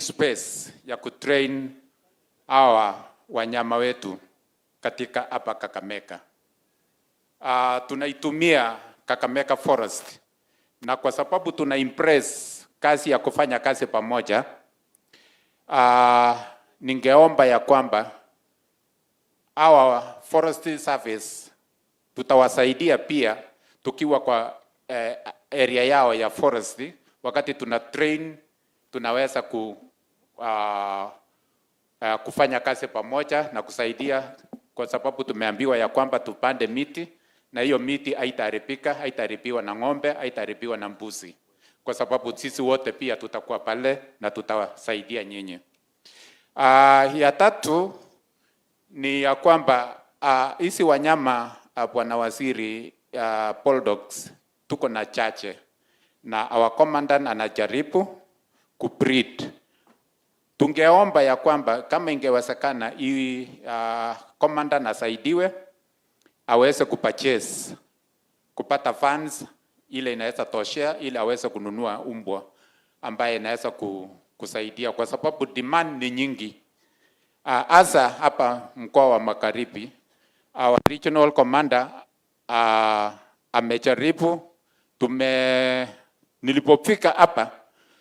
space ya kutrain hawa wanyama wetu katika hapa Kakamega. Tunaitumia Kakamega Forest, na kwa sababu tuna impress kazi ya kufanya kazi pamoja, ningeomba ya kwamba our forestry service tutawasaidia pia tukiwa kwa area yao ya forestry. Wakati tuna train, tunaweza kufanya kazi pamoja na kusaidia, kwa sababu tumeambiwa ya kwamba tupande miti, na hiyo miti haitaharibiwa na ng'ombe, haitaharibiwa na mbuzi, kwa sababu sisi wote pia tutakuwa pale na tutawasaidia nyinyi. Ya tatu ni ya kwamba hizi wanyama Bwana Waziri, bulldogs tuko na chache, na our commandant anajaribu kubreed. Tungeomba ya kwamba kama ingewezekana commandant asaidiwe aweze kupurchase, kupata funds ile inaweza toshea ili aweze kununua umbwa ambaye inaweza kusaidia, kwa sababu demand ni nyingi. Asa hapa mkoa wa Magharibi, our regional commander amejaribu. Nilipofika hapa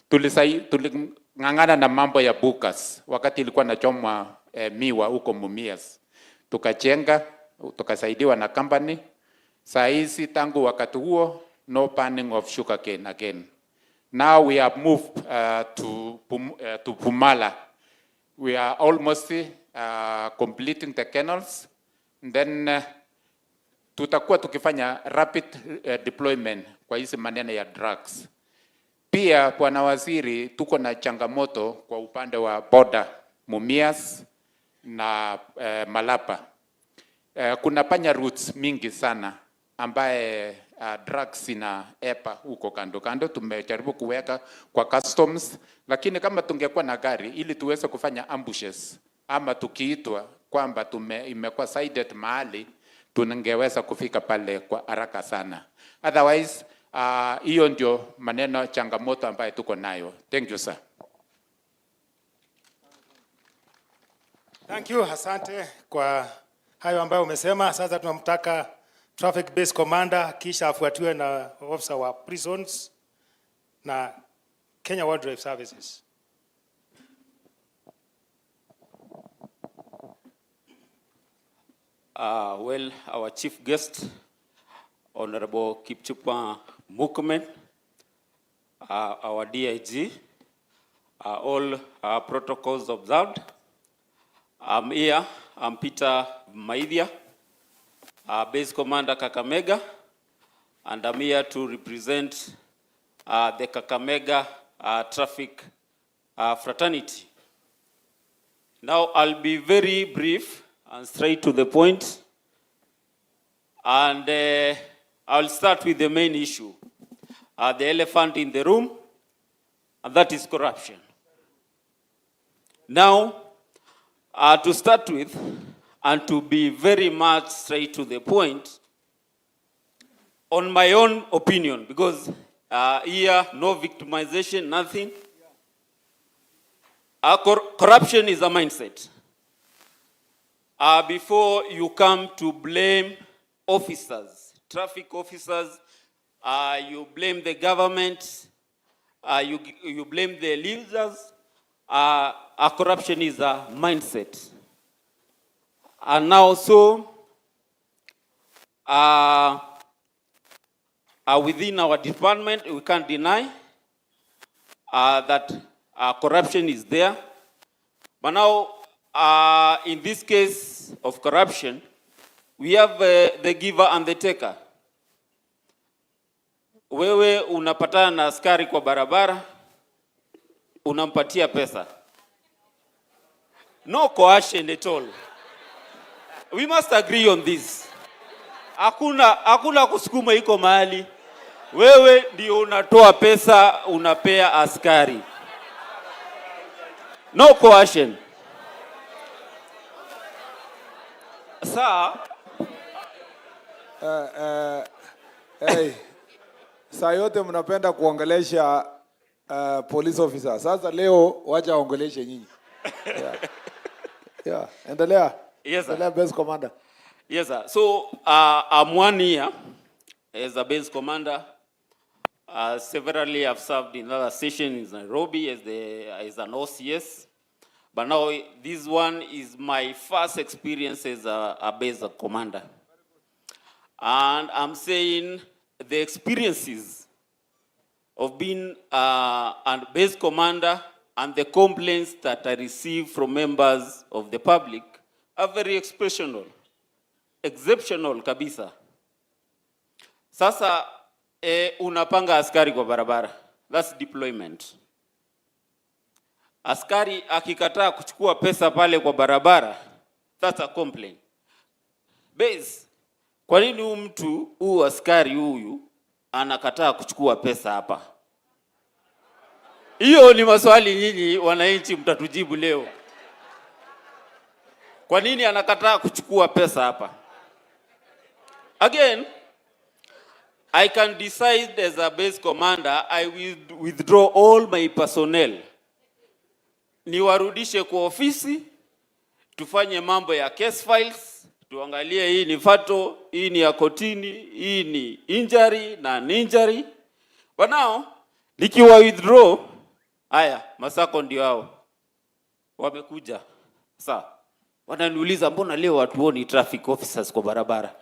tuling'ang'ana na mambo ya bukas wakati ilikuwa nachomwa miwa huko Mumias, tukajenga, tukasaidiwa na company. Saa hizi tangu wakati huo no panning of sugarcane again. Now we have moved to Pumala. We are almost completing the kennels. Then tutakuwa tukifanya rapid deployment kwa hizi maneno ya drugs. Pia Bwana Waziri, tuko na changamoto kwa upande wa border Mumias na Malapa. Kuna panya routes mingi sana ambaye drugs ina epa huko kando kando. Tumejaribu kuweka kwa customs, lakini kama tungekuwa na gari ili tuweze kufanya ambushes, ama tukiitwa kwamba imekuwa sighted mahali, tungeweza kufika pale kwa haraka sana. Otherwise hiyo ndio maneno changamoto ambayo tuko nayo. Thank you sir. Thank you, asante kwa hayo ambayo umesema. Sasa tunamtaka traffic base commander, kisha afuatiwe na officer wa prisons na Kenya Wildlife Services. Well, our chief guest, Honorable Jukwaa Murkomen, our DIG, all protocols observed. I'm here, I'm Peter Maidia, base commander Kakamega, and I'm here to represent the Kakamega traffic fraternity. Now I'll be very brief and straight to the point, and I'll start with the main issue, the elephant in the room, and that is corruption. Now, to start with, and to be very much straight to the point, on my own opinion, because here, no victimization, nothing. Corruption is a mindset. Before you come to blame officers, traffic officers, you blame the government, you blame the leaders, corruption is a mindset. And now so, within our department, we can't deny that corruption is there. But now, in this case of corruption, we have the giver and the taker. Wewe unapatana na askari kwa barabara, unampatia pesa. No coercion at all. We must agree on this. Hakuna kusukuma iko mahali. Wewe ndio unatoa pesa, unapea askari. No coercion. Hey, saa yote mnapenda kuongelesha police officer. Sasa leo wacha waongeleshe nyinyi. Yeah. Endelea. Yes, sir. Endelea base commander. Yes, sir. So I'm 1 year as a base commander. Severally I've served in other stations in Nairobi as an OCS. But now this one is my first experience as a base commander. And I'm saying the experiences of being a base commander and the complaints that I receive from members of the public are very exceptional kabisa. Sasa unapanga askari kwa barabara. That's deployment. Askari akikataa kuchukua pesa pale kwa barabara, that's a complaint. Base, kwa nini huyu askari huyu anakataa kuchukua pesa hapa? Hiyo ni maswali nyinyi wananchi mtatujibu leo. Kwa nini anakataa kuchukua pesa hapa? Again, I can decide as a base commander, I will withdraw all my personnel. Niwarudishe kwa ofisi, tufanye mambo ya case files, tuangalie hii ni fato, hii ni ya kotini, hii ni injury na non-injury. But now, nikiwa withdraw, haya, Masako ndio hao. Wamekuja. Sasa, wananiuliza mbona leo hatuoni traffic officers kwa barabara?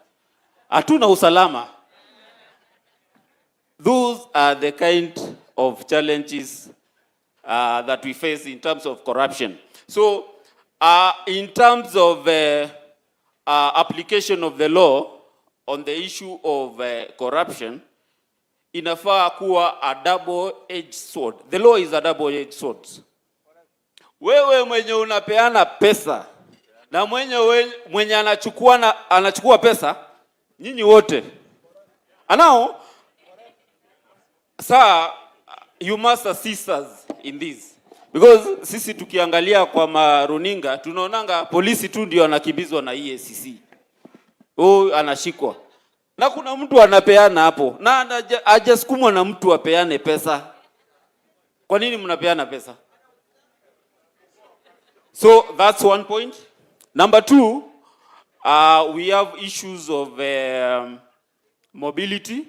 Hatuna usalama. Those are the kind of challenges that we face in terms of corruption. So, in terms of application of the law on the issue of corruption, inafaa kuwa a double-edged sword. The law is a double-edged sword. Wewe mwenye unapeana pesa na mwenye anachukua pesa, nyinyi wote. And now, sir, you must assist us in this. Because sisi tukiangalia kwa maruninga, tunaonanga polisi tu ndio anakimbizwa na EACC. Anashikwa. Na kuna mtu anapeana hapo. Na hajasukumwa na mtu apeane pesa. Kwa nini mnapeana pesa? So that's one point. Number 2, we have issues of mobility,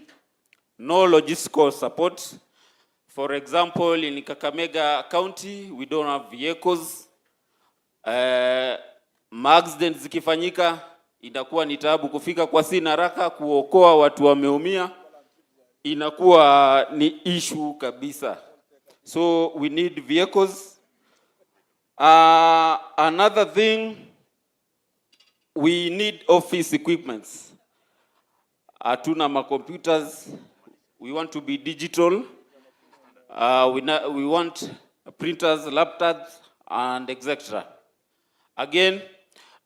no logistical support. For example, in Kakamega County, we don't have vehicles. Accidents zikifanyika, inakuwa ni taabu kufika kwa sina haraka kuokoa watu wameumia. Inakuwa ni issue kabisa. So we need vehicles. Another thing, we need office equipments. Hatuna computers. We want to be digital. We want printers, laptops, and etc. Again,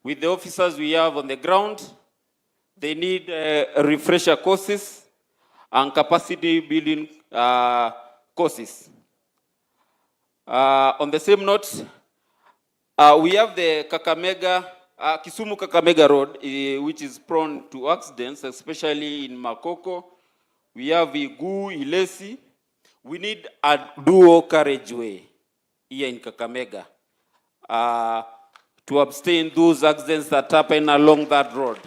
with the officers we have on the ground, they need refresher courses and capacity building courses. On the same note, we have the Kisumu Kakamega Road, which is prone to accidents, especially in Makoko. We have Igu, Ilesi. We need a dual carriageway here in Kakamega to abstain those accidents that happen along that road.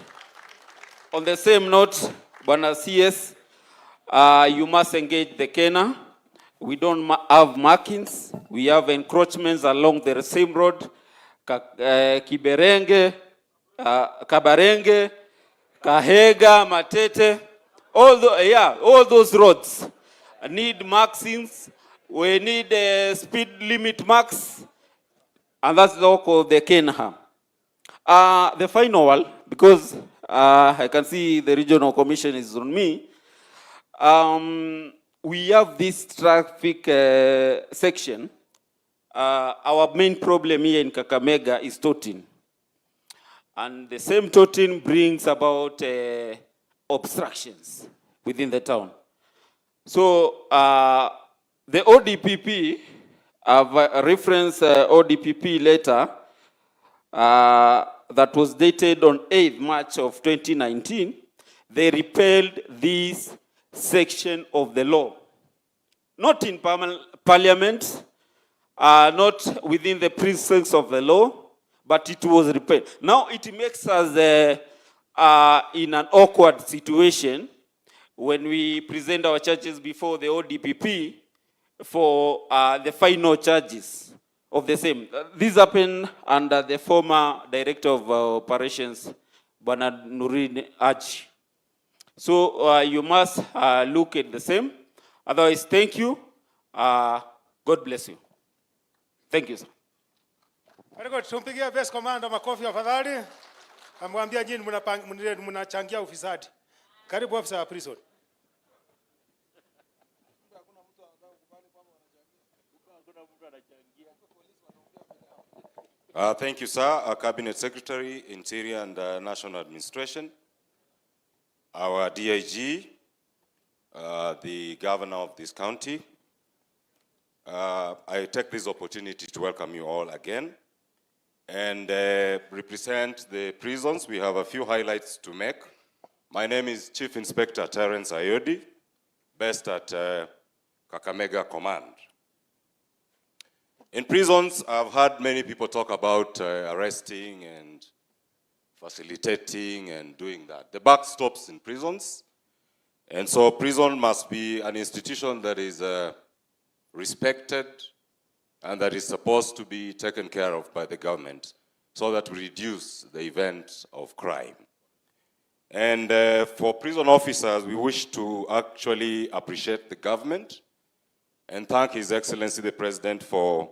On the same note, Bwana CS, you must engage the Kena. We don't have markings. We have encroachments along the same road. Kiberenge, Kabarenge, Kahega, Matete, all those roads need markings. We need speed limit marks, and that's the work of the Kenham. The final one, because I can see the regional commission is on me. We have this traffic section. Our main problem here in Kakamega is toting. And the same toting brings about obstructions within the town. So the ODPP, a reference ODPP letter that was dated on 8th March of 2019, they repealed this section of the law. Not in parliament, not within the precincts of the law, but it was repealed. Now it makes us in an awkward situation when we present our charges before the ODPP for the final charges of the same. This happened under the former Director of Operations, Bwana Nurin Aji. So you must look at the same. Otherwise, thank you. God bless you. Thank you, sir. Very good. Tumpigia base commander makofi afadhali. Amwambia jini mnachangia ufisadi. Karibu officer wa prison. Thank you, sir. Our Cabinet Secretary, Interior and National Administration, our DIG, the governor of this county. I take this opportunity to welcome you all again and represent the prisons. We have a few highlights to make. My name is Chief Inspector Terence Ayodi, based at Kakamega Command. In prisons, I've heard many people talk about arresting and facilitating and doing that. The buck stops in prisons, and so prison must be an institution that is respected and that is supposed to be taken care of by the government so that we reduce the event of crime. And for prison officers, we wish to actually appreciate the government and thank His Excellency the President for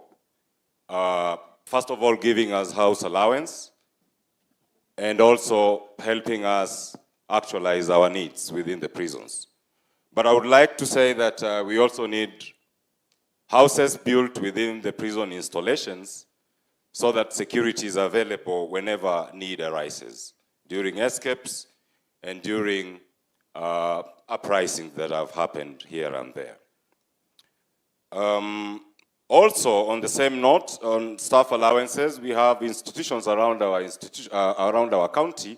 first of all giving us house allowance and also helping us actualize our needs within the prisons. But I would like to say that we also need houses built within the prison installations so that security is available whenever need arises, during escapes and during uprisings that have happened here and there. Also, on the same note, on staff allowances, we have institutions around our county,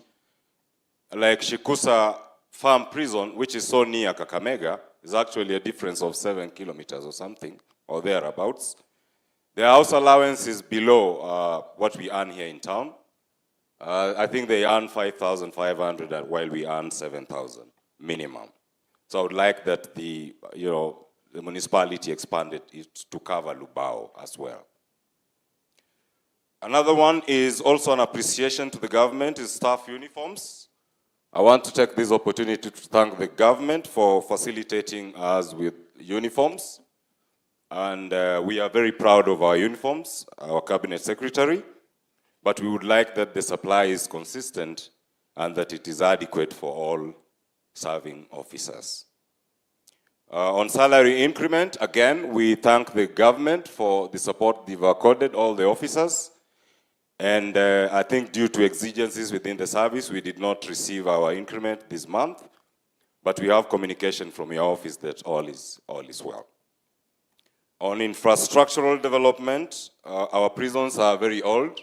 like Shikusa Farm Prison, which is so near Kakamega. Is actually a difference of 7 kilometers or something, or thereabouts. Their house allowance is below what we earn here in town. I think they earn 5,500 while we earn 7,000 minimum. So I would like that the municipality expanded it to cover Lubao as well. Another one is also an appreciation to the government is staff uniforms. I want to take this opportunity to thank the government for facilitating us with uniforms. And we are very proud of our uniforms, our Cabinet Secretary, but we would like that the supply is consistent and that it is adequate for all serving officers. On salary increment, again, we thank the government for the support they've accorded all the officers. And I think due to exigencies within the service, we did not receive our increment this month, but we have communication from your office that all is well. On infrastructural development, our prisons are very old.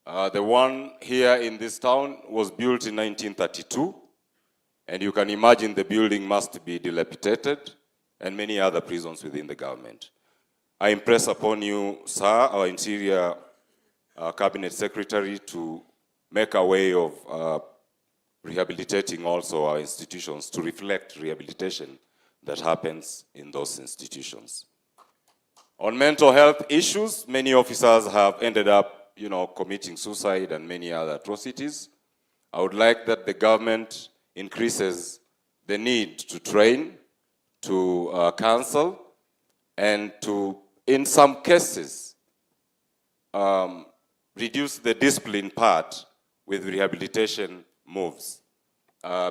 The one here in this town was built in 1932. And you can imagine the building must be dilapidated and many other prisons within the government. I impress upon you, sir, our Interior Cabinet Secretary, to make a way of rehabilitating also our institutions to reflect rehabilitation that happens in those institutions. On mental health issues, many officers have ended up, committing suicide and many other atrocities. I would like that the government increases the need to train, to counsel, and to, in some cases, reduce the discipline part with rehabilitation moves.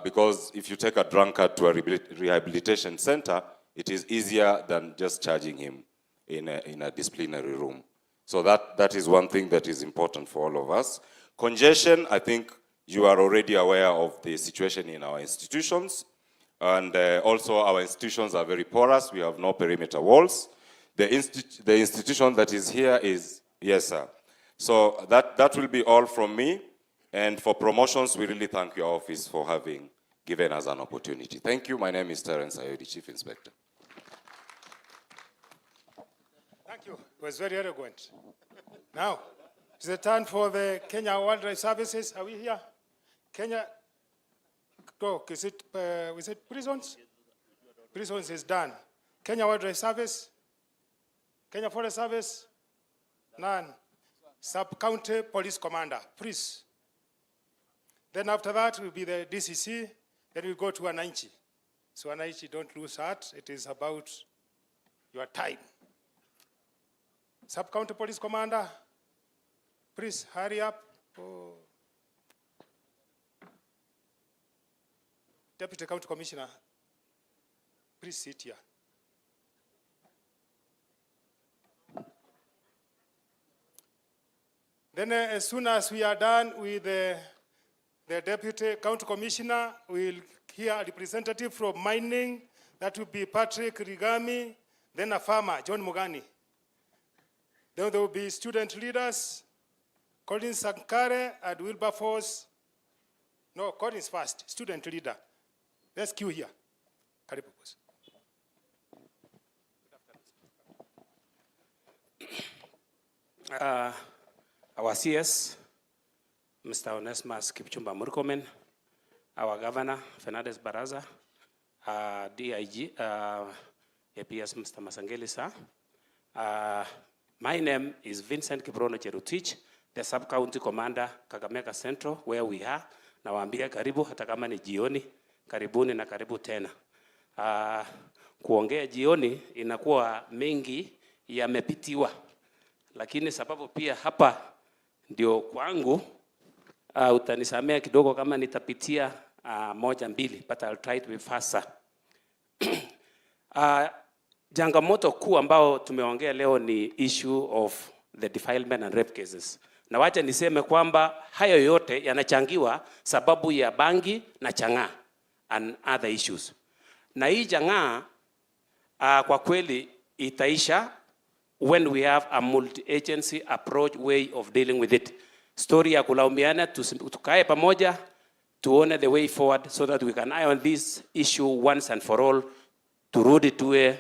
Because if you take a drunkard to a rehabilitation center, it is easier than just charging him in a disciplinary room. So that is one thing that is important for all of us. Congestion, I think, you are already aware of the situation in our institutions, and also our institutions are very porous. We have no perimeter walls. The institution that is here is, yes, sir. So that will be all from me, and for promotions, we really thank your office for having given us an opportunity. Thank you. My name is Terence Ayodi, Chief Inspector. you. It was very eloquent. Now, it's the turn for the Kenya Wildlife Services. Are we here? Kenya, go. Is it prisons? Prisons is done. Kenya Wildlife Service? Kenya Forest Service? None. Sub-County Police Commander, please. Then after that will be the DCC. Then we go to Wananchi. So Wananchi, don't lose heart. It is about your time. Sub-County Police Commander, please hurry up. Oh. Deputy County Commissioner, please sit here. Then as soon as we are done with the Deputy County Commissioner, we'll hear a representative from mining. That will be Patrick Rigami, then a farmer, John Mugani. Then there will be student leaders, Colin Sankare and Wilberforce. No, Colin's first, student leader. Let's queue here. Karibu. Our CS, Mr. Onesmus Kipchumba Murkomen, our Governor, Fernandez Baraza, DIG, APS Mr. Masangeli, sir. My name is Vincent Kiprono Cherutich, the Sub-County Commander, Kakamega Central, where we are. Nawaambia karibu, hata kama ni jioni, karibuni na karibu tena. Kuongea jioni inakuwa mengi yamepitiwa. Lakini sababu pia hapa ndio kwangu, utanisamea kidogo kama nitapitia moja mbili, but I'll try to be faster. Jangamoto kuu ambao tumeongea leo ni issue of the defilement and rape cases. Na wacha niseme kwamba hayo yote yanachangiwa sababu ya bangi na chang'aa and other issues. Na hii chang'aa kwa kweli itaisha when we have a multi-agency approach way of dealing with it. Story ya kulaumiana, tukae pamoja, tuone the way forward so that we can eye on this issue once and for all, turudi tuwe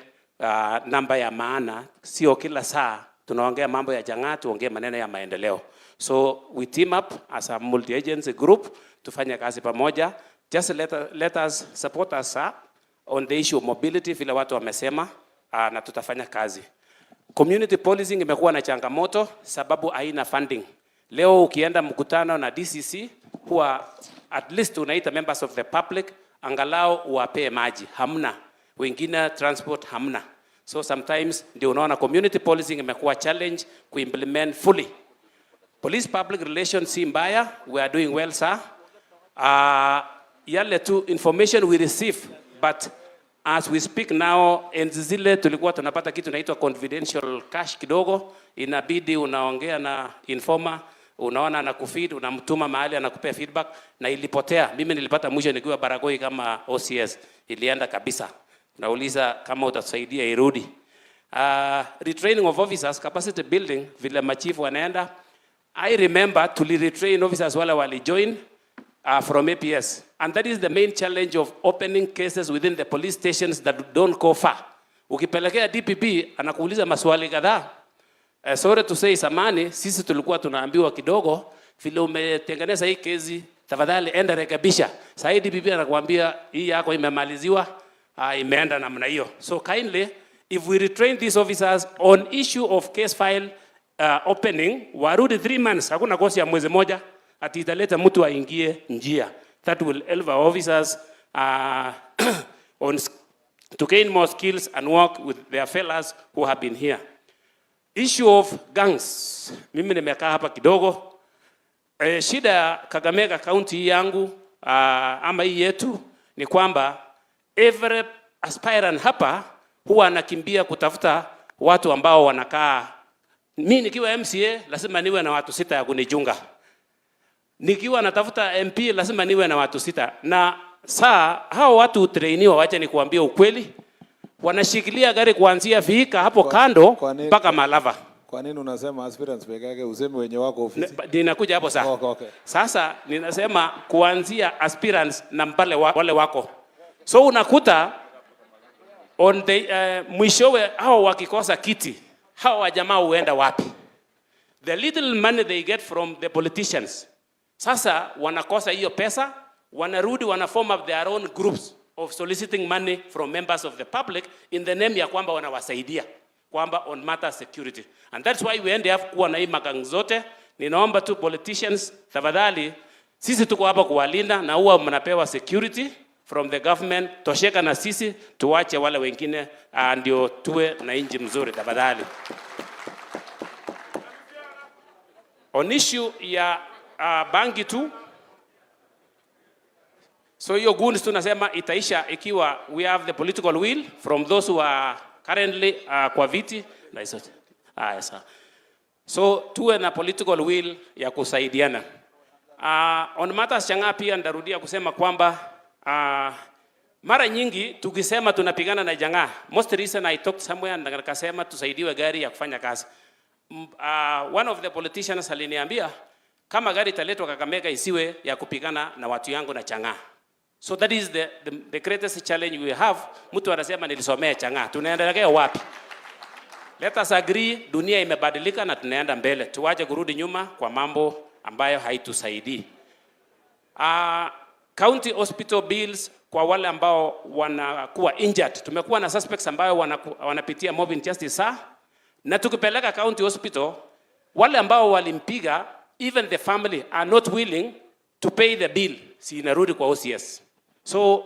namba ya maana, sio kila saa tunaongea mambo ya chang'aa, tuongee maneno ya maendeleo. So we team up as a multi-agency group, tufanye kazi pamoja. Just let us support us on the issue of mobility, vile watu wamesema, na tutafanya kazi. Community policing imekuwa na changamoto sababu haina funding. Leo ukienda mkutano na DCC, huwa at least unaita members of the public, angalau uwapee maji, hamna. Wengine transport hamna. So sometimes ndio unaona community policing imekuwa challenge kuimplement fully. Police public relations si mbaya, we are doing well, sir. Yale tu information we receive, but as we speak now, enzile tulikuwa tunapata kitu inaitwa confidential cash kidogo, inabidi unaongea na informer, unaona anakufeed, unamtuma mahali anakupea feedback, na ilipotea. Mimi nilipata mwisho nikiwa Baragoi kama OCS, ilienda kabisa. Nauliza kama utasaidia irudi. Retraining of officers, capacity building, vile machifu wanaenda. I remember to retrain officers wale wali join from APS. And that is the main challenge of opening cases within the police stations that don't go far. Ukipelekea DPP, anakuuliza maswali kadhaa. Sorry to say, samani, sisi tulikuwa tunaambiwa kidogo, vile umetengeneza hii kesi, tafadhali enda rekebisha. Sasa hii DPP anakuambia, hii yako imemaliziwa, imeenda namna hiyo. So kindly, if we retrain these officers on issue of case file opening, warudi 3 months, hakuna kosi ya mwezi moja, ati italeta mtu aingie njia. That will help our officers to gain more skills and work with their fellows who have been here. Issue of gangs. Mimi nimekaa hapa kidogo. Shida ya Kakamega County yangu ama hii yetu ni kwamba every aspirant hapa huwa anakimbia kutafuta watu ambao wanakaa. Mimi nikiwa MCA lazima niwe na watu 6 ya kunijunga. Nikiwa natafuta MP lazima niwe na watu 6. Na saa hao watu utrainiwa, wacha nikuambie ukweli, wanashikilia gari kuanzia Viika hapo kando mpaka Malava. Kwa nini unasema aspirants peke yake, useme wenye wako ofisi? Ninakuja hapo sasa. Okay. Sasa ninasema kuanzia aspirants na mbale wale wako. So unakuta on the mwishowe hao wakikosa kiti, hawa jamaa huenda wapi? The little money they get from the politicians, sasa wanakosa hiyo pesa, wanarudi wana form up their own groups of soliciting money from members of the public in the name ya kwamba wanawasaidia kwamba on matter security. And that's why we end up kuwa na hii magang zote. Ninaomba tu politicians, tafadhali, sisi tuko hapa kuwalinda na huwa mnapewa security from the government, tosheka na sisi, tuwache wale wengine ndio tuwe na nchi mzuri tafadhali. On issue ya bangi tu, so hiyo goons tunasema itaisha ikiwa we have the political will from those who are currently kwa viti. Yes, so tuwe na political will ya kusaidiana. On matters changa pia ndarudia kusema kwamba mara nyingi tukisema tunapigana na janga, most recent I talked somewhere na nikasema tusaidiwe gari ya kufanya kazi. One of the politicians aliniambia kama gari italetwa Kakamega isiwe ya kupigana na watu yangu na changa. So that is the greatest challenge we have. Mtu anasema nilisomea changa, tunaendelea wapi? Let us agree, dunia imebadilika na tunaenda mbele. Tuwache kurudi nyuma kwa mambo ambayo haitusaidii. County hospital bills kwa wale ambao wanakuwa injured. Tumekuwa na suspects ambao wanapitia mob injustice na tukipeleka county hospital, wale ambao walimpiga, even the family are not willing to pay the bill. Si inarudi kwa OCS. So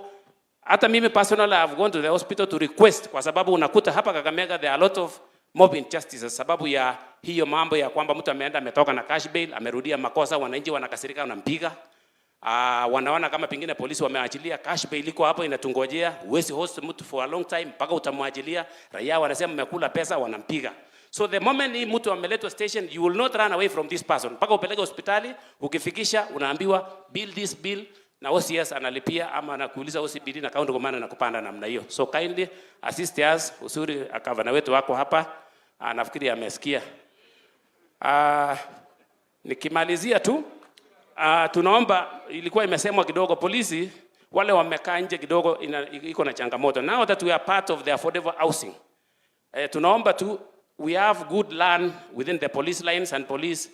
hata mimi personally I've gone to the hospital to request, kwa sababu unakuta hapa Kakamega there are a lot of mob injustices, sababu ya hiyo mambo ya kwamba mtu ameenda ametoka na cash bail, amerudia makosa, wananchi wanakasirika wanampiga. Wanaona kama pengine polisi wameachilia cash bail iko hapo inatungojea, huwezi host mtu for a long time mpaka utamwachilia, raia wanasema mmekula pesa, wanampiga. So the moment hii mtu ameletwa station, you will not run away from this person mpaka upeleke hospitali. Ukifikisha unaambiwa bill this bill, na OCS analipia ama anakuuliza OCPD na county commander na kupanda namna hiyo. So kindly assist us. Usuri akavana wetu wako hapa, nafikiri amesikia. Nikimalizia tu, tunaomba, ilikuwa imesemwa kidogo, polisi wale wamekaa nje kidogo iko na changamoto. Now that we are part of the affordable housing, tunaomba tu we have good land within the police lines and police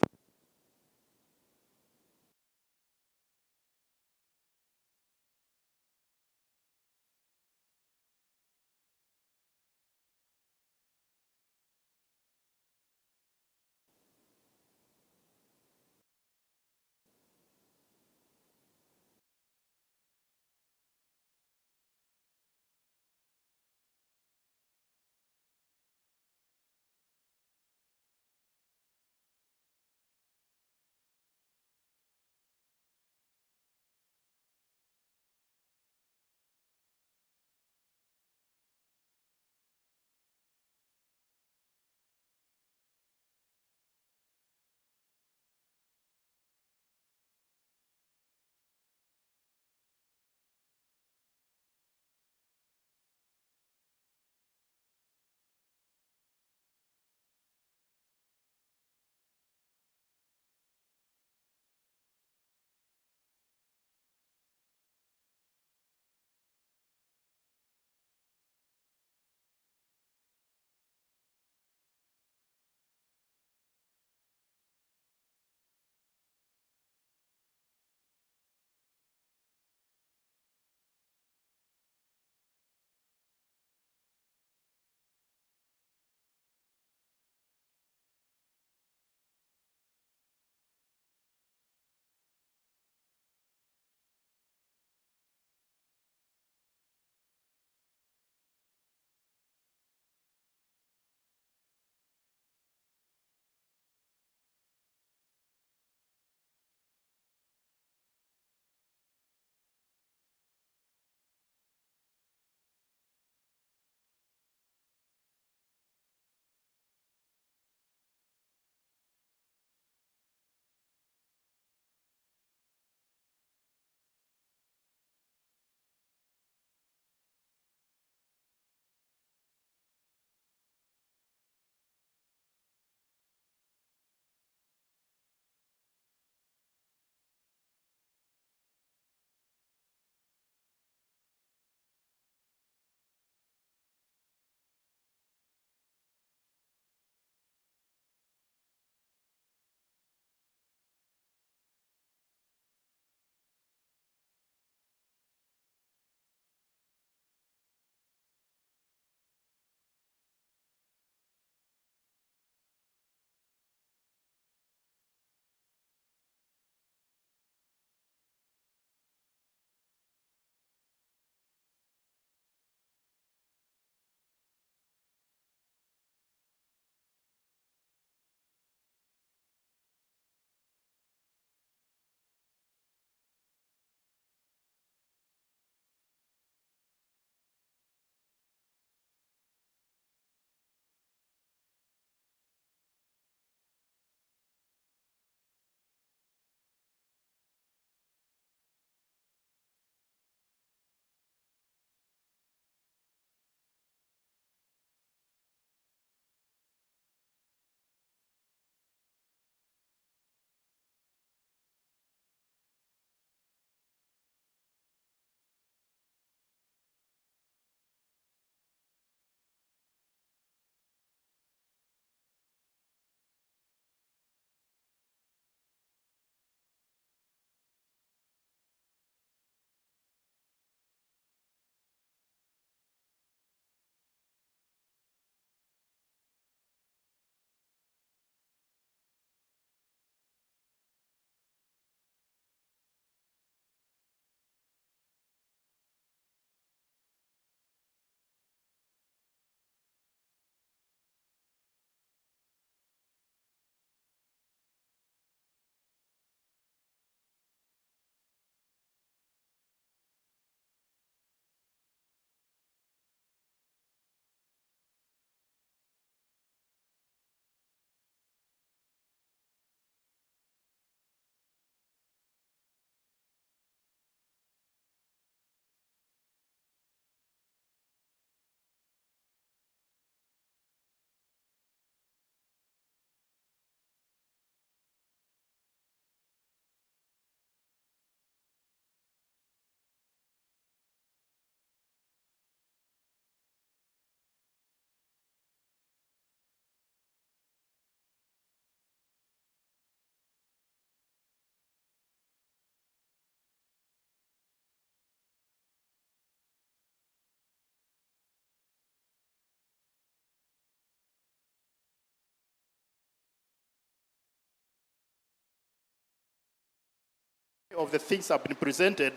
of the things have been presented,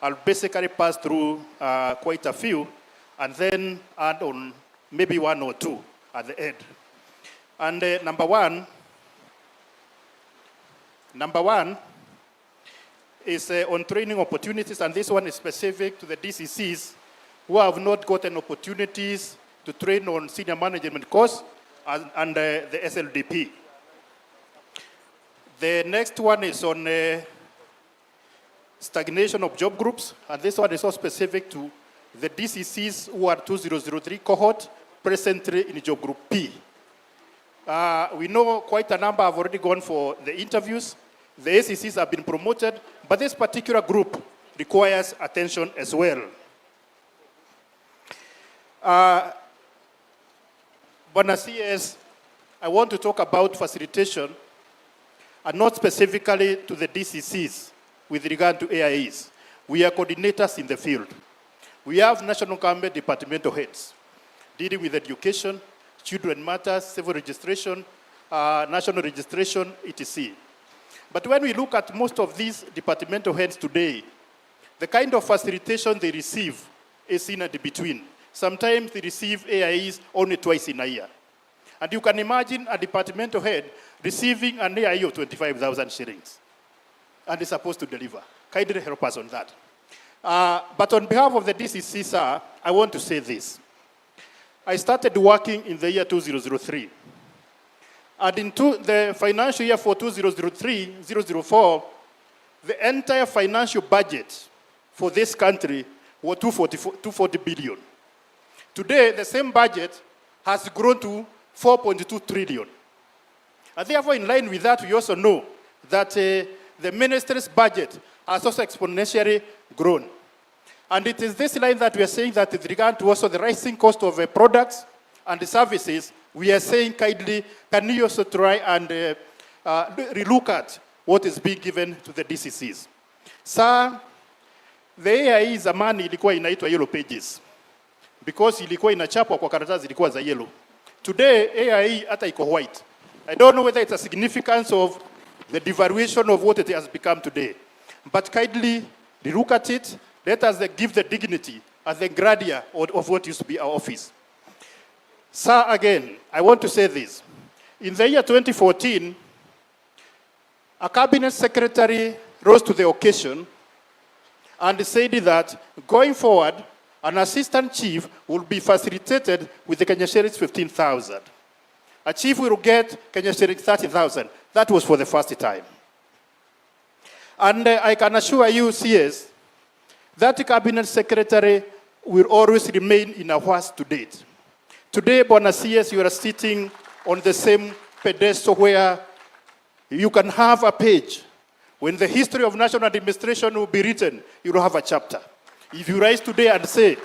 I'll basically pass through quite a few and then add on maybe one or two at the end. And number one is on training opportunities, and this one is specific to the DCCs who have not gotten opportunities to train on senior management course and the SLDP. The next one is on stagnation of job groups, and this one is also specific to the DCCs who are 2003 cohort presently in job group P. We know quite a number have already gone for the interviews. The ACCs have been promoted, but this particular group requires attention as well. Bwana CS, I want to talk about facilitation, and not specifically to the DCCs with regard to AIEs. We are coordinators in the field. We have national government departmental heads dealing with education, children matters, civil registration, national registration, etc. But when we look at most of these departmental heads today, the kind of facilitation they receive is in and between. Sometimes they receive AIEs only twice in a year. And you can imagine a departmental head receiving an AIE of 25,000 shillings and is supposed to deliver. Kindly help us on that. But on behalf of the DCC, sir, I want to say this. I started working in the year 2003. And in the financial year for 2003-004, the entire financial budget for this country was 240 billion. Today, the same budget has grown to 4.2 trillion. And therefore, in line with that, we also know that the ministry's budget has also exponentially grown. And it is this line that we are saying that with regard to also the rising cost of products and the services, we are saying kindly, can you also try and relook at what is being given to the DCCs? Sir, the AIE zamani ilikuwa inaitwa yellow pages because ilikuwa inachapwa kwa karatasi ilikuwa za yellow. Today, AIE hata iko white. I don't know whether it's a significance of the devaluation of what it has become today. But kindly relook at it. Let us give the dignity and the grandeur of what used to be our office. Sir, again, I want to say this. In the year 2014, a cabinet secretary rose to the occasion and said that going forward, an assistant chief will be facilitated with the Kenya shillings 15,000. A chief will get Kenya shillings 30,000. That was for the first time. And I can assure you, CS, that cabinet secretary will always remain in our worst to date. Today, Bwana CS, you are sitting on the same pedestal where you can have a page. When the history of national administration will be written, you will have a chapter. If you rise today and say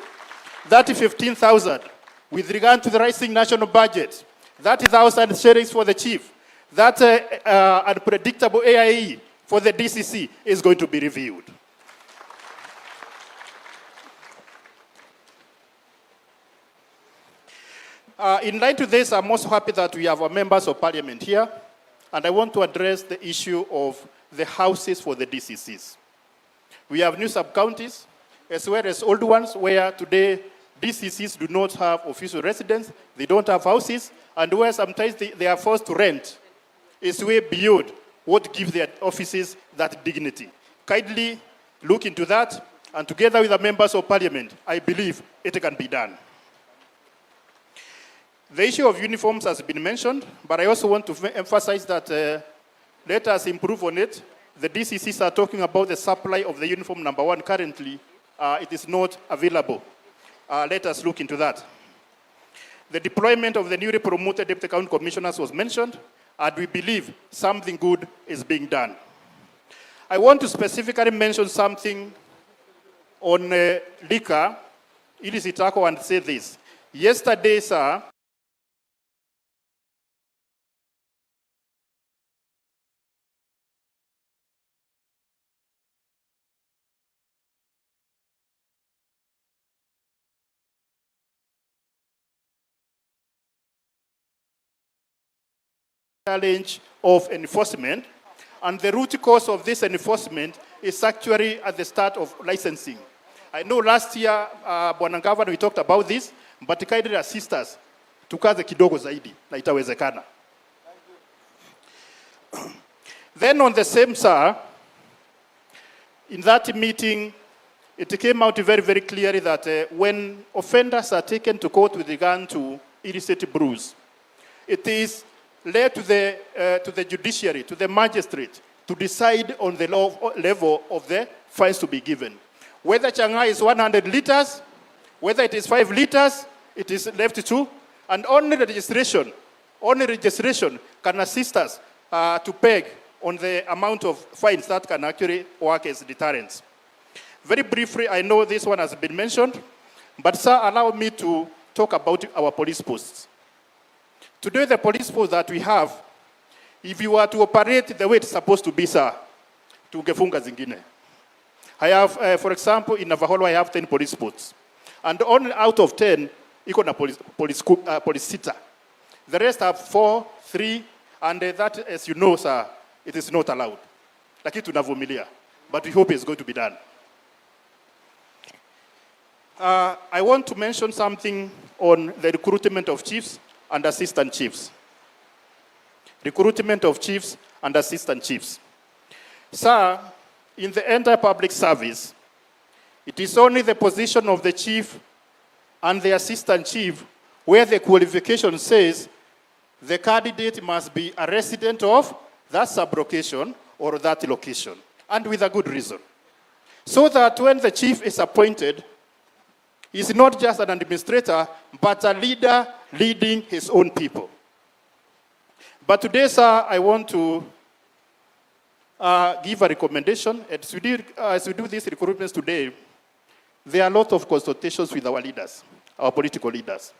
that 15,000 with regard to the rising national budget, 30,000 shillings for the chief, that unpredictable AIE for the DCC is going to be reviewed. In line to this, I'm also happy that we have our members of parliament here, and I want to address the issue of the houses for the DCCs. We have new sub-counties, as well as old ones, where today DCCs do not have official residence, they don't have houses, and where sometimes they are forced to rent. It's way beyond what gives their offices that dignity. Kindly look into that, and together with the members of parliament, I believe it can be done. The issue of uniforms has been mentioned, but I also want to emphasize that let us improve on it. The DCCs are talking about the supply of the uniform number 1 currently. It is not available. Let us look into that. The deployment of the newly promoted deputy county commissioners was mentioned, and we believe something good is being done. I want to specifically mention something on liquor, illicit alcohol, and say this. Yesterday, sir, challenge of enforcement, and the root cause of this enforcement is actually at the start of licensing. I know last year, Bwana Governor, we talked about this, but kindly assist us tukaze kidogo zaidi na itawezekana. Then on the same, sir, in that meeting, it came out very, very clearly that when offenders are taken to court with regard to illicit brews, it is led to the judiciary, to the magistrate, to decide on the level of the fines to be given. Whether Chang'ai is 100 liters, whether it is 5 liters, it is left to, and only registration can assist us to peg on the amount of fines that can actually work as deterrents. Very briefly, I know this one has been mentioned, but sir, allow me to talk about our police posts. Today, the police posts that we have, if you were to operate the way it's supposed to be, sir, tungefunga zingine. I have, for example, in Navaholo, I have 10 police posts. And only out of 10, iko na police sita. The rest have 4, 3, and that, as you know, sir, it is not allowed. Lakini tunavumilia, but we hope it's going to be done. I want to mention something on the recruitment of chiefs and assistant chiefs. Recruitment of chiefs and assistant chiefs. Sir, in the entire public service, it is only the position of the chief and the assistant chief where the qualification says the candidate must be a resident of that sub-location or that location, and with a good reason. So that when the chief is appointed, he's not just an administrator, but a leader leading his own people. But today, sir, I want to give a recommendation. As we do these recruitments today, there are a lot of consultations with our leaders, our political leaders.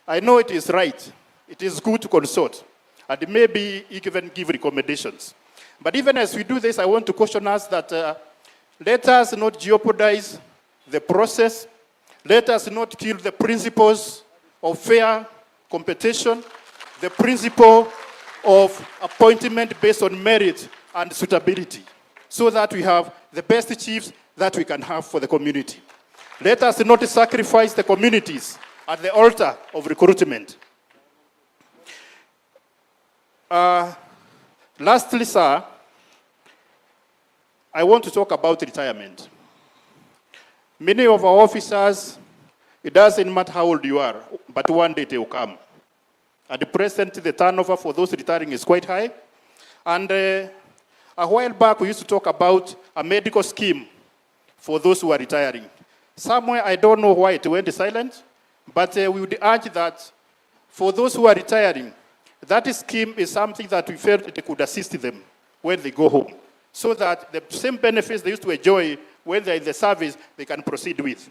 I know it is right. It is good to consult, and maybe even give recommendations. But even as we do this, I want to caution us that let us not jeopardize the process. Let us not kill the principles of fair competition, the principle of appointment based on merit and suitability, so that we have the best chiefs that we can have for the community. Let us not sacrifice the communities at the altar of recruitment. Lastly, sir, I want to talk about retirement. Many of our officers, it doesn't matter how old you are, but one day they will come. At the present, the turnover for those retiring is quite high. And a while back, we used to talk about a medical scheme for those who are retiring. Somewhere, I don't know why it went silent, but we would urge that for those who are retiring, that scheme is something that we felt it could assist them when they go home, so that the same benefits they used to enjoy when they're in the service, they can proceed with.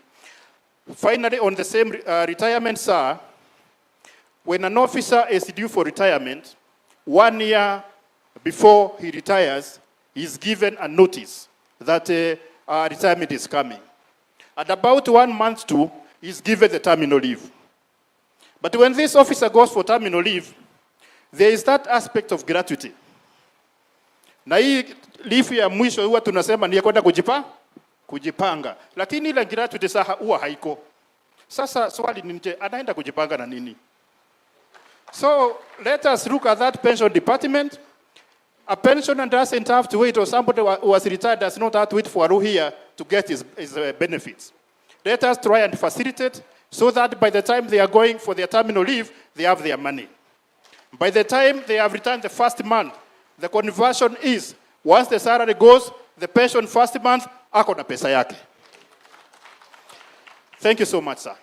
Finally, on the same retirement, sir, when an officer is due for retirement, 1 year before he retires, he's given a notice that retirement is coming. At about 1 month to, he's given the terminal leave. But when this officer goes for terminal leave, there is that aspect of gratuity. Na hii leave ya mwisho huwa tunasema ni ya kwenda kujipanga. Lakini ile gratuity sasa huwa haiko. Sasa swali ni nje, anaenda kujipanga na nini? So let us look at that pension department. A pensioner doesn't have to wait, or somebody who was retired does not have to wait for a year to get his benefits. Let us try and facilitate so that by the time they are going for their terminal leave, they have their money. By the time they have returned the first month, the conversion is, once the salary goes, the pension first month, ako na pesa yake. Thank you so much, sir.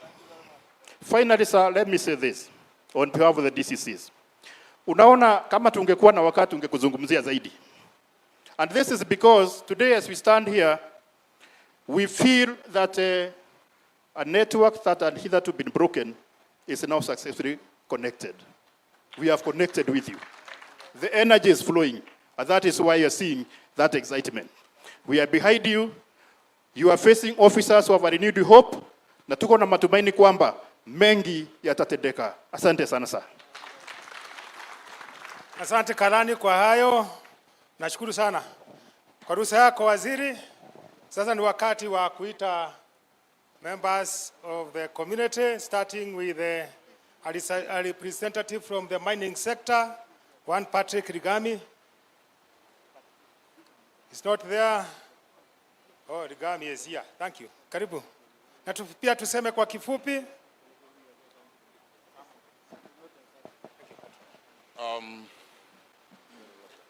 Finally, sir, let me say this on behalf of the DCCs. Unaona, kama tungekuwa na wakati tungekuzungumzia zaidi. And this is because today as we stand here, we feel that a network that had hitherto been broken is now successfully connected. We have connected with you. The energy is flowing, and that is why you're seeing that excitement. We are behind you. You are facing officers who have a renewed hope, na tuko na matumaini kwamba mengi yatatendeka. Asante sana sir. Asante Kalani kwa hayo. Nashukuru sana. Kwa ruhusa yako waziri, sasa ni wakati wa kuita members of the community, starting with a representative from the mining sector, one Patrick Rigami. He's not there. Oh, Rigami is here. Thank you. Karibu. Na pia tuseme kwa kifupi.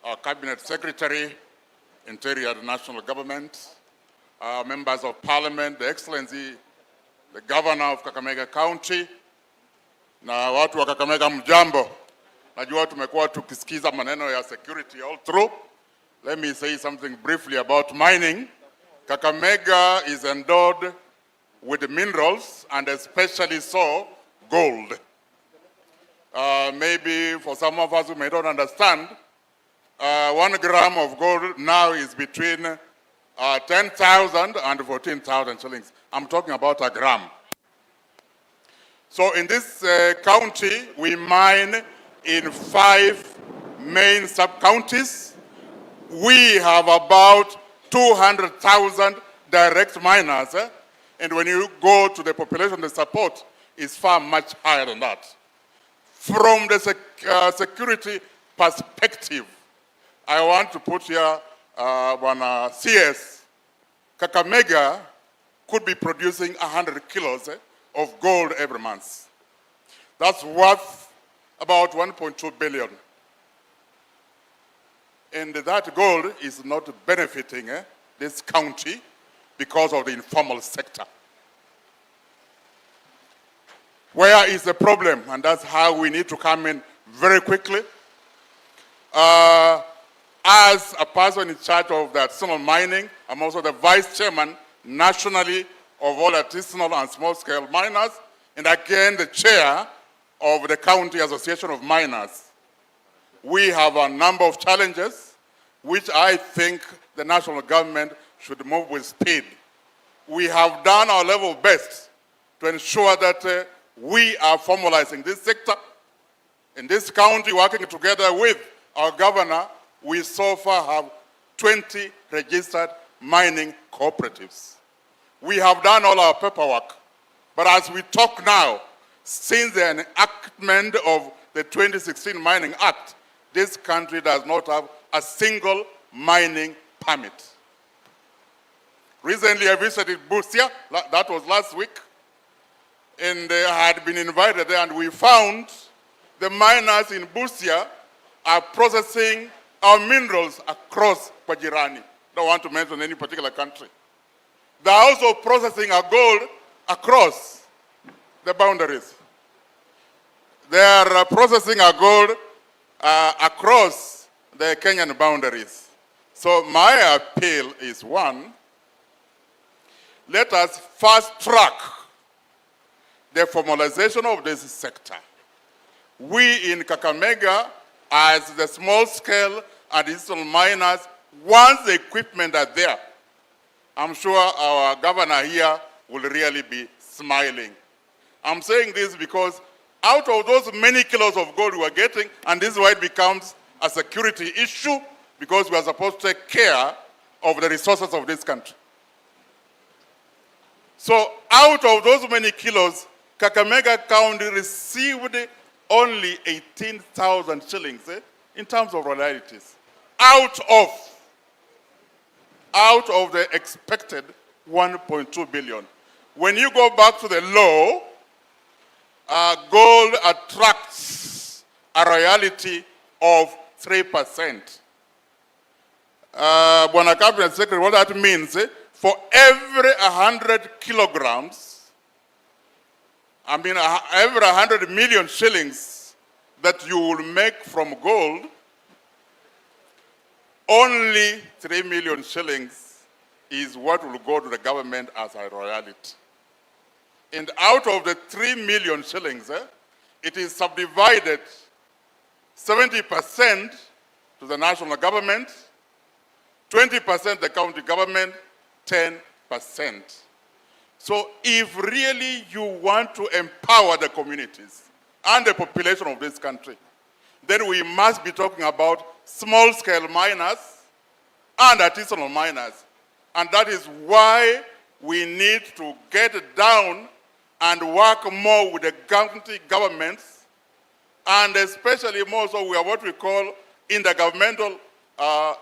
Our Cabinet Secretary, Interior National Government, members of Parliament, the Excellency, the Governor of Kakamega County, na watu wa Kakamega mjambo. Najua tumekuwa tukisikiza maneno ya security all through. Let me say something briefly about mining. Kakamega is endowed with minerals, and especially so, gold. Maybe for some of us who may not understand, 1 gram of gold now is between 10,000 and 14,000 shillings. I'm talking about a gram. So in this county, we mine in 5 main sub-counties. We have about 200,000 direct miners, and when you go to the population they support, it's far much higher than that. From the security perspective, I want to put here one CS. Kakamega could be producing 100 kilos of gold every month. That's worth about 1.2 billion. And that gold is not benefiting this county because of the informal sector. Where is the problem? And that's how we need to come in very quickly. As a person in charge of the artisanal mining, I'm also the vice chairman nationally of all artisanal and small-scale miners, and again the chair of the County Association of Miners. We have a number of challenges which I think the national government should move with speed. We have done our level best to ensure that we are formalizing this sector. In this county, working together with our governor, we so far have 20 registered mining cooperatives. We have done all our paperwork, but as we talk now, since the enactment of the 2016 Mining Act, this country does not have a single mining permit. Recently, I visited Busia, that was last week, and I had been invited there, and we found the miners in Busia are processing our minerals across Kwajirani. Don't want to mention any particular country. They're also processing our gold across the boundaries. They are processing our gold across the Kenyan boundaries. So my appeal is one, let us fast track the formalization of this sector. We in Kakamega, as the small scale and artisanal miners, once the equipment are there, I'm sure our governor here will really be smiling. I'm saying this because out of those many kilos of gold we are getting, and this is why it becomes a security issue, because we are supposed to take care of the resources of this country. So out of those many kilos, Kakamega County received only 18,000 shillings in terms of royalties, out of the expected 1.2 billion. When you go back to the law, gold attracts a royalty of 3%. Bwana Cabinet Secretary, what that means, for every 100 kilograms, every 100 million shillings that you will make from gold, only 3 million shillings is what will go to the government as a royalty. And out of the 3 million shillings, it is subdivided 70% to the national government, 20% the county government, 10%. So if really you want to empower the communities and the population of this country, then we must be talking about small-scale miners and artisanal miners. And that is why we need to get down and work more with the county governments, and especially more so we are what we call intergovernmental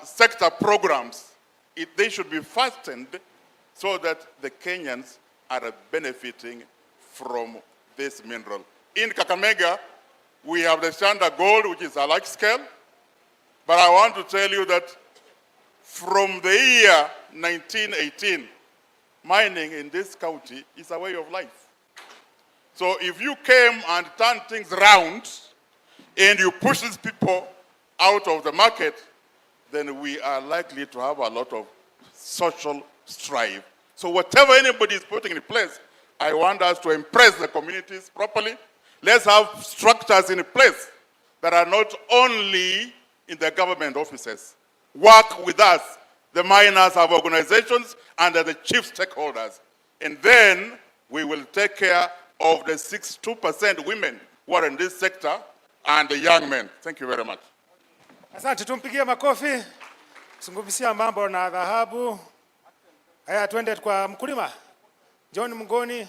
sector programs. They should be fastened so that the Kenyans are benefiting from this mineral. In Kakamega, we have the Shanda gold, which is a large scale, but I want to tell you that from the year 1918, mining in this county is a way of life. So if you came and turned things around and you push these people out of the market, then we are likely to have a lot of social strife. So whatever anybody is putting in place, I want us to impress the communities properly. Let's have structures in place that are not only in the government offices. Work with us. The miners have organizations and are the chief stakeholders. And then we will take care of the 62% women who are in this sector and the young men. Thank you very much. Asante, tumpigie makofi. Zungumzia mambo na dhahabu. Haya, twende kwa mkulima. John Mngoni,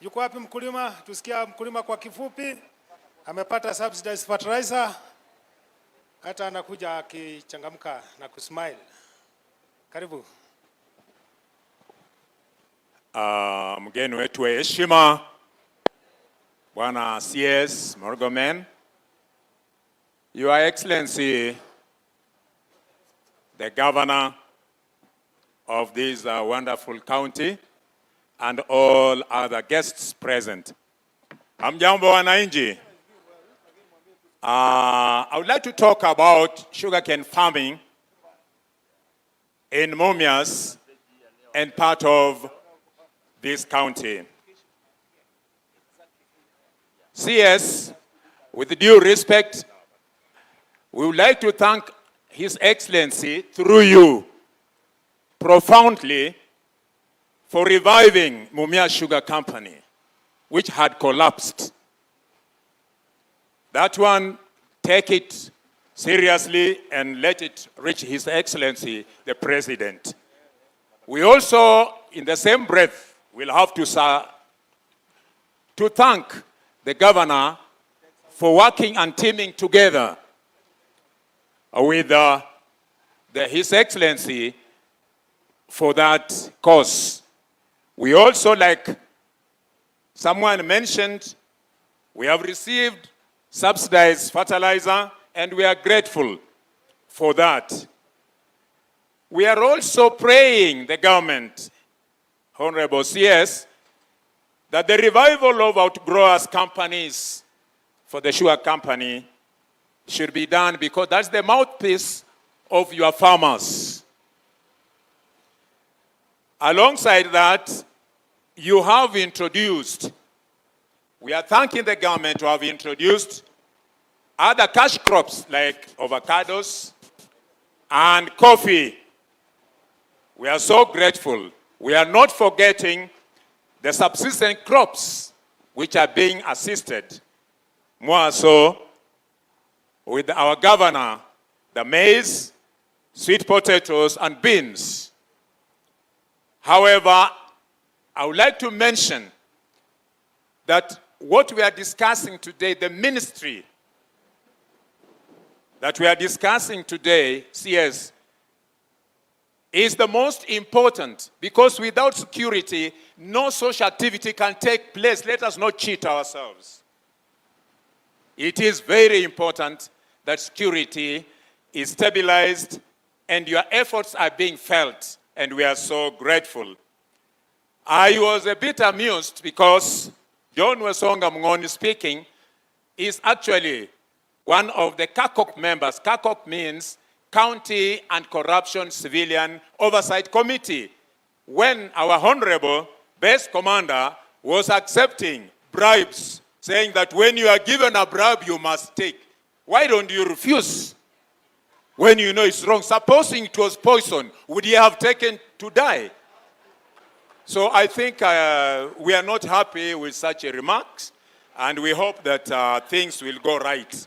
yuko wapi mkulima? Tusikia mkulima kwa kifupi. Amepata subsidized fertilizer. Hata anakuja akichangamka na kusmile. Karibu. Mgeni wetu wa heshima Bwana CS Murkomen, Your Excellency, the Governor of this wonderful county, and all other guests present. Hamjambo wananchi. I would like to talk about sugarcane farming in Mumias and part of this county. CS, with due respect, we would like to thank His Excellency through you profoundly for reviving Mumia Sugar Company, which had collapsed. That one, take it seriously and let it reach His Excellency, the President. We also, in the same breath, will have to thank the Governor for working and teaming together with His Excellency for that cause. We also, like someone mentioned, we have received subsidized fertilizer, and we are grateful for that. We are also praying the government, Honorable CS, that the revival of outgrowers companies for the sugar company should be done, because that's the mouthpiece of your farmers. Alongside that, you have introduced, we are thanking the government to have introduced other cash crops like avocados and coffee. We are so grateful. We are not forgetting the subsistence crops which are being assisted. More so with our governor, the maize, sweet potatoes, and beans. However, I would like to mention that what we are discussing today, the ministry that we are discussing today, CS, is the most important, because without security, no social activity can take place. Let us not cheat ourselves. It is very important that security is stabilized and your efforts are being felt, and we are so grateful. I was a bit amused because John Wesonga Mngoni speaking is actually one of the KAKOK members. KAKOK means County and Corruption Civilian Oversight Committee. When our Honorable Base Commander was accepting bribes, saying that when you are given a bribe, you must take. Why don't you refuse when you know it's wrong? Supposing it was poison, would you have taken to die? So I think we are not happy with such a remarks, and we hope that things will go right.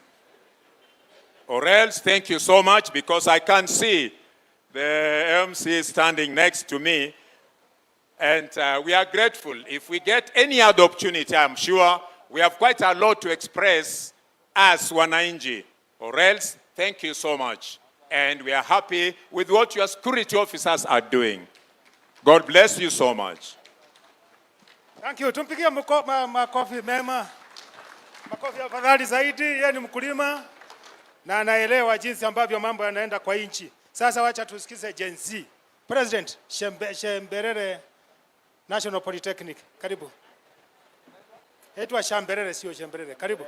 Or else, thank you so much, because I can see the MC is standing next to me. And we are grateful. If we get any other opportunity, I'm sure we have quite a lot to express as wananchi. Or else, thank you so much. And we are happy with what your security officers are doing. God bless you so much. Thank you. Tumpigie makofi mema. Makofi afadhali zaidi. Yeye ni mkulima na anaelewa jinsi ambavyo mambo yanaenda kwa nchi. Sasa wacha tusikize Gen Z. President Shemberere National Polytechnic. Karibu. Etwa Shamberere sio Shemberere. Karibu.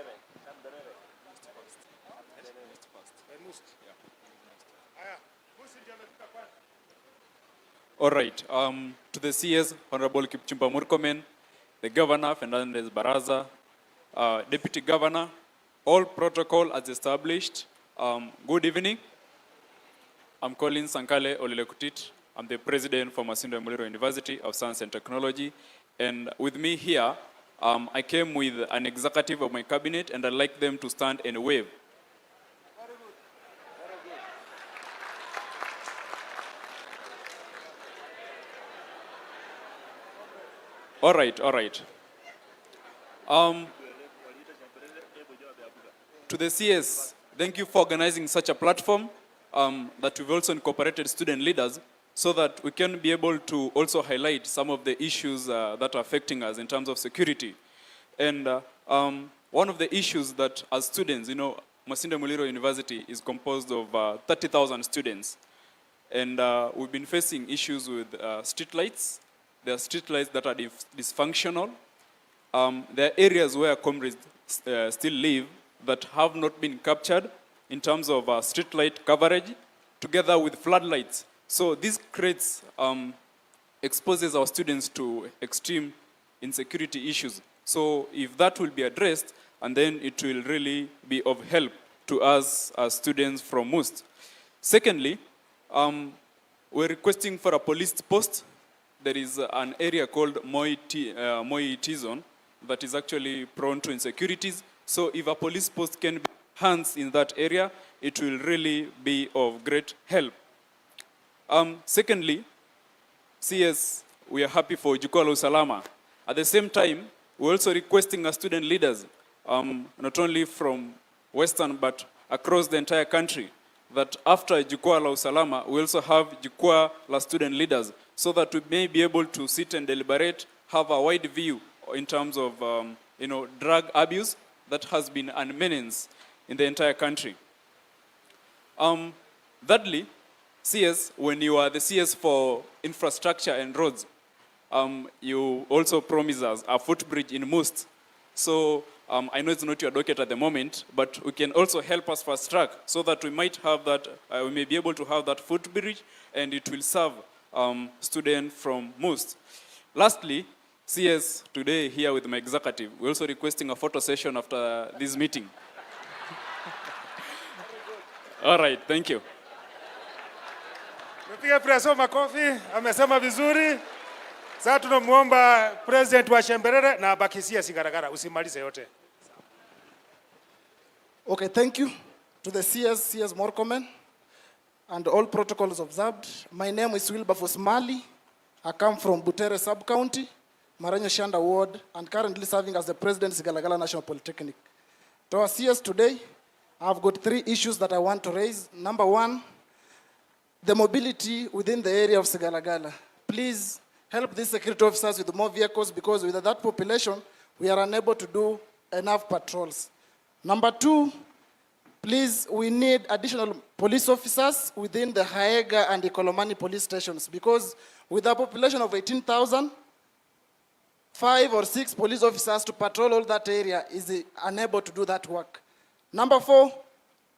All right. To the CS, Honorable Kipchumba Murkomen, the Governor, Fernandez Baraza, Deputy Governor, all protocol as established. Good evening. I'm Colin Sankale Olelekutit. I'm the President for Masinde Muliro University of Science and Technology. And with me here, I came with an executive of my cabinet, and I'd like them to stand and wave. All right. To the CS, thank you for organizing such a platform that we've also incorporated student leaders so that we can be able to also highlight some of the issues that are affecting us in terms of security. And one of the issues that as students, Masinde Muliro University is composed of 30,000 students. And we've been facing issues with street lights. There are street lights that are dysfunctional. There are areas where comrades still live that have not been captured in terms of street light coverage, together with floodlights. So this creates, exposes our students to extreme insecurity issues. So if that will be addressed, and then it will really be of help to us as students from MUST. Secondly, we're requesting for a police post. There is an area called Moi T-Zone that is actually prone to insecurities. So if a police post can be hands in that area, it will really be of great help. Secondly, CS, we are happy for Jukwaa Usalama. At the same time, we're also requesting our student leaders, not only from Western but across the entire country, that after Jukwaa Usalama, we also have Jukwaa student leaders, so that we may be able to sit and deliberate, have a wide view in terms of drug abuse that has been a menace in the entire country. Thirdly, CS, when you are the CS for infrastructure and roads, you also promise us a footbridge in MUST. So I know it's not your docket at the moment, but we can also help us fast track so that we might have that, we may be able to have that footbridge, and it will serve students from MUST. Lastly, CS, today here with my executive, we're also requesting a photo session after this meeting. All right, thank you. Mpige preso makofi, amesema vizuri. Sasa tunamuomba President wa Shemberere na abakisia sigaragara, usimalize yote. Okay, thank you to the CS Murkomen, and all protocols observed. My name is Wilberforce Mali. I come from Butere Sub-County, Maranyo Shanda Ward, and currently serving as the President of Sigalagala National Polytechnic. To our CS today, I've got 3 issues that I want to raise. Number 1, the mobility within the area of Sigalagala. Please help these security officers with more vehicles, because with that population, we are unable to do enough patrols. Number 2, please, we need additional police officers within the Haega and Ikolomani police stations, because with a population of 18,000, 5 or 6 police officers to patrol all that area is unable to do that work. Number 4,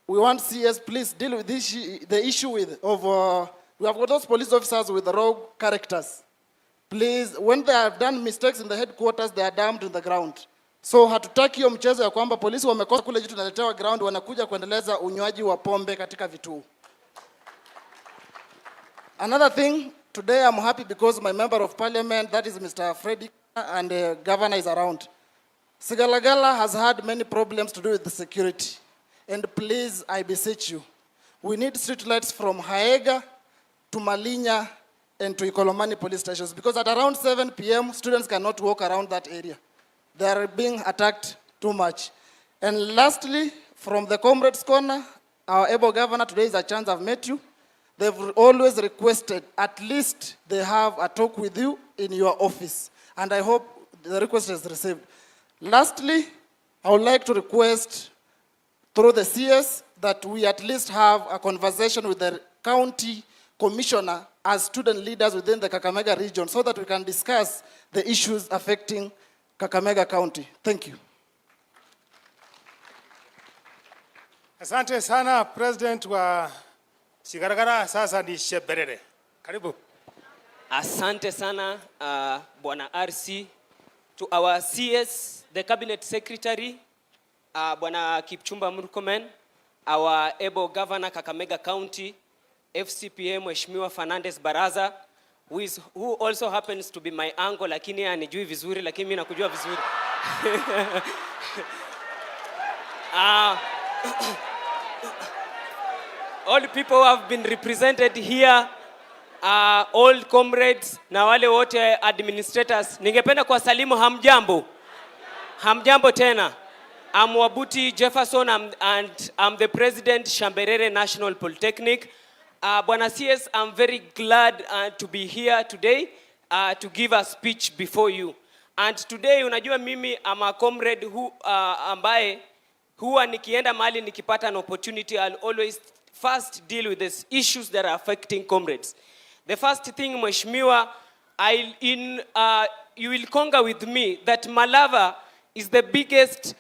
we want CS, please deal with this, the issue we have got those police officers with rogue characters. Please, when they have done mistakes in the headquarters, they are dumped in the ground. So hatutaki hiyo mchezo ya kwamba polisi wamekosa kule juu tunaletewa ground, wanakuja kuendeleza unywaji wa pombe katika vituo. Another thing, today I'm happy because my member of parliament, that is Mr. Freddy, and the governor is around. Sigalagala has had many problems to do with the security. And please, I beseech you, we need street lights from Haega to Malinya and to Ikolomani police stations, because at around 7 p.m., students cannot walk around that area. They are being attacked too much. And lastly, from the Comrades Corner, our able governor, today is a chance I've met you. They've always requested at least they have a talk with you in your office. And I hope the request is received. Lastly, I would like to request through the CS that we at least have a conversation with the county commissioner as student leaders within the Kakamega region so that we can discuss the issues affecting Kakamega County. Thank you. Asante sana President wa Shigaragara, sasa ni Sheberere. Karibu. Asante sana Bwana RC, to our CS, the Cabinet Secretary, Bwana Kipchumba Murkomen, our able Governor Kakamega County, FCPM Mheshimiwa Fernandez Baraza, who also happens to be my uncle, lakini anijui vizuri, lakini mimi nakujua vizuri. All the people who have been represented here, all comrades na wale wote administrators, ningependa kuwasalimu hamjambo. Hamjambo tena. I'm Wabuti Jefferson and I'm the president Shamberere National Polytechnic. Bwana CS, I'm very glad to be here today to give a speech before you. And today unajua mimi I'm a comrade who ambaye huwa nikienda mahali nikipata an opportunity, I'll always first deal with these issues that are affecting comrades. The first thing, Mheshimiwa, you will conquer with me that Malava is the biggest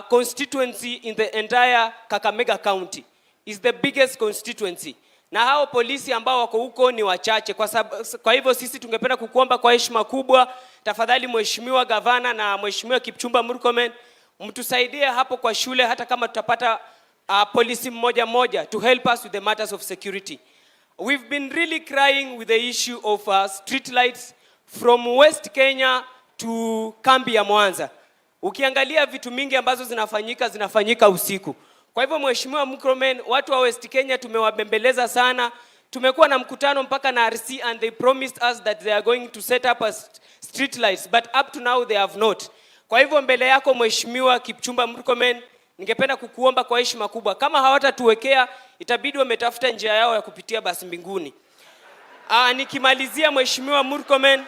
constituency in the entire Kakamega County. Is the biggest constituency. Na hao polisi ambao wako huko ni wachache. Kwa hivyo sisi tungependa kukuomba kwa heshima kubwa, tafadhali Mheshimiwa Gavana na Mheshimiwa Kipchumba Murkomen, mtusaidie hapo kwa shule hata kama tutapata polisi mmoja to help us with the matters of security. We've been really crying with the issue of street lights from West Kenya to kambi ya Mwanza. Ukiangalia vitu mingi ambazo zinafanyika usiku. Kwa hivyo Mheshimiwa Murkomen, watu wa West Kenya tumewabembeleza sana. Tumekuwa na mkutano mpaka na RC and they promised us that they are going to set up street lights, but up to now they have not. Kwa hivyo mbele yako Mheshimiwa Kipchumba Murkomen, ningependa kukuomba kwa heshima kubwa, kama hawatatuwekea itabidi wametafuta njia yao ya kupitia basi mbinguni. Nikimalizia Mheshimiwa Murkomen,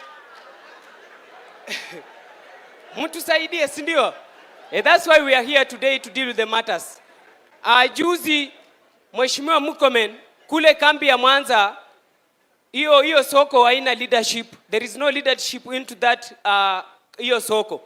mtusaidie, si ndio? That's why we are here today to deal with the matters. Juzi Mheshimiwa Murkomen, kule kambi ya Mwanza, hiyo soko haina leadership. There is no leadership into that hiyo soko.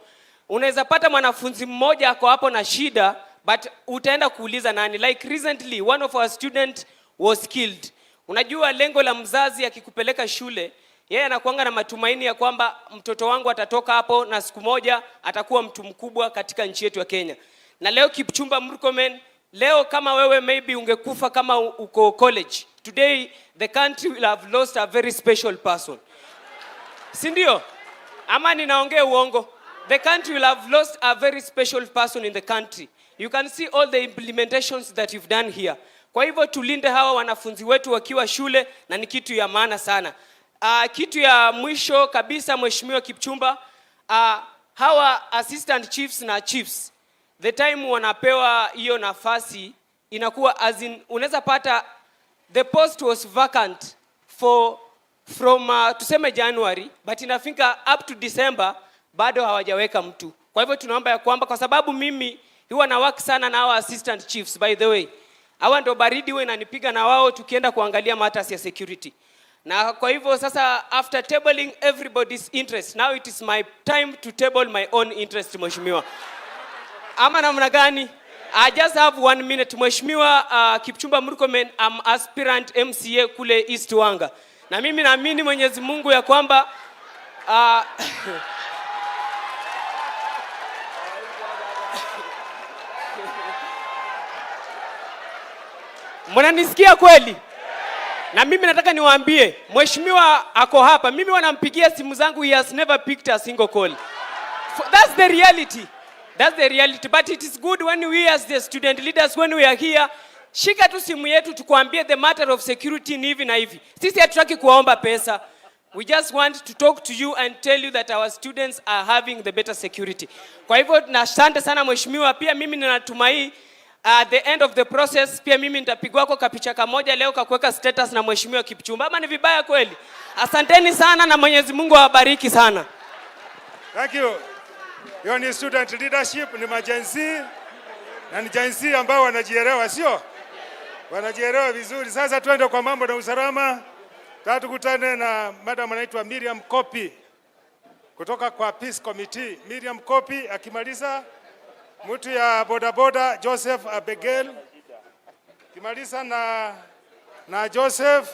Unaweza pata mwanafunzi mmoja ako hapo na shida, but utaenda kuuliza nani? Like recently, one of our students was killed. Unajua lengo la mzazi akikupeleka shule, yeye anakuanga na matumaini ya kwamba mtoto wangu atatoka hapo na siku moja atakuwa mtu mkubwa katika nchi yetu ya Kenya. Na leo Kipchumba Murkomen, leo kama wewe maybe ungekufa kama uko college, today the country will have lost a very special person. Si ndio? Ama ninaongea uongo? The country will have lost a very special person in the country. You can see all the implementations that you've done here. Kwa hivyo tulinde hawa wanafunzi wetu wakiwa shule, na ni kitu ya maana sana. Kitu ya mwisho kabisa Mheshimiwa Kipchumba, hawa assistant chiefs na chiefs, the time wanapewa hiyo nafasi inakuwa as in, unaweza pata the post was vacant from tuseme January, but inafika up to December bado hawajaweka mtu. Kwa hivyo tunaomba ya kwamba, kwa sababu mimi huwa na work sana na hawa assistant chiefs, by the way, hawa ndo baridi huwa inanipiga na wao tukienda kuangalia matters ya security. Na kwa hivyo sasa, after tabling everybody's interest, now it is my time to table my own interest, Mheshimiwa. Ama namna gani? I just have 1 minute. Mheshimiwa Kipchumba Murkomen, I'm aspirant MCA kule East Wanga. Na mimi naamini Mwenyezi Mungu ya kwamba mnanisikia kweli? Na mimi nataka niwaambie, Mheshimiwa ako hapa, mimi wanampigia simu zangu, he has never picked a single call. That's the reality. That's the reality. But it is good when we as the student leaders, when we are here, shika tu simu yetu tukuambie the matter of security ni hivi na hivi. Sisi hatutaki kuomba pesa. We just want to talk to you and tell you that our students are having the better security. Kwa hivyo na asante sana mheshimiwa, pia mimi ninatumai at the end of the process pia mimi nitapigwa kwa kapicha kamoja leo kakuweka status na mheshimiwa Kipchumba. Ama ni vibaya kweli? Asanteni sana na Mwenyezi Mungu awabariki sana. Thank you. Hiyo ni student leadership, ni majenzi na ni jenzi ambao wanajielewa, sio? Wanajielewa vizuri. Sasa tuende kwa mambo na usalama. Tukutane na madam anaitwa Miriam Kopi kutoka kwa Peace Committee. Miriam Kopi akimaliza, mtu ya bodaboda Joseph Abegel. Kimaliza na Joseph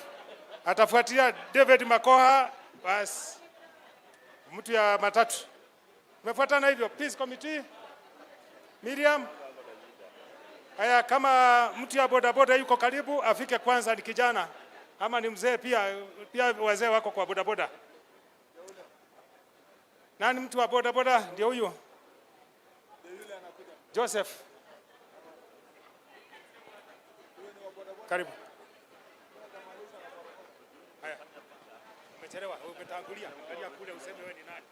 atafuatia David Makoha, bas mtu ya matatu. Umefuatana hivyo Peace Committee. Miriam. Haya, kama mtu ya bodaboda yuko karibu afike kwanza, ni kijana ama ni mzee pia wazee wako kwa bodaboda. Nani mtu wa bodaboda? Ndio huyo Joseph. Karibu. Haya. Umechelewa, umetangulia. Angalia kule useme wewe ni nani.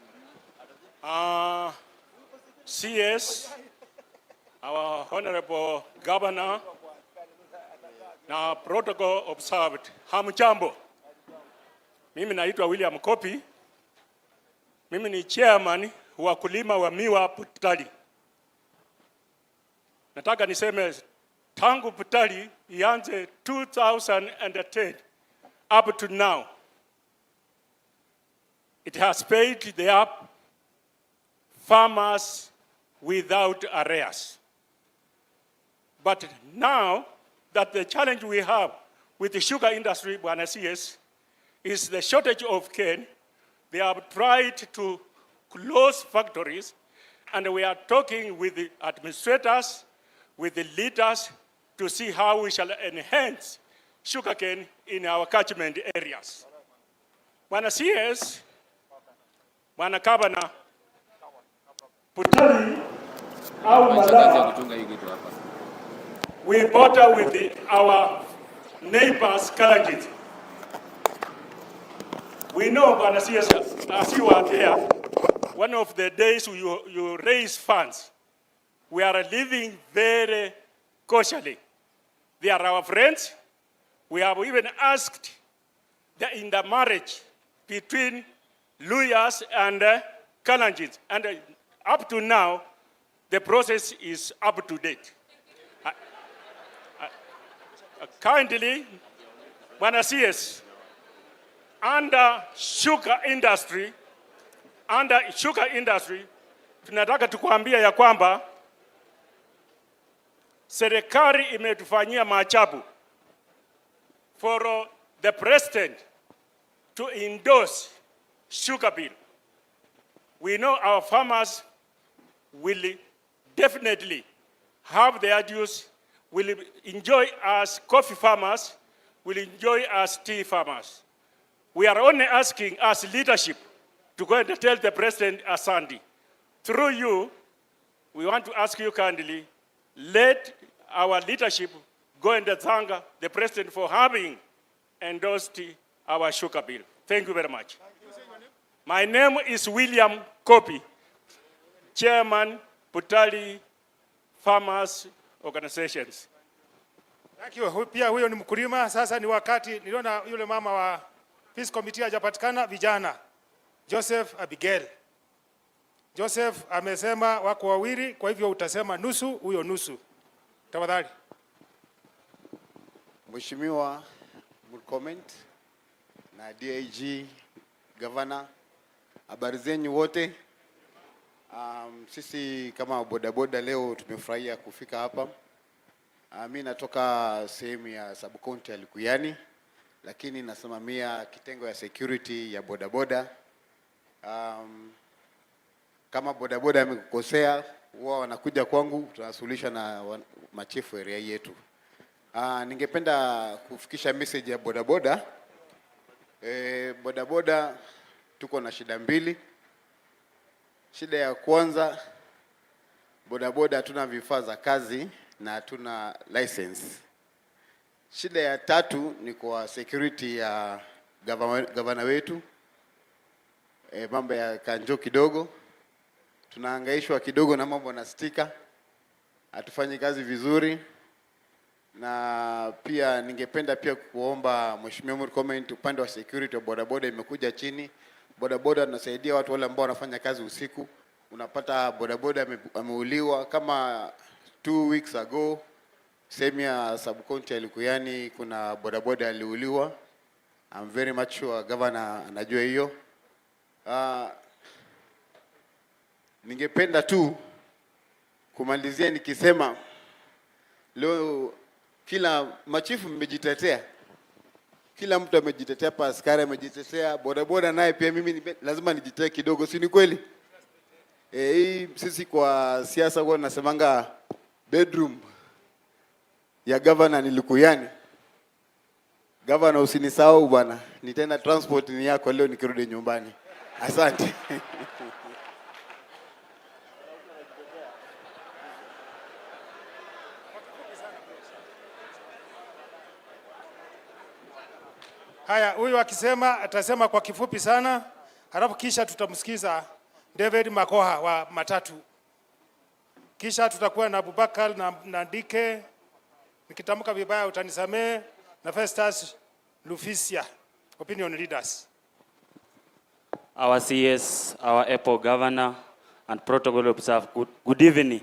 CS, our Honorable Governor, na protocol observed. Hamjambo. Mimi naitwa William Kopi. Mimi ni chairman wa wakulima wa miwa Butali. Nataka niseme tangu Butali ianze 2010 up to now, it has paid the farmers without arrears. But now that the challenge we have with the sugar industry, Bwana CS, is the shortage of cane, they have tried to close factories, and we are talking with the administrators, with the leaders, to see how we shall enhance sugarcane in our catchment areas. Bwana CS, Bwana Governor, Butali au Malaba, we border with our neighbors, Kalanjit. We know, Bwana CS, as you are there, one of the days you raise funds, we are living very cautiously. They are our friends. We have even asked that in the marriage between Luyas and Kalanjit, and up to now, the process is up to date. Kindly, Bwana CS, under sugar industry, tunataka tukuambia ya kwamba serikali imetufanyia maajabu for the president to endorse sugar bill. We know our farmers will definitely have their dues, will enjoy as coffee farmers, will enjoy as tea farmers. We are only asking as leadership to go and tell the president Asandi. Through you, we want to ask you kindly, let our leadership go and thank the president for having endorsed our sugar bill. Thank you very much. My name is William Kopi, Chairman, Butali Farmers Organizations. Thank you. Pia huyo ni mkulima. Sasa ni wakati niliona yule mama wa Peace Committee hajapatikana, vijana. Joseph Abigail. Joseph amesema wako wawili, kwa hivyo utasema nusu, huyo nusu. Tafadhali. Mheshimiwa Murkomen na DIG Governor, habari zenyu wote. Sisi kama bodaboda leo tumefurahia kufika hapa. Mimi natoka sehemu ya sub-county ya Likuyani, lakini nasimamia kitengo ya security ya bodaboda. Kama bodaboda amekukosea, huwa wanakuja kwangu, tunasuluhisha na machifu area yetu. Ningependa kufikisha message ya bodaboda. Bodaboda tuko na shida mbili. Shida ya kwanza, bodaboda hatuna vifaa za kazi na hatuna license. Shida ya tatu ni kwa security ya gavana wetu. Mambo ya kanjo kidogo. Tunahangaishwa kidogo na mambo na stika. Hatufanyi kazi vizuri. Na pia ningependa pia kuomba Mheshimiwa Murkomen, upande wa security wa bodaboda imekuja chini. Bodaboda tunasaidia watu wale ambao wanafanya kazi usiku. Unapata bodaboda ameuliwa kama 2 weeks ago. Sehemu ya sub-county ya Likuyani kuna bodaboda aliuliwa. I'm very much sure governor anajua hiyo. Ningependa tu kumalizia nikisema leo kila machifu mmejitetea. Kila mtu amejitetea, pa askari amejitetea, bodaboda naye pia mimi lazima nijitetee kidogo, si ni kweli? Hii sisi kwa siasa huwa nasemanga bedroom ya governor ni Likuyani. Governor usinisahau bwana, nitaenda transport ni yako leo nikirudi nyumbani. Asante. Haya, huyu akisema atasema kwa kifupi sana, halafu kisha tutamsikiza David Makoha wa matatu. Kisha tutakuwa na Abubakar na Dike, nikitamka vibaya utanisamee, na Festus Lufisia, opinion leaders. Our CS, our Apple Governor and Protocol Observer, good evening.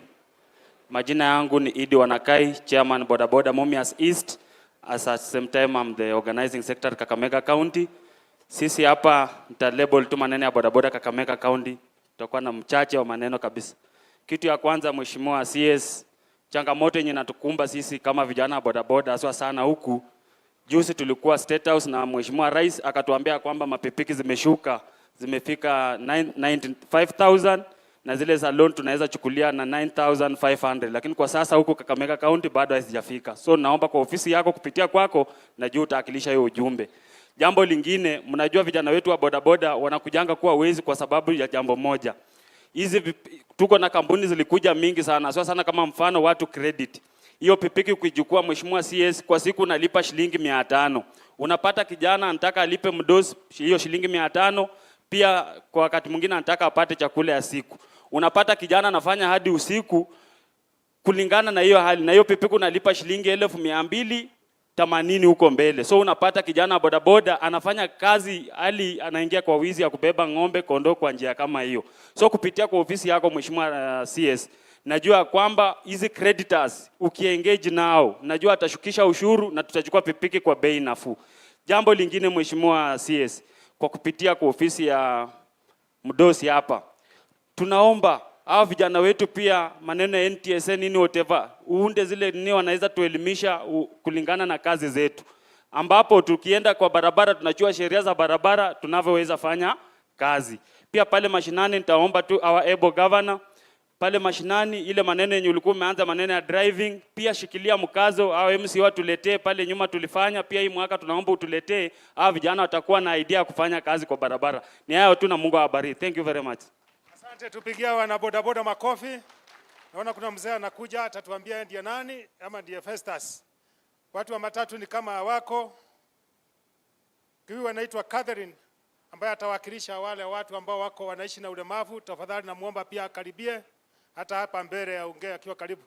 Majina yangu ni Idi Wanakai, Chairman Bodaboda Mumias East. As at same time, I'm the organizing secretary Kakamega County. Sisi hapa nita label tu maneno ya bodaboda Kakamega County. Tutakuwa na mchache wa maneno kabisa. Kitu ya kwanza, Mheshimiwa CS, changamoto yenye natukumba sisi kama vijana bodaboda haswa sana huku. Juzi tulikuwa State House na Mheshimiwa Rais akatuambia kwamba mapipiki zimeshuka, zimefika 95,000 na zile za loan tunaweza chukulia na 9,500, lakini kwa sasa huko Kakamega County bado hazijafika. So naomba kwa ofisi yako kupitia kwako, najua utawakilisha hiyo ujumbe. Jambo lingine, mnajua vijana wetu wa bodaboda wanakujanga kuwa wezi kwa sababu ya jambo moja. Hizi tuko na kampuni zilikuja mingi sana. So sana kama mfano watu credit. Hiyo pikipiki ukijukua Mheshimiwa CS kwa siku unalipa shilingi 500. Unapata kijana anataka alipe mdosi hiyo shilingi 500, pia kwa wakati mwingine anataka apate chakula ya siku. Unapata kijana anafanya hadi usiku kulingana na hiyo hali, na hiyo pikipiki unalipa shilingi 1280 huko mbele. So unapata kijana bodaboda anafanya kazi hali anaingia kwa wizi ya kubeba ng'ombe, kondoo kwa njia kama hiyo. So kupitia kwa ofisi yako Mheshimiwa CS, najua kwamba hizi creditors ukiengage nao, najua atashukisha ushuru na tutachukua pikipiki kwa bei nafuu. Jambo lingine Mheshimiwa CS, kwa kupitia kwa ofisi ya mdosi hapa, tunaomba hao vijana wetu pia maneno ya NTSA nini whatever, uunde zile nini wanaweza tuelimisha kulingana na kazi zetu. Ambapo tukienda kwa barabara tunajua sheria za barabara tunavyoweza fanya kazi. Pia pale mashinani nitaomba tu our able governor pale mashinani ile maneno yenye ulikuwa umeanza maneno ya driving pia shikilia mkazo, au MC watu tuletee pale nyuma tulifanya, pia hii mwaka tunaomba utuletee, hao vijana watakuwa na idea ya kufanya kazi kwa barabara. Ni hayo tu na Mungu awabariki. Thank you very much. Asante, tupigia wana bodaboda makofi. Naona kuna mzee anakuja atatuambia ndiye nani ama ndiye Festus. Watu wa matatu ni kama wako. Huyu anaitwa Catherine ambaye atawakilisha wale watu ambao wako wanaishi na ulemavu. Tafadhali namuomba pia akaribie hata hapa mbele aongee akiwa karibu.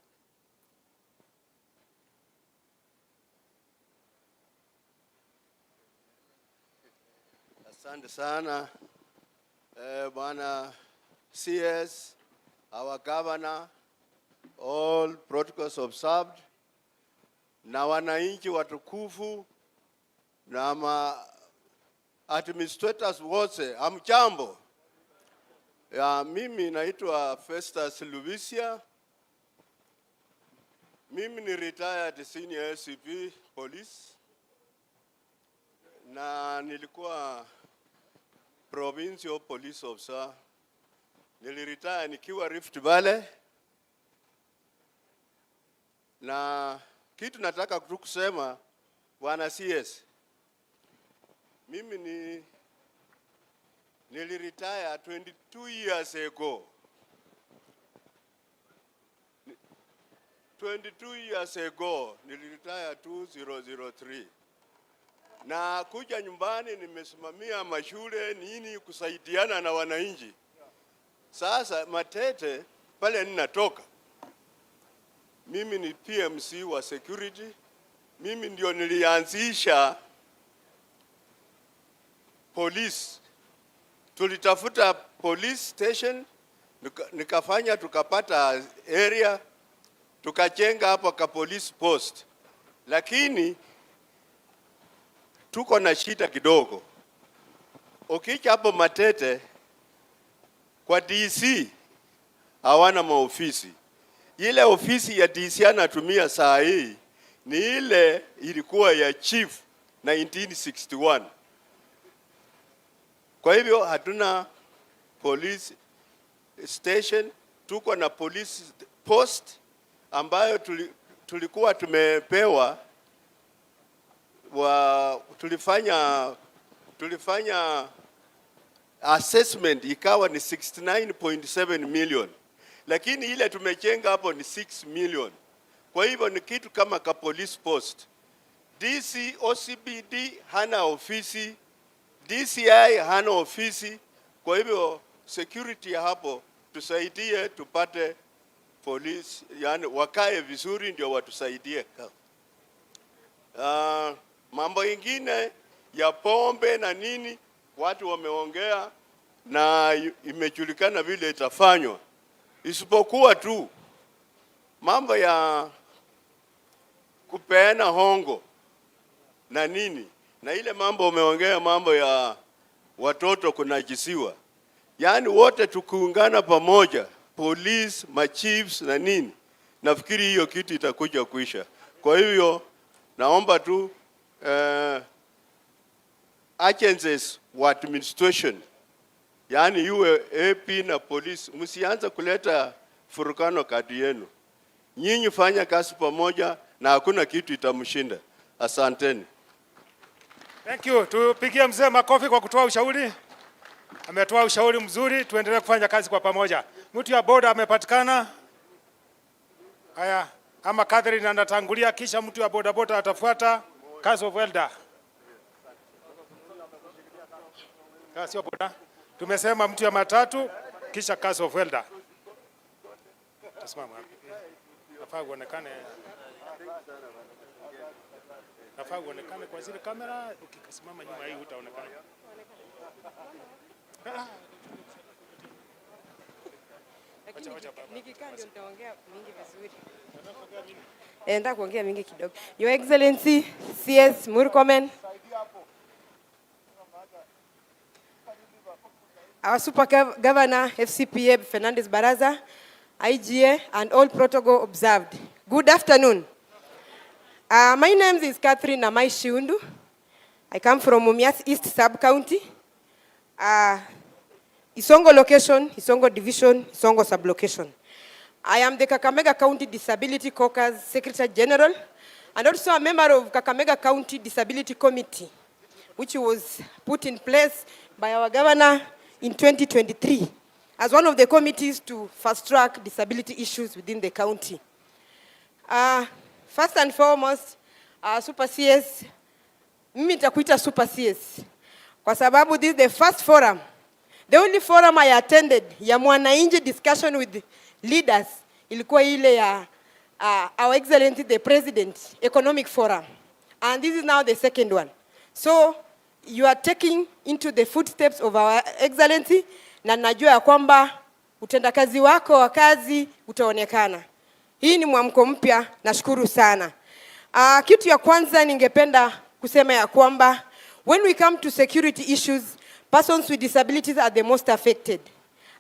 Asante sana Bwana CS, our governor, all protocols observed, na wananchi watukufu na administrators wote, hamjambo. Mimi naitwa Festus Lufisia. Mimi ni retired senior ACP police na nilikuwa provincial police officer. Niliretire nikiwa Rift Valley, na kitu nataka kusema Bwana CS, mimi niliretire 22 years ago. 22 years ago, niliretire 2003. Na kuja nyumbani nimesimamia mashule nini kusaidiana na wananchi. Sasa Matete pale ninatoka. Mimi ni PMC wa security. Mimi ndio nilianzisha police. Tulitafuta police station, nikafanya tukapata area, tukajenga hapo ka police post. Lakini tuko na shida kidogo. Ukija hapo Matete kwa DC hawana maofisi. Ile ofisi ya DC anatumia saa hii ni ile ilikuwa ya chief 1961. Kwa hivyo hatuna police station, tuko na police post ambayo tulikuwa tumepewa tulifanya assessment ikawa ni 69.7 million. Lakini ile tumejenga hapo ni 6 million. Kwa hivyo ni kitu kama ka police post. DC OCBD hana ofisi, DCI hana ofisi. Kwa hivyo security hapo tusaidie tupate police, yani wakae vizuri ndio watusaidie. Mambo ingine ya pombe na nini watu wameongea na imejulikana vile itafanywa. Isipokuwa tu mambo ya kupeana hongo na nini. Na ile mambo umeongea mambo ya watoto kunajisiwa. Yani wote tukiungana pamoja, police, machiefs na nini, nafikiri hiyo kitu itakuja kuisha. Kwa hivyo naomba tu agencies wa administration, yani uwe AP na police, msianze kuleta furukano kati yenu. Nyinyi fanya kazi pamoja na hakuna kitu itamshinda. Asanteni. Thank you. Tupigie mzee makofi kwa kutoa ushauri. Ametoa ushauri mzuri, tuendelee kufanya kazi kwa pamoja. Mtu ya boda amepatikana. Haya, ama Catherine anatangulia kisha mtu ya boda boda atafuata. Kazi of welder. Kazi ya boda. Tumesema mtu ya matatu kisha kazi of welder. Tasimama hapo. Nafaa uonekane. Nafaa uonekane kwa zile kamera, ukisimama nyuma hii utaonekana. Nikikaa ndio nitaongea mingi vizuri. Nataka kuongea mingi kidogo. Your Excellency CS Murkomen, our Super Governor FCPA Fernandez Baraza, IGA and all protocol observed. Good afternoon. My name is Catherine Namai Shiundu. I come from Mumias East Sub-County. Isongo location, Isongo division, Isongo sub-location. I am the Kakamega County Disability Caucus Secretary General and also a member of Kakamega County Disability Committee, which was put in place by our governor in 2023 as one of the committees to fast-track disability issues within the county. First and foremost, Super CS, mimi nitakuita Super CS, kwa sababu this is the first forum, the only forum I attended ya mwananchi discussion with leaders ilikuwa ile ya our Excellency the President Economic Forum, and this is now the second one. So you are taking into the footsteps of our Excellency, na najua ya kwamba utendakazi wako wa kazi utaonekana. Hii ni mwamko mpya, nashukuru sana. Kitu ya kwanza ningependa kusema ya kwamba when we come to security issues, persons with disabilities are the most affected.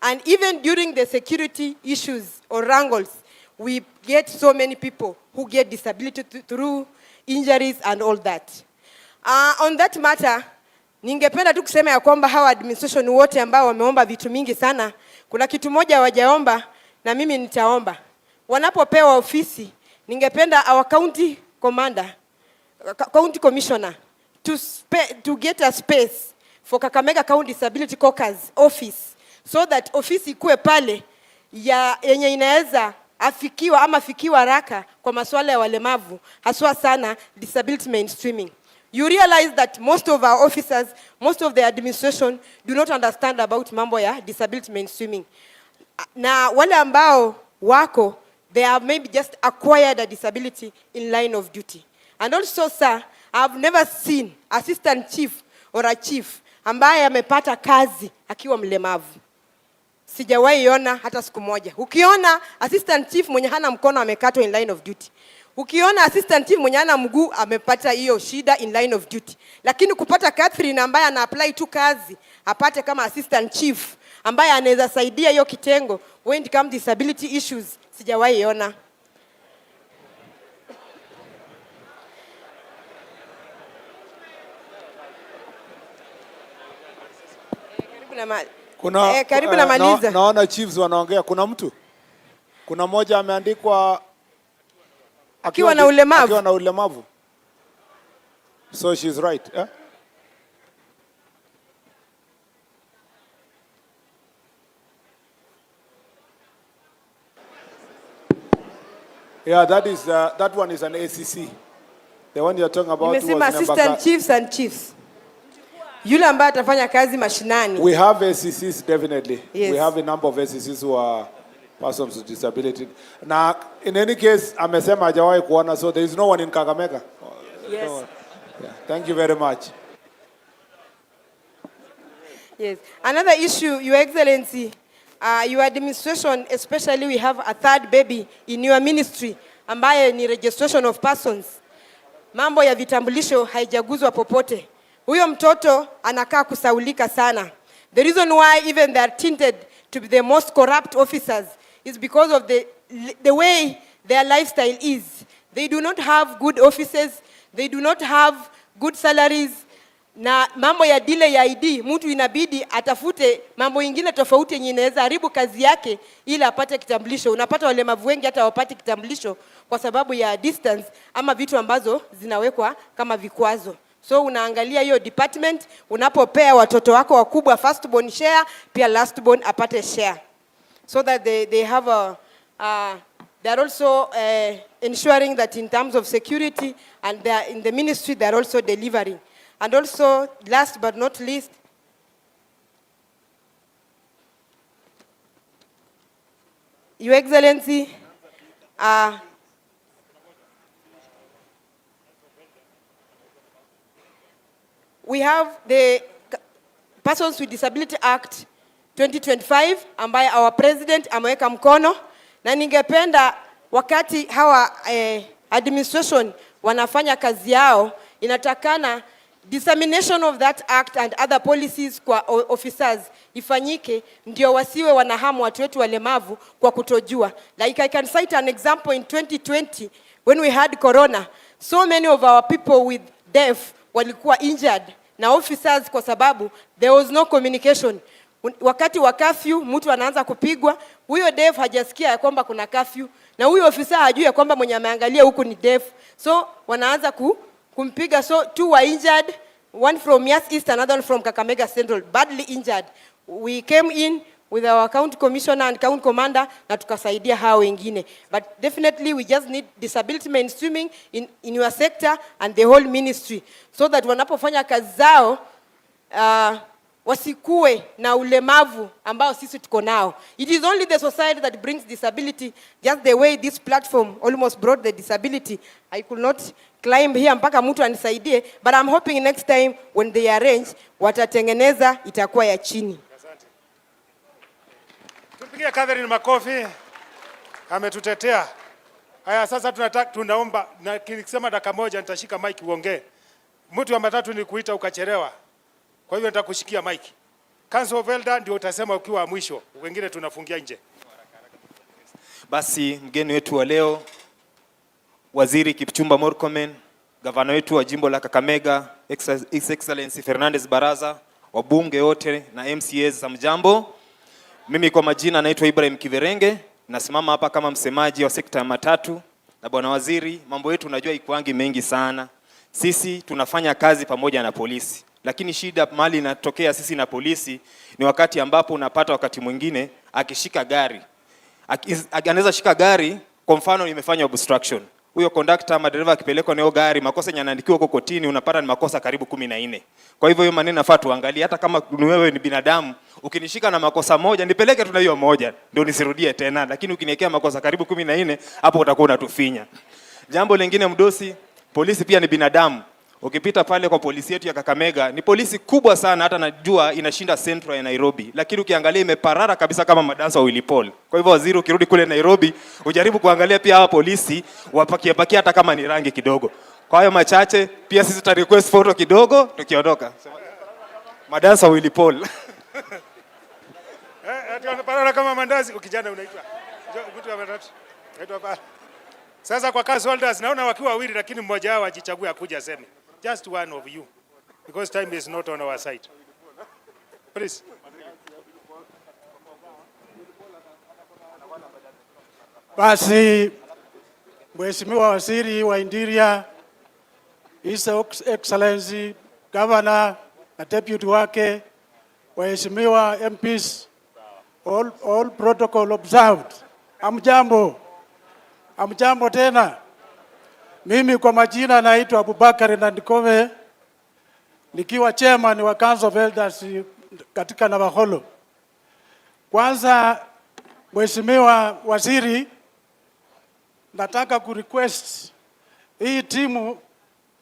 And even during the security issues or wrangles, we get so many people who get disability through injuries and all that. On that matter, ningependa tu kusema ya kwamba hawa administration wote ambao wameomba vitu mingi sana, kuna kitu moja hawajaomba na mimi nitaomba. Wanapopewa ofisi, ningependa our county commander, county commissioner, to get a space for Kakamega County Disability Caucus office, so that ofisi ikuwe pale yenye inaweza afikiwa haraka kwa masuala ya walemavu, haswa sana disability mainstreaming. You realize that most of our officers, most of the administration do not understand about mambo ya disability mainstreaming. Na wale ambao wako, they have maybe just acquired a disability in line of duty. And also, sir, I've never seen assistant chief or a chief ambaye amepata kazi akiwa mlemavu. Sijawahi ona hata siku moja. Ukiona assistant chief mwenye hana mkono amekatwa in line of duty. Ukiona assistant chief mwenye hana mguu amepata hiyo shida in line of duty. Lakini kupata Catherine ambaye ana apply tu kazi apate kama assistant chief ambaye anaweza saidia hiyo kitengo when it comes disability issues, sijawahi ona. Karibu na maliza. Naona chiefs wanaongea. Kuna mtu? Kuna mmoja ameandikwa akiwa na ulemavu. Akiwa na ulemavu. So she's right, eh? Yeah, that one is an ACC. The one you're talking about was assistant chiefs and chiefs. Yule ambaye atafanya kazi mashinani. We have ACCs definitely. Yes. We have a number of ACCs who are persons with disability. Now, in any case, amesema hajawahi kuona, so there is no one in Kakamega. Yes. No. Yeah. Thank you very much. Yes. Another issue, Your Excellency, your administration, especially we have a third baby in your ministry, ambaye ni registration of persons. Mambo ya vitambulisho haijaguzwa popote. Huyo mtoto anakaa kusaulika sana. The reason why even they are tinted to be the most corrupt officers is because of the way their lifestyle is. They do not have good offices, they do not have good salaries. Na mambo ya delay ya ID, mtu inabidi atafute mambo ingine tofauti yenye inaweza haribu kazi yake ili apate kitambulisho. Unapata walemavu wengi hata wapate kitambulisho kwa sababu ya distance ama vitu ambazo zinawekwa kama vikwazo. So unaangalia hiyo department, unapopea watoto wako wakubwa firstborn share, pia lastborn apate share. So that they have they are also ensuring that in terms of security and they are in the ministry, they are also delivering. And also, last but not least, Your Excellency, we have the Persons with Disability Act 2025 ambaye our president ameweka mkono, na ningependa wakati hawa administration wanafanya kazi yao, inatakana dissemination of that act and other policies kwa officers ifanyike, ndio wasiwe wanahamu watu wetu walemavu kwa kutojua. Like I can cite an example in 2020 when we had corona, so many of our people with deaf walikuwa injured na officers kwa sababu there was no communication. Wakati wa curfew mtu anaanza kupigwa, huyo deaf hajasikia ya kwamba kuna curfew, na huyo officer hajui ya kwamba mwenye ameangalia huku ni deaf, so wanaanza kumpiga. So two were injured, one from Yas East, another one from Kakamega Central, badly injured. We came in with our county commissioner and county commander na tukasaidia hao wengine. But definitely we just need disability mainstreaming in your sector and the whole ministry, so that wanapofanya kazi zao wasikue na ulemavu ambao sisi tuko nao. It is only the society that brings disability, just the way this platform almost brought the disability. I could not climb here mpaka mtu anisaidie, but I'm hoping next time when they arrange, watatengeneza itakuwa ya chini. Tupigie Catherine makofi. Ametutetea. Haya, sasa tunaomba, na nikisema dakika moja nitashika mic uongee. Mtu wa matatu ni kuita ukachelewa, kwa hivyo nitakushikia mic. Council of Elder ndio utasema ukiwa mwisho, wengine tunafungia nje. Basi mgeni wetu wa leo, Waziri Kipchumba Murkomen, gavana wetu wa jimbo la Kakamega, His Excellency Fernandez Baraza, wabunge wote na MCAs, samjambo. Mimi kwa majina naitwa Ibrahim Kiverenge, nasimama hapa kama msemaji wa sekta ya matatu. Na bwana waziri, mambo yetu unajua ikuangi mengi sana. Sisi tunafanya kazi pamoja na polisi, lakini shida mali inatokea sisi na polisi ni wakati ambapo unapata wakati mwingine akishika gari Anaweza shika gari, kwa mfano imefanya obstruction. Huyo conductor ama dereva akipelekwa na hiyo gari, makosa yanaandikiwa huko kotini, unapata ni makosa karibu 14. Kwa hivyo hiyo maneno nafaa tuangalie, hata kama wewe ni binadamu, ukinishika na makosa moja, nipeleke tu na hiyo moja, ndio nisirudie tena. Lakini ukiniwekea makosa karibu 14, hapo utakuwa unatufinya. Jambo lingine mdosi, polisi pia ni binadamu. Ukipita pale kwa polisi yetu ya Kakamega, ni polisi kubwa sana, hata najua inashinda Central ya Nairobi. Lakini ukiangalia imeparara kabisa kama madansa wa Willy Paul. Kwa hivyo waziri, ukirudi kule Nairobi, ujaribu kuangalia pia hawa polisi wapakia hata kama ni rangi kidogo. Kwa hayo machache, pia sisi tuta request photo kidogo tukiondoka. Madansa wa Willy Paul. Parara kama mandazi, ukijana unaitwa. Mtu wa matatu. Naitwa pale. Sasa kwa cast holders naona wakiwa wawili, lakini mmoja wao ajichague akuja aseme. Just one of you, because time is not on our side. Please. Basi, Mheshimiwa Waziri wa Interior, His Excellency Governor na deputy wake, waheshimiwa MPs, all protocol observed. Amjambo tena. Mimi kwa majina naitwa Abubakar Nandikome, nikiwa chairman wa Council of Elders katika Navakholo. Kwanza, Mheshimiwa Waziri, nataka kurequest hii timu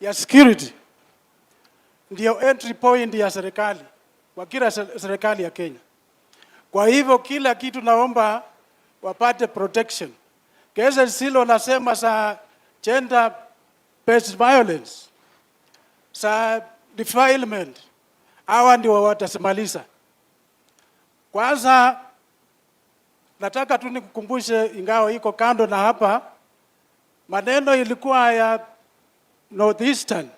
ya security ndio entry point ya serikali, kwa kila serikali ya Kenya. Kwa hivyo kila kitu naomba wapate protection. Kesa silo nasema sa gender based violence, sa defilement, hawa ndio watasimaliza. Kwanza nataka tu nikukumbushe, ingawa iko kando na hapa, maneno ilikuwa ya Northeastern,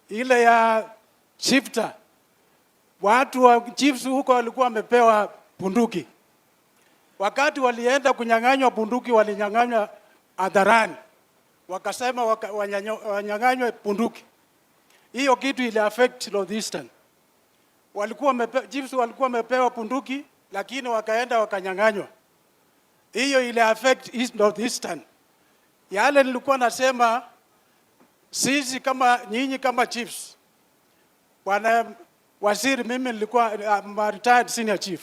ile ya shifter. Watu wa chiefs huko walikuwa wamepewa bunduki. Wakati walienda kunyang'anywa bunduki, walinyang'anywa hadharani. Wakasema wanyang'anywe bunduki. Hiyo kitu ile affect Northeastern. Chiefs walikuwa wamepewa bunduki, lakini wakaenda wakanyang'anywa. Hiyo ile affect Northeastern. Yale nilikuwa nasema, sisi kama nyinyi kama chiefs, Bwana Waziri, mimi nilikuwa retired senior chief.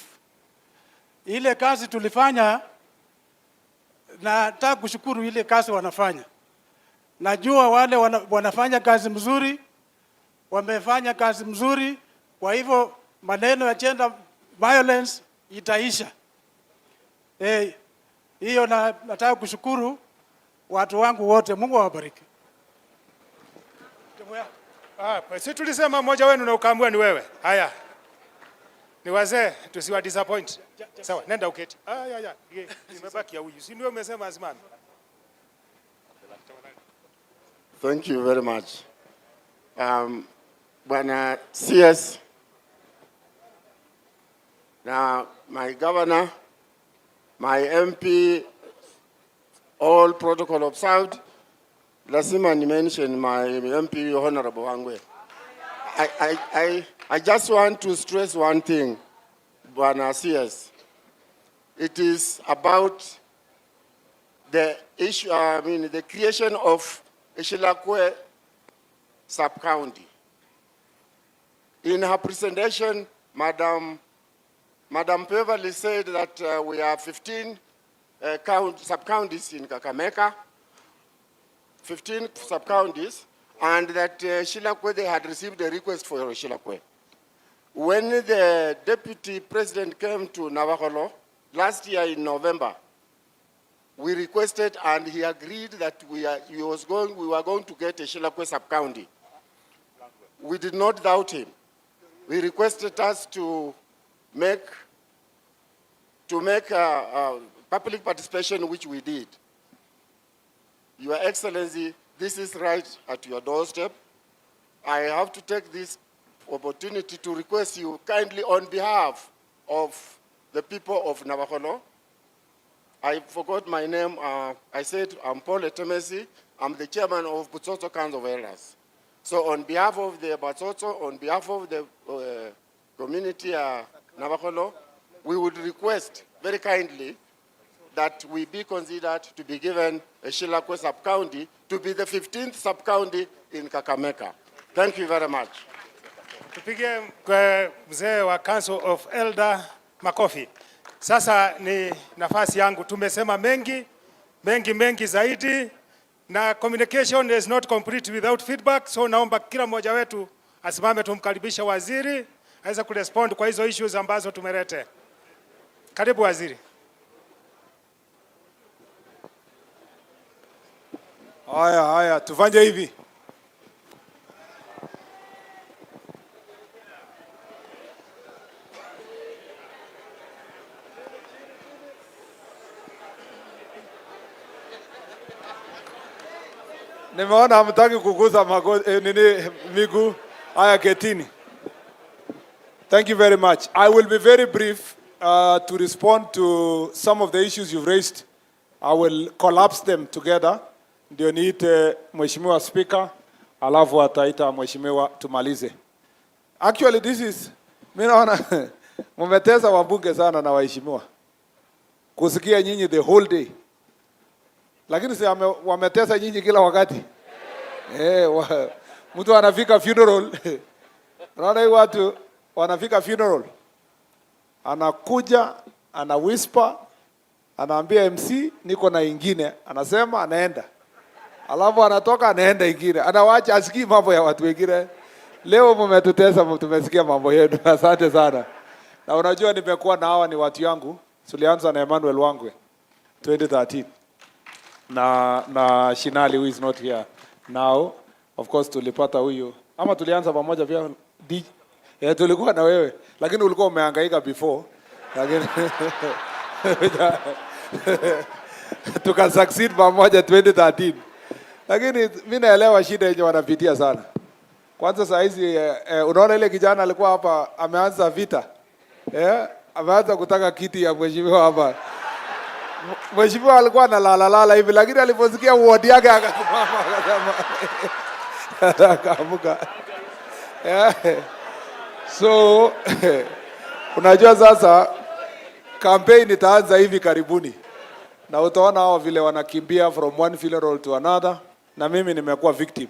Ile kazi tulifanya, na nataka kushukuru ile kazi wanafanya. Najua wale wanafanya kazi mzuri, wamefanya kazi mzuri. Kwa hivyo maneno ya gender violence itaisha. Hiyo nataka kushukuru watu wangu wote. Mungu awabariki. Si tulisema mmoja wenu na ukaamua ni wewe. Haya. Ni wazee, tusiwa disappoint. Sawa, nenda uketi. Nimebaki ya huyu. Si ndio umesema asimame? Thank you very much. Bwana CS, now my governor, my MP, all protocol observed. Lazima ni mention my MP Honorable Wangwe. I just want to stress one thing, Bwana CS. It is about the issue, the creation of Ishilakwe sub-county. In her presentation, Madam Beverly said that we have 15 sub-counties in Kakamega, 15 sub-counties, and that Shilakwe, they had received a request for Shilakwe. When the deputy president came to Navakholo last year in November, we requested and he agreed that we were going to get a Shilakwe sub-county. We did not doubt him. We requested us to make public participation, which we did. Your Excellency, this is right at your doorstep. I have to take this opportunity to request you kindly on behalf of the people of Navakholo. I forgot my name. I said I'm Paul Etemesi. I'm the chairman of Butsotso Council of Elders. So on behalf of the Butsotso, on behalf of the community Navakholo, we would request very kindly that we be considered to be given Shilakwe sub-county to be the 15th sub-county in Kakamega. Thank you very much. Tupige kwa mzee wa Council of Elder makofi. Sasa ni nafasi yangu. Tumesema mengi zaidi, na communication is not complete without feedback. So naomba kila mmoja wetu asimame tumkaribisha waziri aweze kurespond kwa hizo issues ambazo tumelete. Karibu waziri. Haya, tufanye hivi. Nimeona hamtaki kuguza miguu. Haya, ketini. Thank you very much. I will be very brief to respond to some of the issues you've raised. I will collapse them together. Ndio niite Mheshimiwa Speaker, alafu ataita Mheshimiwa tumalize. Actually this is, mimi naona mmetesa wabunge sana na waheshimiwa kusikia nyinyi the whole day. Lakini si wametesa nyinyi kila wakati. Mtu anafika funeral. Unaona watu wanafika funeral. Anakuja, ana whisper, anaambia MC niko na ingine, anasema anaenda. Alafu anatoka anaenda ingine. Anawacha asikii mambo ya watu wengine. Leo mmetutesa, tumesikia mambo yenu. Asante sana. Na unajua nimekuwa na hawa ni watu yangu. Tulianza na Emmanuel Wangwe 2013. Na Shinali who is not here now. Of course tulipata huyu. Ama tulianza pamoja pia tulikuwa na wewe. Lakini ulikuwa umehangaika before. Lakini tuka succeed pamoja 2013. Lakini mimi naelewa shida yenye wanapitia sana. Kwanza saa hizi unaona ile kijana alikuwa hapa ameanza vita. Ameanza kutaka kiti ya mheshimiwa hapa. Mheshimiwa alikuwa analala hivi, lakini aliposikia ward yake akasimama akasema akaamka. So unajua sasa campaign itaanza hivi karibuni. Na utaona hao vile wanakimbia from one funeral to another, na mimi nimekuwa victim.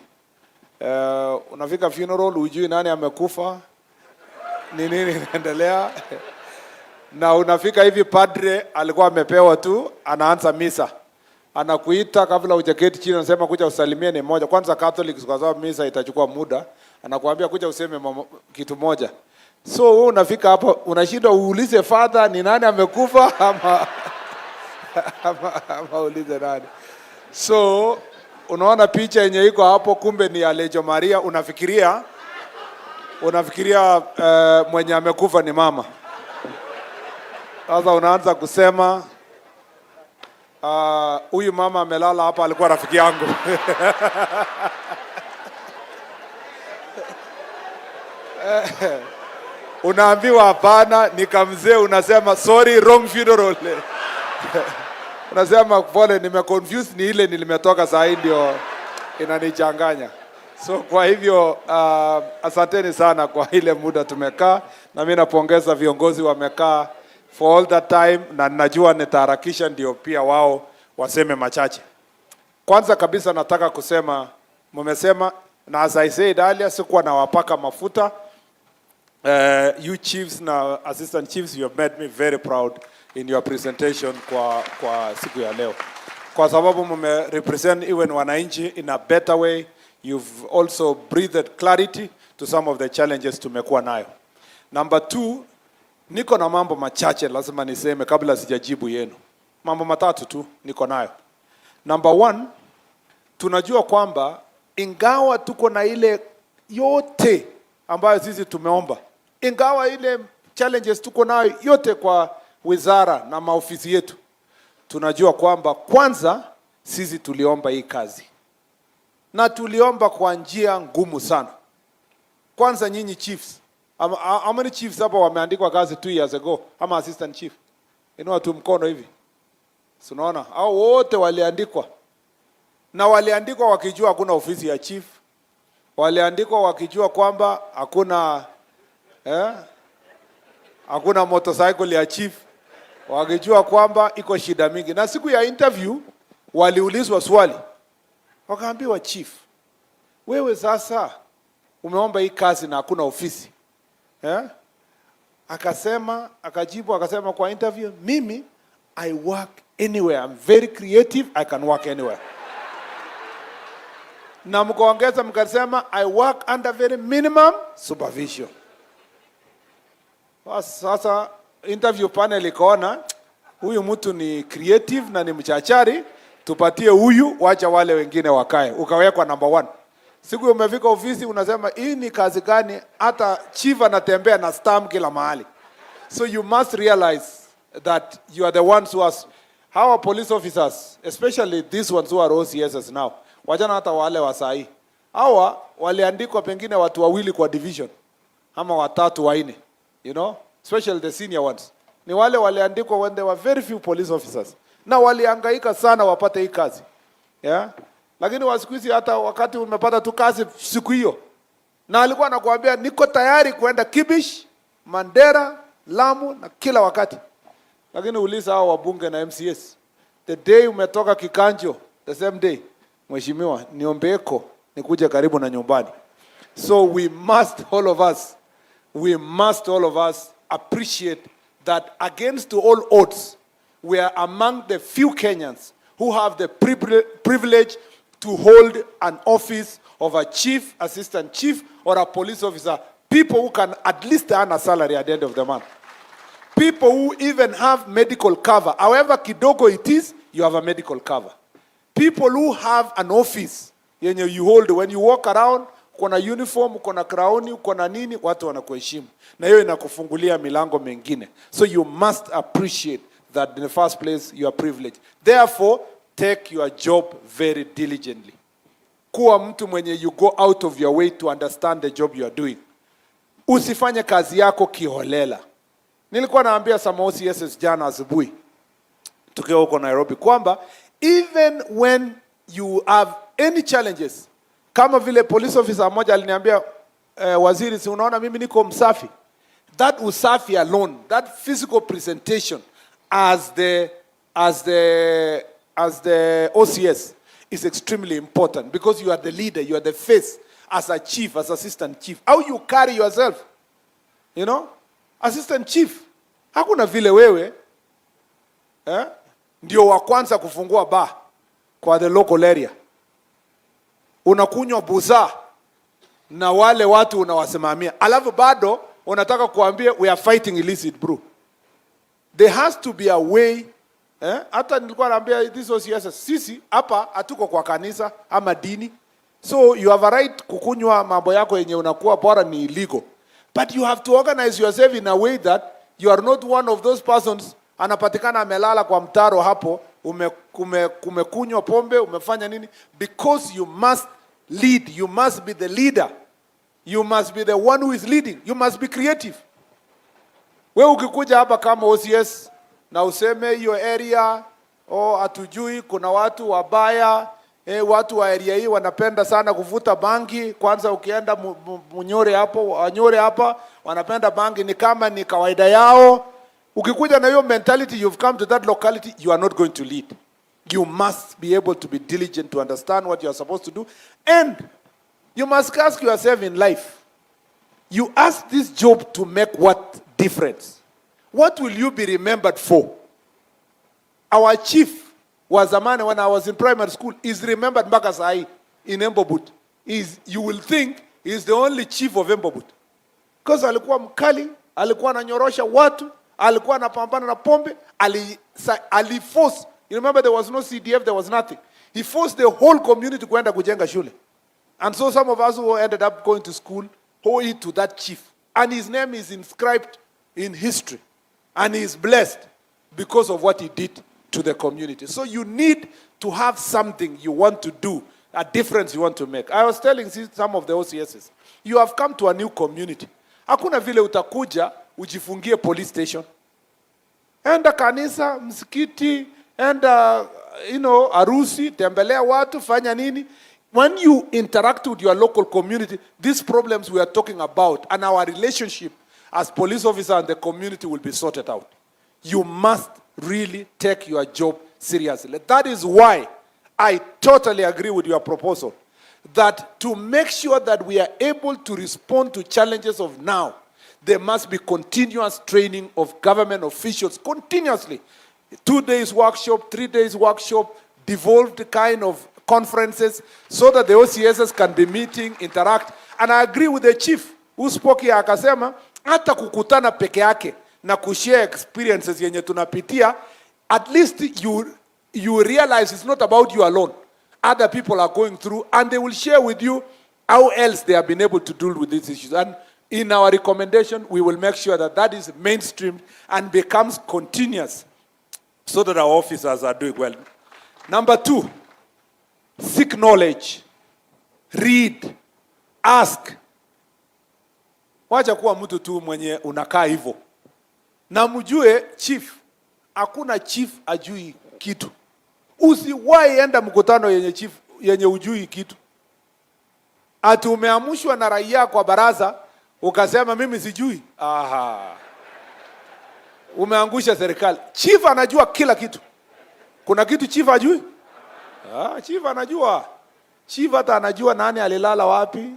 Unafika funeral hujui nani amekufa, ni nini inaendelea. Na unafika hivi padre alikuwa amepewa tu, anaanza misa. Anakuita kabla hujaketi chini, anasema kuja usalimie ni moja. Kwanza Catholics kwa sababu misa itachukua muda, anakuambia kuja useme kitu moja. So wewe unafika hapa unashindwa uulize father ni nani amekufa ama ulize nani. So unaona picha yenye iko hapo, kumbe ni Alejo Maria. Unafikiria mwenye amekufa ni mama. Sasa unaanza kusema huyu mama amelala hapa alikuwa rafiki yangu. Unaambiwa hapana, nikamzee, unasema sorry, wrong funeral. Unasema pole, nimeconfuse, ni ile nilimetoka saa hii ndio inanichanganya. So kwa hivyo asanteni sana kwa ile muda tumekaa, na mimi napongeza viongozi wamekaa for all that time, na najua nitaharakisha ndio pia wao waseme machache. Kwanza kabisa nataka kusema, mmesema na as I said earlier, sikuwa na wapaka mafuta. You chiefs na assistant chiefs, you have made me very proud in your presentation kwa siku ya leo. Kwa sababu mume represent even wananchi in a better way. You've also breathed clarity to some of the challenges tumekuwa nayo. Number 2, niko na mambo machache lazima niseme kabla sijajibu yenu. Mambo matatu tu niko nayo. Number 1, tunajua kwamba ingawa tuko na ile yote ambayo sisi tumeomba, ingawa ile challenges tuko nayo yote kwa wizara na maofisi yetu, tunajua kwamba kwanza sisi tuliomba hii kazi. Na tuliomba kwa njia ngumu sana. Kwanza nyinyi chiefs. How many chiefs hapa wameandikwa kazi 2 years ago? Ama assistant chief? Inua tu mkono hivi. Unaona? Hao wote waliandikwa. Na waliandikwa wakijua hakuna ofisi ya chief. Waliandikwa wakijua kwamba hakuna motorcycle ya chief. wakijua kwamba iko shida mingi. Na siku ya interview waliulizwa swali, wakaambiwa chief, wewe sasa umeomba hii kazi na hakuna ofisi, akajibu akasema kwa interview, mimi I work anywhere, I'm very creative, I can work anywhere. Na mkaongeza mkasema I work under very minimum supervision. Sasa interview panel ikaona huyu mtu ni creative na ni mchachari, tupatie huyu, wacha wale wengine wakae. Ukawekwa number 1. Siku umefika ofisi unasema hii ni kazi gani, hata chief anatembea na stamp kila mahali. So you must realize that you are the ones who are our police officers, especially these ones who are OCSs now. Wajana hata wale wa sahi. Hawa waliandikwa pengine watu wawili kwa division ama watatu waine, you know, especially the senior ones. Ni wale waliandikwa when there were very few police officers. Na walihangaika sana wapate hii kazi. Yeah? Lakini wasikuizi hata wakati umepata tu kazi siku hiyo. Na alikuwa anakuambia niko tayari kwenda Kibish, Mandera, Lamu na kila wakati. Lakini uliza hao wabunge na MCS. The day umetoka Kikanjo, the same day, mheshimiwa, niombeeko nikuje karibu na nyumbani. So we must all of us appreciate that against all odds, we are among the few Kenyans who have the privilege to hold an office of a chief, assistant chief, or a police officer. People who can at least earn a salary at the end of the month. People who even have medical cover. However kidogo it is, you have a medical cover. People who have an office yenye you hold, when you walk around, kuna uniform, kuna crown, kuna nini, watu wanakuheshimu. Na hiyo inakufungulia milango mengine. So you must appreciate that in the first place you are privileged. Therefore, take your job very diligently. Kuwa mtu mwenye you go out of your way to understand the job you are doing. Usifanye kazi yako kiholela. Nilikuwa naambia some OCSs jana asubuhi tukiwa huko Nairobi kwamba even when you have any challenges, kama vile police officer mmoja aliniambia waziri, si unaona mimi niko msafi. That usafi alone, that physical presentation as the OCS is extremely important because you are the leader, you are the face as a chief, as assistant chief. How you carry yourself, you know, assistant chief. Hakuna vile wewe ndio wa kwanza kufungua bar kwa the local area. Unakunywa buza na wale watu unawasimamia. Alafu bado unataka kuambia we are fighting illicit bro. There has to be a way. Hata nilikuwa naambia this OCS, sisi hapa hatuko kwa kanisa ama dini. So you have a right kukunywa mambo yako yenye unakuwa bora ni illegal. But you have to organize yourself in a way that you are not one of those persons anapatikana amelala kwa mtaro hapo, umekunywa pombe, umefanya nini? Because you must lead, you must be the leader. You must be the one who is leading. You must be creative. Wewe ukikuja hapa kama OCS na useme hiyo area atujui kuna watu wabaya, watu wa area hii wanapenda sana kuvuta bangi, kwanza ukienda Munyore hapo, Wanyore hapa wanapenda bangi, ni kama ni kawaida yao. Ukikuja na hiyo mentality, you've come to that locality, you are not going to lead. You must be able to be diligent to understand what you are supposed to do. And you must ask yourself in life, you ask this job to make what difference? What will you be remembered for? Our chief was a man when I was in primary school, is remembered mpaka sahi in Embobut. You will think he's the only chief of Embobut. Because alikuwa mkali, alikuwa ananyorosha watu, alikuwa anapambana na pombe, aliforce. You remember there was no CDF, there was nothing. He forced the whole community kuenda kujenga shule. And so some of us who ended up going to school owe it to that chief. And his name is inscribed in history. And he is blessed because of what he did to the community. So you need to have something you want to do, a difference you want to make. I was telling some of the OCSs, you have come to a new community. Hakuna vile utakuja ujifungie police station. Enda kanisa, msikiti, enda arusi, tembelea watu, fanya nini. When you interact with your local community, these problems we are talking about and our relationship as police officer and the community will be sorted out. You must really take your job seriously. That is why I totally agree with your proposal that to make sure that we are able to respond to challenges of now, there must be continuous training of government officials, continuously. 2 days workshop, 3 days workshop, devolved kind of conferences, so that the OCSs can be meeting, interact. And I agree with the chief who spoke here, akasema, hata kukutana peke yake na kushare experiences yenye tunapitia, at least you realize it's not about you alone. Other people are going through, and they will share with you how else they have been able to deal with these issues. And in our recommendation, we will make sure that that is mainstreamed and becomes continuous, so that our officers are doing well. Number 2, seek knowledge, read, ask. Wacha kuwa mtu tu mwenye unakaa hivyo. Na mjue chief, hakuna chief ajui kitu. Usiwahi enda mkutano yenye chief yenye ujui kitu. Ati umeamushwa na raia kwa baraza ukasema mimi sijui. Aha. Umeangusha serikali. Chief anajua kila kitu. Kuna kitu chief ajui? Chief anajua. Chief hata anajua nani alilala wapi.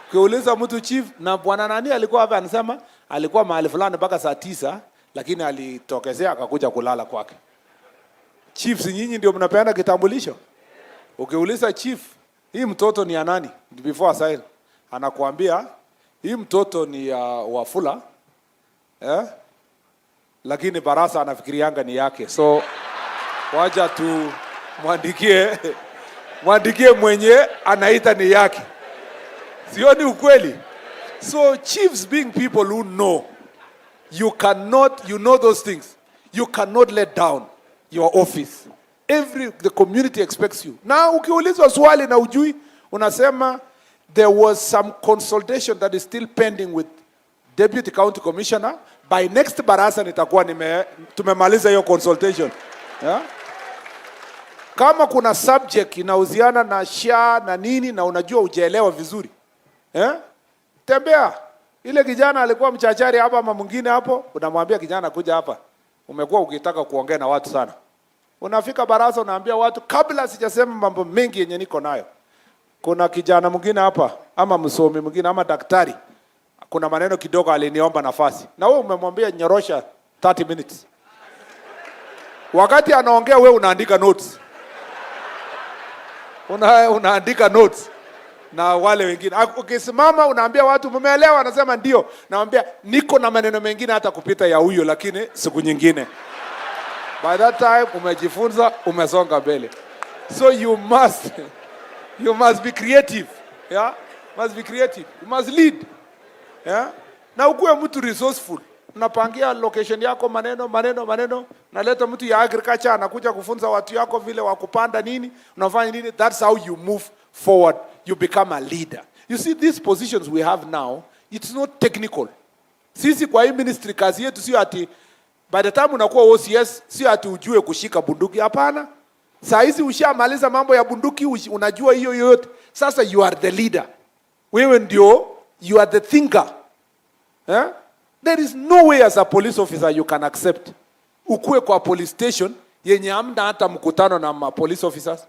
Ukiuliza mtu chief, na bwana nani alikuwa hapa, anasema alikuwa mahali fulani mpaka saa 9, lakini alitokezea akakuja kulala kwake. Chief, si nyinyi ndio mnapeana kitambulisho? Ukiuliza chief, hii mtoto ni ya nani? Before aside, anakuambia hii mtoto ni ya Wafula. Lakini Barasa anafikirianga ni yake. So wacha tu mwandikie mwenye anaita ni yake. Sio ni ukweli? So chiefs being people who know, you know those things. You cannot let down your office. The community expects you. Now ukiulizwa swali na ujui, unasema there was some consultation that is still pending with Deputy County Commissioner. By next Barasa nitakuwa tumemaliza hiyo consultation. Yeah? Kama kuna subject inahusiana na SHA na nini na unajua ujaelewa vizuri, tembea. Ile kijana alikuwa mchachari hapa ama mwingine hapo, unamwambia kijana kuja hapa. Umekuwa ukitaka kuongea na watu sana. Unafika Barasa unaambia watu, kabla sijasema mambo mengi yenye niko nayo, kuna kijana mwingine hapa ama msomi mwingine ama daktari, kuna maneno kidogo aliniomba nafasi. Na wewe umemwambia nyorosha 30 minutes. Wakati anaongea wewe unaandika notes. Unaandika notes. Na wale wengine ukisimama unaambia watu mumeelewa, anasema ndio. Naambia niko na maneno mengine hata kupita ya huyo, lakini siku nyingine. By that time umejifunza, umesonga mbele. So you must be creative. Yeah? Must be creative. You must lead. Yeah? Na ukuwe mtu resourceful. Unapangia location yako maneno. Naleta mtu ya agriculture anakuja kufunza watu yako vile wakupanda nini, unafanya nini. That's how you move forward. You become a leader. You see, these positions we have now, it's not technical. Sisi kwa hii ministry kazi yetu sio ati by the time unakuwa OCS sio ati ujue kushika bunduki, hapana. Saa hizi ushamaliza mambo ya bunduki, unajua hiyo yote. Sasa you are the leader. Wewe ndio, you are the thinker. There is no way as a police officer you can accept ukue kwa police station yenye amna hata mkutano na police officers.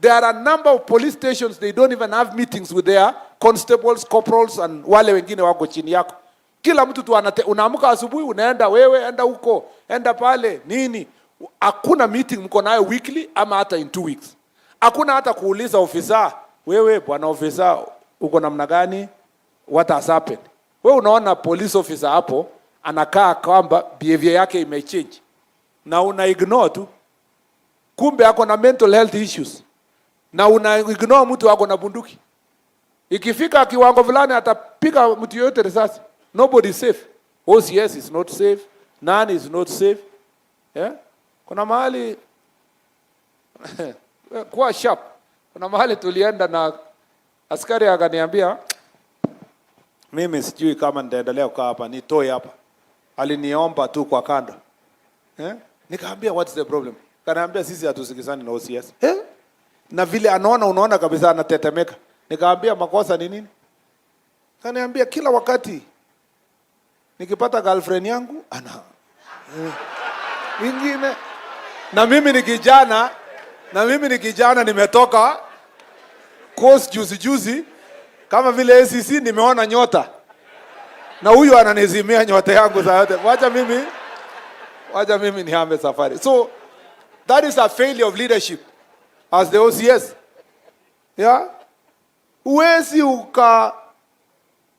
There are a number of police stations, they don't even have meetings with their constables, corporals and wale wengine wako chini yako. Kila mtu tu unaamka asubuhi unaenda wewe, enda huko, enda pale, nini. Hakuna meeting mko nayo weekly ama hata in 2 weeks. Hakuna hata kuuliza ofisa, wewe bwana ofisa uko namna gani? What has happened? Wewe unaona police officer hapo anakaa kwamba behavior yake imechange. Na una ignore tu. Kumbe ako na mental health issues. Na una ignore mtu wako na bunduki. Ikifika kiwango fulani atapiga mtu yote risasi. Nobody is safe. OCS is not safe. None is not safe. Yeah? Kuna mahali kwa sharp. Kuna mahali tulienda na askari akaniambia mimi sijui kama nitaendelea kukaa hapa, nitoe hapa. Aliniomba tu kwa kando. Nikaambia what's the problem? Kanaambia sisi hatusikizani na OCS. Na vile unaona kabisa anatetemeka. Nikaambia makosa ni nini? Kaniambia kila wakati nikipata girlfriend yangu ingine. Na mimi ni kijana nimetoka course juzi kama vile ACC nimeona nyota. Na huyu ananizimia nyota yangu za yote. Wacha mimi nihame safari. So that is a failure of leadership as the OCS. Yeah? Uwezi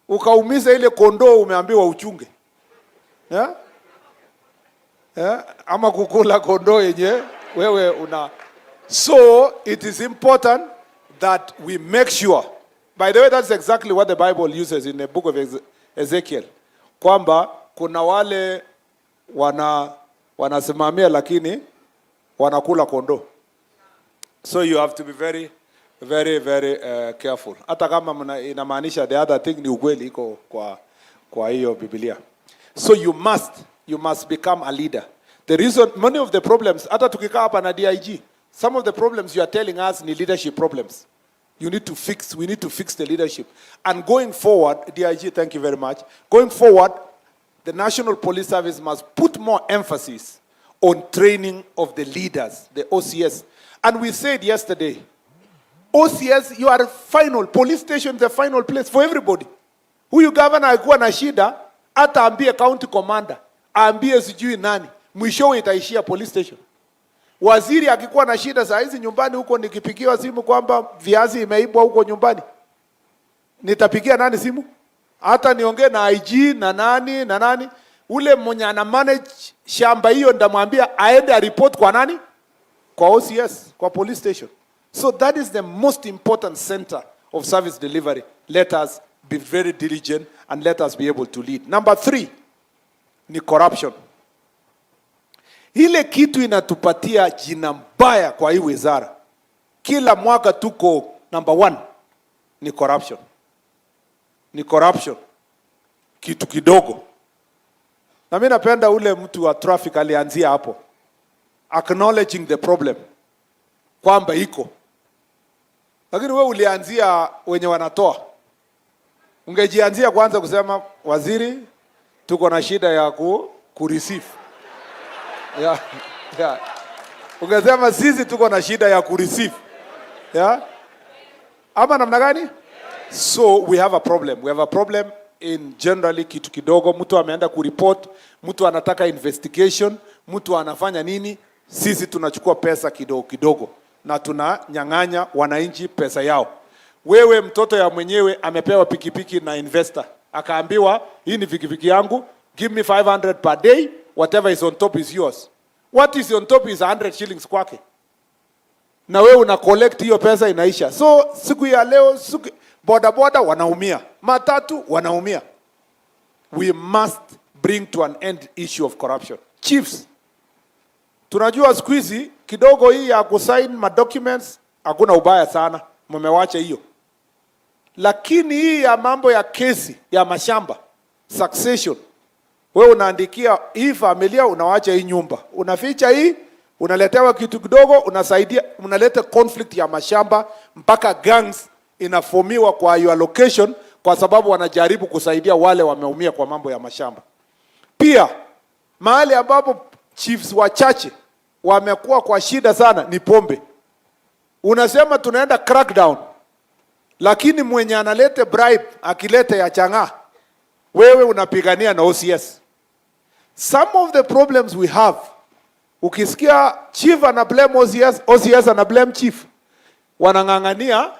ukaumiza ile kondoo umeambiwa uchunge. Yeah? Yeah? Ama kukula kondoo yenye wewe una. So it is important that we make sure. By the way, that's exactly what the Bible uses in the book of Ezekiel. Kwamba kuna wale wanasimamia lakini wanakula kondoo. So you have to be very careful. Hata kama inamaanisha the other thing ni ukweli iko kwa hiyo Biblia. So you must become a leader. The reason many of the problems, hata tukikaa hapa na DIG, some of the problems you are telling us ni leadership problems. We need to fix the leadership. And going forward, DIG, thank you very much. Going forward, the National Police Service must put more emphasis on training of the leaders, the OCS. And we said yesterday, OCS, you are final. Police station is the final place for everybody. Huyu governor alikuwa na shida, hata ambie county commander, ambie sijui nani, mwishowe itaishia police station. Waziri akikuwa na shida saa hizi nyumbani huko, nikipigiwa simu kwamba viazi imeibwa huko nyumbani, nitapigia nani simu? Hata niongee na IG na nani, ule mwenye ana manage shamba hiyo ndamwambia aende a report kwa nani? Kwa OCS, kwa police station. So that is the most important center of service delivery. Let us be very diligent and let us be able to lead. Number 3 ni corruption. Ile kitu inatupatia jina mbaya kwa hii wizara. Kila mwaka tuko number 1 ni corruption. Ni corruption. Kitu kidogo. Na mimi napenda ule mtu wa traffic alianzia hapo. Acknowledging the problem. Kwamba iko. Lakini wewe ulianzia wenye wanatoa. Ungejianzia kwanza kusema waziri tuko na shida ya kureceive. Yeah. Ungesema sisi tuko na shida ya kureceive. Yeah. Ama namna gani? So we have a problem. We have a problem in generally kitu kidogo, mtu ameenda kureport, mtu anataka investigation, mtu anafanya nini, sisi tunachukua pesa kidogo na tunanyang'anya wananchi pesa yao. Wewe mtoto ya mwenyewe amepewa pikipiki na investor, akaambiwa hii ni pikipiki yangu, give me 500 per day, whatever is on top is yours. What is on top is 100 shillings kwake. Na wewe una collect hiyo pesa inaisha. So siku ya leo boda wanaumia, matatu wanaumia. We must bring to an end issue of corruption. Chiefs, tunajua siku hizi kidogo hii ya kusign ma documents hakuna ubaya sana, mmewacha hiyo. Lakini hii ya mambo ya kesi ya mashamba, succession, wewe unaandikia hii familia, unawacha hii nyumba, unaficha hii, unaletewa kitu kidogo, unasaidia, unaleta conflict ya mashamba mpaka gangs inaformiwa kwa your location kwa sababu wanajaribu kusaidia wale wameumia kwa mambo ya mashamba. Pia mahali ambapo chiefs wachache wamekuwa kwa shida sana ni pombe. Unasema tunaenda crackdown, lakini mwenye analete bribe akilete ya chang'aa, wewe unapigania na OCS. Some of the problems we have, ukisikia chief ana blame OCS, OCS ana blame chief, wanang'ang'ania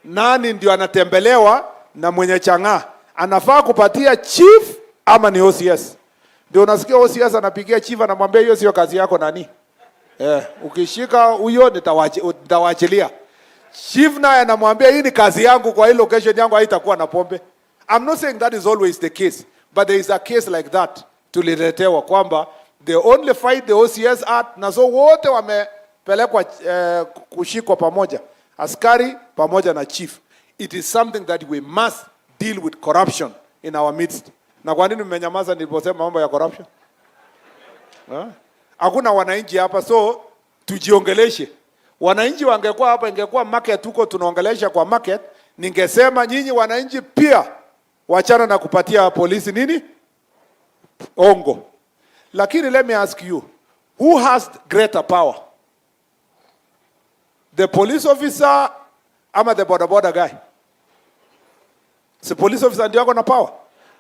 nani ndio anatembelewa na mwenye chang'aa, anafaa kupatia chief ama ni OCS. Ndio unasikia OCS anapigia chief, anamwambia hiyo sio kazi yako nani. Ukishika huyo nitawaachilia. Chief naye anamwambia hii ni kazi yangu, kwa hii location yangu haitakuwa na pombe. I'm not saying that is always the case, but there is a case like that tuliletewa kwamba they only fight the OCS Act, na so wote wamepelekwa kushikwa pamoja, askari pamoja na chief. It is something that we must deal with corruption in our midst. Na kwa nini mmenyamaza niliposema mambo ya corruption? Hakuna wananchi hapa, so tujiongeleshe. Wananchi wangekuwa hapa, ingekuwa market huko tunaongelesha kwa market, ningesema nyinyi wananchi pia wachana na kupatia polisi nini? Ongo. Lakini let me ask you, Who has greater power? The police officer ama the boda guy? Si police officer ndio ako na power.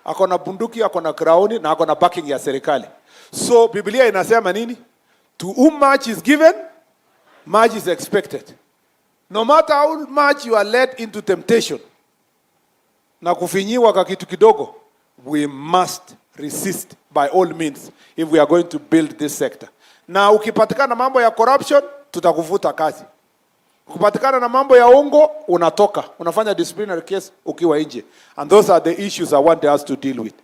Ako na bunduki, ako na crown na ako na backing ya serikali. So Biblia inasema nini? To whom much is given, much is expected. No matter how much you are led into temptation, na kufinyiwa kwa kitu kidogo, we must resist by all means if we are going to build this sector. Na ukipatikana mambo ya corruption, tutakuvuta kazi. Ukipatikana na mambo ya ungo, unatoka. Unafanya disciplinary case ukiwa nje. And those are the issues I want us to deal with.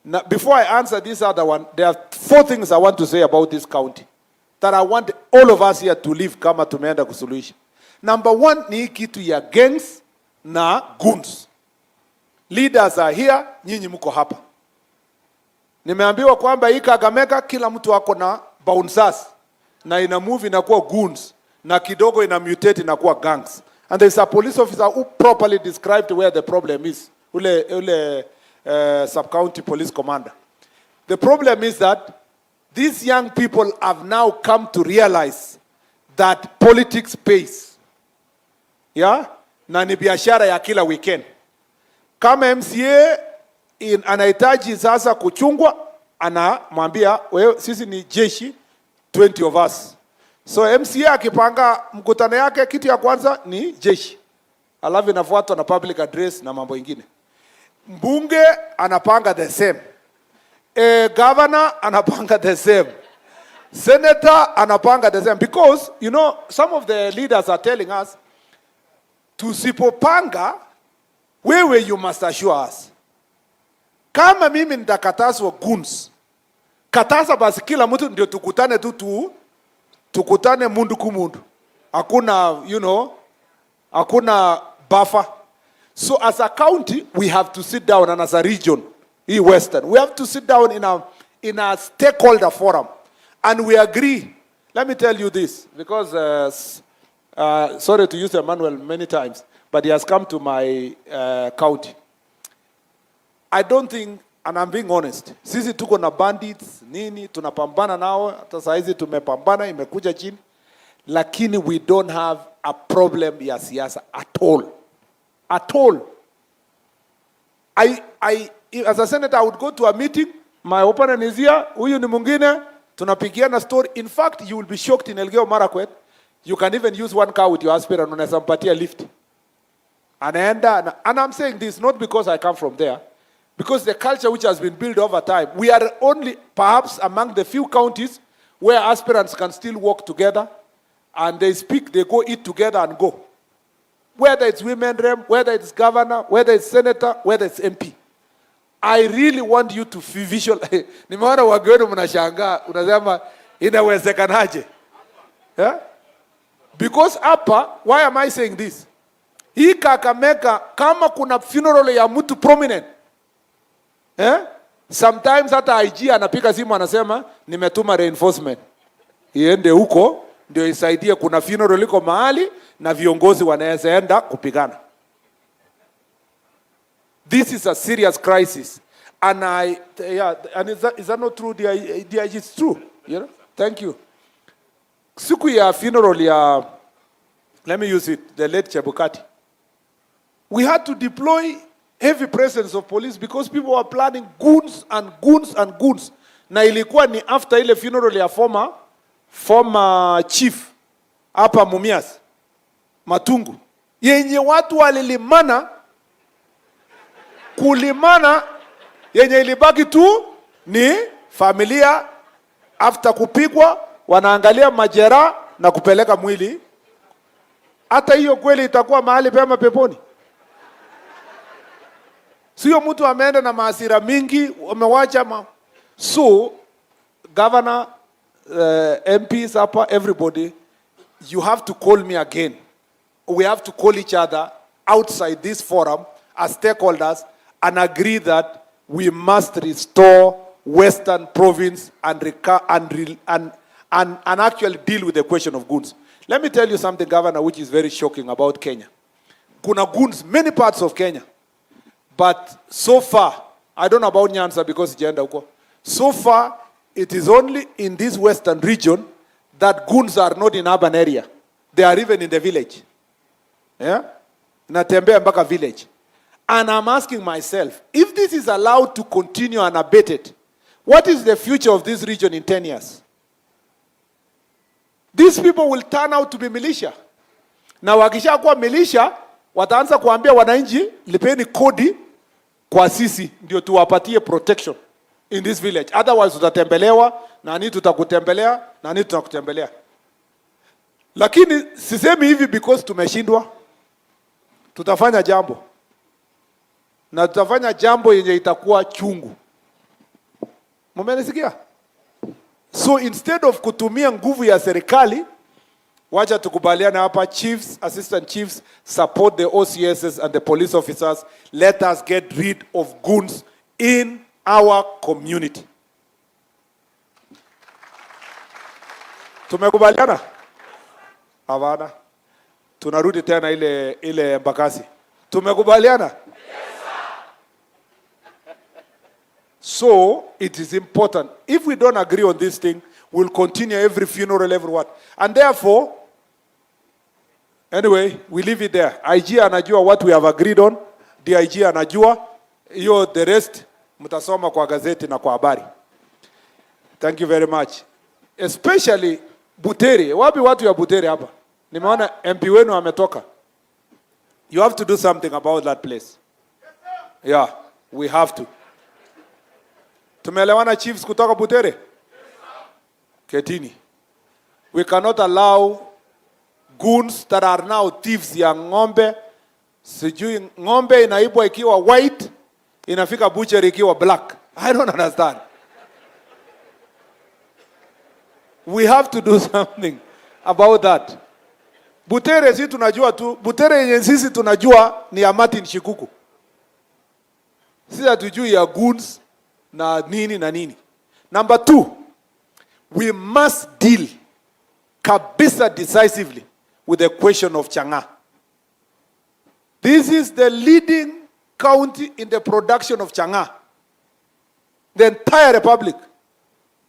Now, before I answer this other one, there are 4 things I want to say about this county that I want all of us here to live kama tumeenda kusuluhisha. Number 1 ni kitu ya gangs na goons. Leaders are here, nyinyi mko hapa. Nimeambiwa kwamba hii Kakamega kila mtu ako na bouncers na ina move inakuwa goons na kidogo ina mutate inakuwa gangs. And there is a police officer who properly described where the problem is. Ule sub-county police commander. The problem is that these young people have now come to realize that politics pays. Yeah? Na ni biashara ya kila weekend. Kama MCA anahitaji sasa kuchungwa, anamwambia wewe, sisi ni jeshi 20 of us. So MCA akipanga mkutano yake, kitu ya kwanza ni jeshi. Alafu inafuatwa na public address na mambo ingine. Mbunge anapanga the same. Governor anapanga the same. Senator anapanga the same. Because, you know, some of the leaders are telling us, tusipopanga, wewe you must assure us. Kama mimi nitakatazwa goons, kataza basi kila mtu ndio tukutane tukutane mundu kumundu. Hakuna, you know, hakuna buffer. So as a county, we have to sit down, and as a region, Western, we have to sit down in a stakeholder forum, and we agree. Let me tell you this, because sorry to use Emmanuel many times, but he has come to my county. I don't think, and I'm being honest, sisi tuko na bandits, nini, tunapambana nao, hata saizi tumepambana, imekuja chini, lakini we don't have a problem ya siasa at all. At all. As a senator, I would go to a meeting, my opponent is here, huyu ni mwingine, tunapigiana story. In fact, you will be shocked in Elgeyo Marakwet, you can even use one car with your aspirant, unaweza mpatia lift. And I'm saying this not because I come from there, because the culture which has been built over time, we are only perhaps among the few counties where aspirants can still work together and they speak, they go eat together and go. Whether it's women rep, whether it's governor, whether it's senator, whether it's MP. I really want you to visualize. Nimeona wageni mnashangaa, unasema inawezekanaje? Yeah? Because hapa, why am I saying this? Hii Kakamega, kama kuna funeral ya mtu prominent, sometimes hata IG anapika simu anasema nimetuma reinforcement iende huko ndio isaidie, kuna funeral liko mahali na viongozi wanaweza enda kupigana. This is a serious crisis, and is that not true? It's true, you know. Thank you. Siku ya funeral ya, let me use it, the late Chebukati, we had to deploy heavy presence of police because people were planning goons and goons and goons. Na ilikuwa ni after ile funeral ya former chief hapa Mumias Matungu, yenye watu walilimana kulimana, yenye ilibaki tu ni familia after kupigwa wanaangalia majeraha na kupeleka mwili. Hata hiyo kweli itakuwa mahali pema peponi? Sio mtu ameenda na maasira mingi, wamewacha So, governor, MPs hapa, everybody, you have to call me again. We have to call each other outside this forum as stakeholders and agree that we must restore Western Province and actually deal with the question of goons. Let me tell you something, Governor, which is very shocking about Kenya. Kuna goons, many parts of Kenya. But so far, I don't know about Nyanza because it's huko. So far, it is only in this western region that goons are not in urban area. They are even in the village. Yeah? Natembea mpaka village. And I'm asking myself, if this is allowed to continue unabated, what is the future of this region in 10 years? These people will turn out to be militia. Na wakisha kuwa militia, wataanza kuambia wananchi, lipeni kodi kwa sisi, ndio tuwapatie protection in this village. Otherwise utatembelewa, nani tutakutembelea, nani tutakutembelea. Lakini sisemi hivi because tumeshindwa. Tutafanya jambo. Na tutafanya jambo yenye itakuwa chungu. Mumenisikia? So instead of kutumia nguvu ya serikali, wacha tukubaliane hapa, chiefs, assistant chiefs, support the OCSs and the police officers. Let us get rid of goons in our community. Tumekubaliana? Havana. Tunarudi tena ile Mbakasi. Tumekubaliana? So, it is important. If we don't agree on this thing, we'll continue every funeral, every what. And therefore, anyway, we leave it there. IG anajua what we have agreed on. DIG anajua. The rest, mtasoma kwa gazeti na kwa habari. Thank you very much. Especially Butere. Wapi watu ya Butere hapa? Nimeona MP wenu ametoka. You have to do something about that place. Yeah, we have to. Tumeelewana chiefs kutoka Butere? Ketini. We cannot allow goons that are now thieves ya ng'ombe. Sijui ng'ombe inaibwa ikiwa white, inafika butchery ikiwa black. I don't understand. We have to do something about that. Butere sisi tunajua tu, Butere yenye sisi tunajua ni ya Martin Shikuku. Sisi hatujui ya goons na nini na nini. Number 2, we must deal kabisa decisively with the question of Chang'aa. This is the leading county in the production of Chang'aa. The entire republic.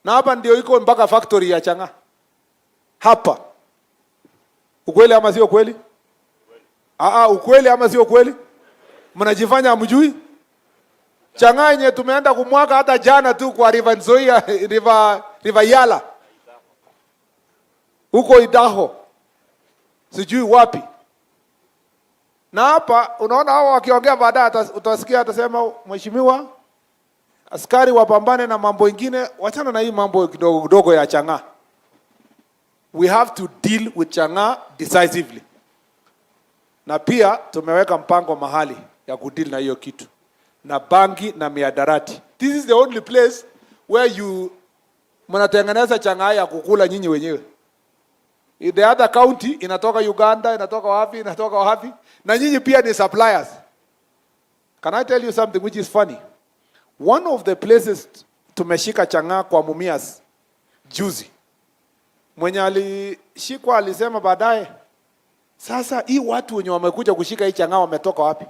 Na hapa ndio iko mpaka factory ya Chang'aa. Hapa. Ukweli ama sio kweli? Ukweli ama sio kweli? Mnajifanya hamjui? Chang'aa yenye tumeenda kumwaga hata jana tu kwa River Nzoia, River Yala. Huko Idaho. Sijui wapi. Na hapa unaona hao wakiongea baadaye utasikia atasema mheshimiwa, askari wapambane na mambo ingine, wachana na hii mambo kidogo ya Chang'aa. We have to deal with Chang'aa decisively. Na pia tumeweka mpango mahali ya kudeal na hiyo kitu. Na bangi na miadarati. This is the only place where mnatengeneza Chang'aa ya kukula nyinyi wenyewe. The other county inatoka Uganda, inatoka wapi, na nyinyi pia ni suppliers. Can I tell you something which is funny? One of the places tumeshika Chang'aa kwa Mumias juzi. Mwenye alishikwa alisema baadaye, sasa hii watu wenye wamekuja kushika hii Chang'aa wametoka wapi?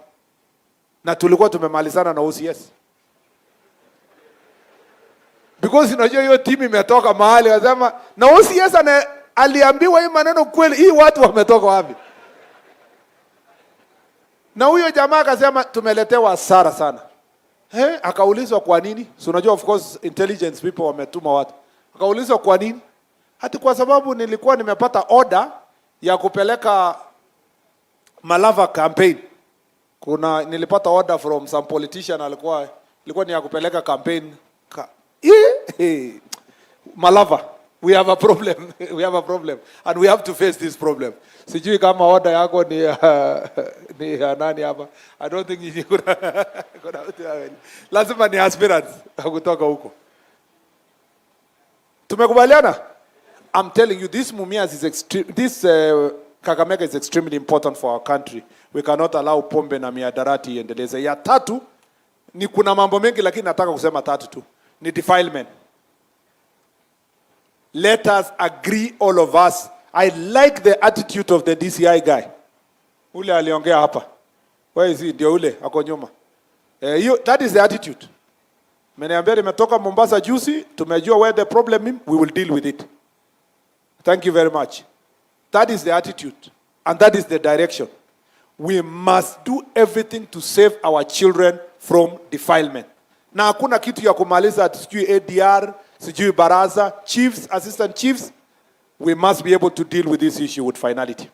Na tulikuwa tumemalizana na OCS. Because unajua hiyo timu imetoka mahali, wasema na OCS aliambiwa hii maneno kweli, hii watu wametoka wapi? Na huyo jamaa akasema tumeletewa hasara sana. Akaulizwa kwa nini? So unajua of course intelligence people wametuma watu. Akaulizwa kwa nini? Hati kwa sababu nilikuwa nimepata order ya kupeleka Malava campaign. Nilipata order from some politician ilikuwa ni ya kupeleka campaign. Malava. We have a problem. We have a problem. And we have to face this problem. Sijui kama order yako ni nani hapa. I don't think you could. Lazima ni aspirants kutoka huko. Tumekubaliana? I'm telling you, this Mumias is Kakamega is extremely important for our country. We cannot allow pombe na miadarati iendeleze. Ya tatu, ni kuna mambo mengi lakini nataka kusema tatu tu. Ni defilement. Let us agree, all of us. I like the attitude of the DCI guy. Ule aliongea hapa. Where is he? Ndio ule, ako nyuma. That is the attitude. Mmeniambia nimetoka Mombasa juzi, tumejua where the problem is, we will deal with it. Thank you very much. That is the attitude and that is the direction. We must do everything to save our children from defilement. Na hakuna kitu ya kumaliza sijui ADR, sijui baraza, chiefs, assistant chiefs. We must be able to deal with this issue with finality.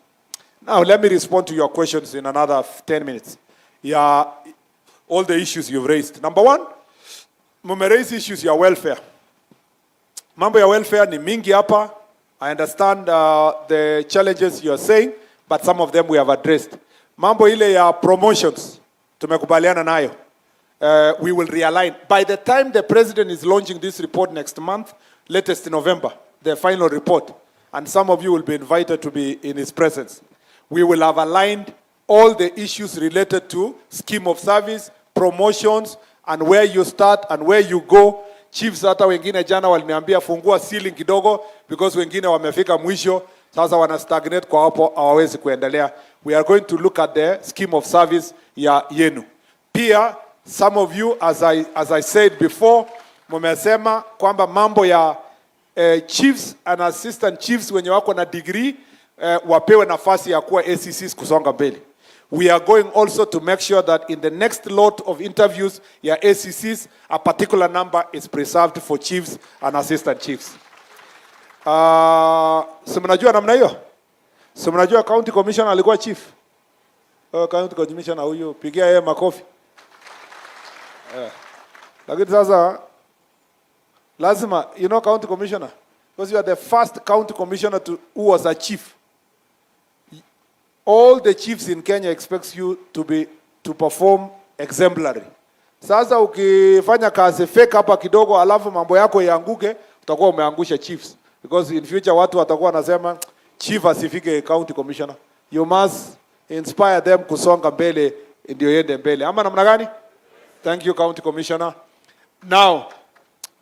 Now let me respond to your questions in another 10 minutes. Yeah, all the issues you've raised. Number one, raise issues ya welfare. Mambo ya welfare ni mingi hapa. I understand the challenges you are saying, but some of them we have addressed. Mambo ile ya promotions, tumekubaliana nayo. We will realign. By the time the president is launching this report next month, latest in November, the final report, and some of you will be invited to be in his presence, we will have aligned all the issues related to scheme of service, promotions, and where you start and where you go. Chiefs hata wengine jana waliniambia fungua ceiling kidogo because wengine wamefika mwisho, sasa wana stagnate kwa hapo hawawezi kuendelea. We are going to look at the scheme of service ya yenu. Pia some of you, as I said before, mumesema kwamba mambo ya chiefs and assistant chiefs wenye wako na degree wapewe nafasi ya kuwa ACCs kusonga mbele. We are going also to make sure that in the next lot of interviews ya ACCs, a particular number is preserved for chiefs and assistant chiefs. Si mnajua namna hiyo? Si mnajua county commissioner alikuwa chief? County commissioner huyu, pigia yeye makofi. Lakini sasa lazima, you know, county commissioner, because you are the first county commissioner who was a chief. All the chiefs in Kenya expects you to perform exemplary. Sasa ukifanya kazi fake hapa kidogo alafu mambo yako yaanguke, utakuwa umeangusha chiefs, because in future watu watakuwa wanasema chief asifike county commissioner. You must inspire them kusonga mbele ndio yende mbele. Ama namna gani? Thank you, county commissioner. Now,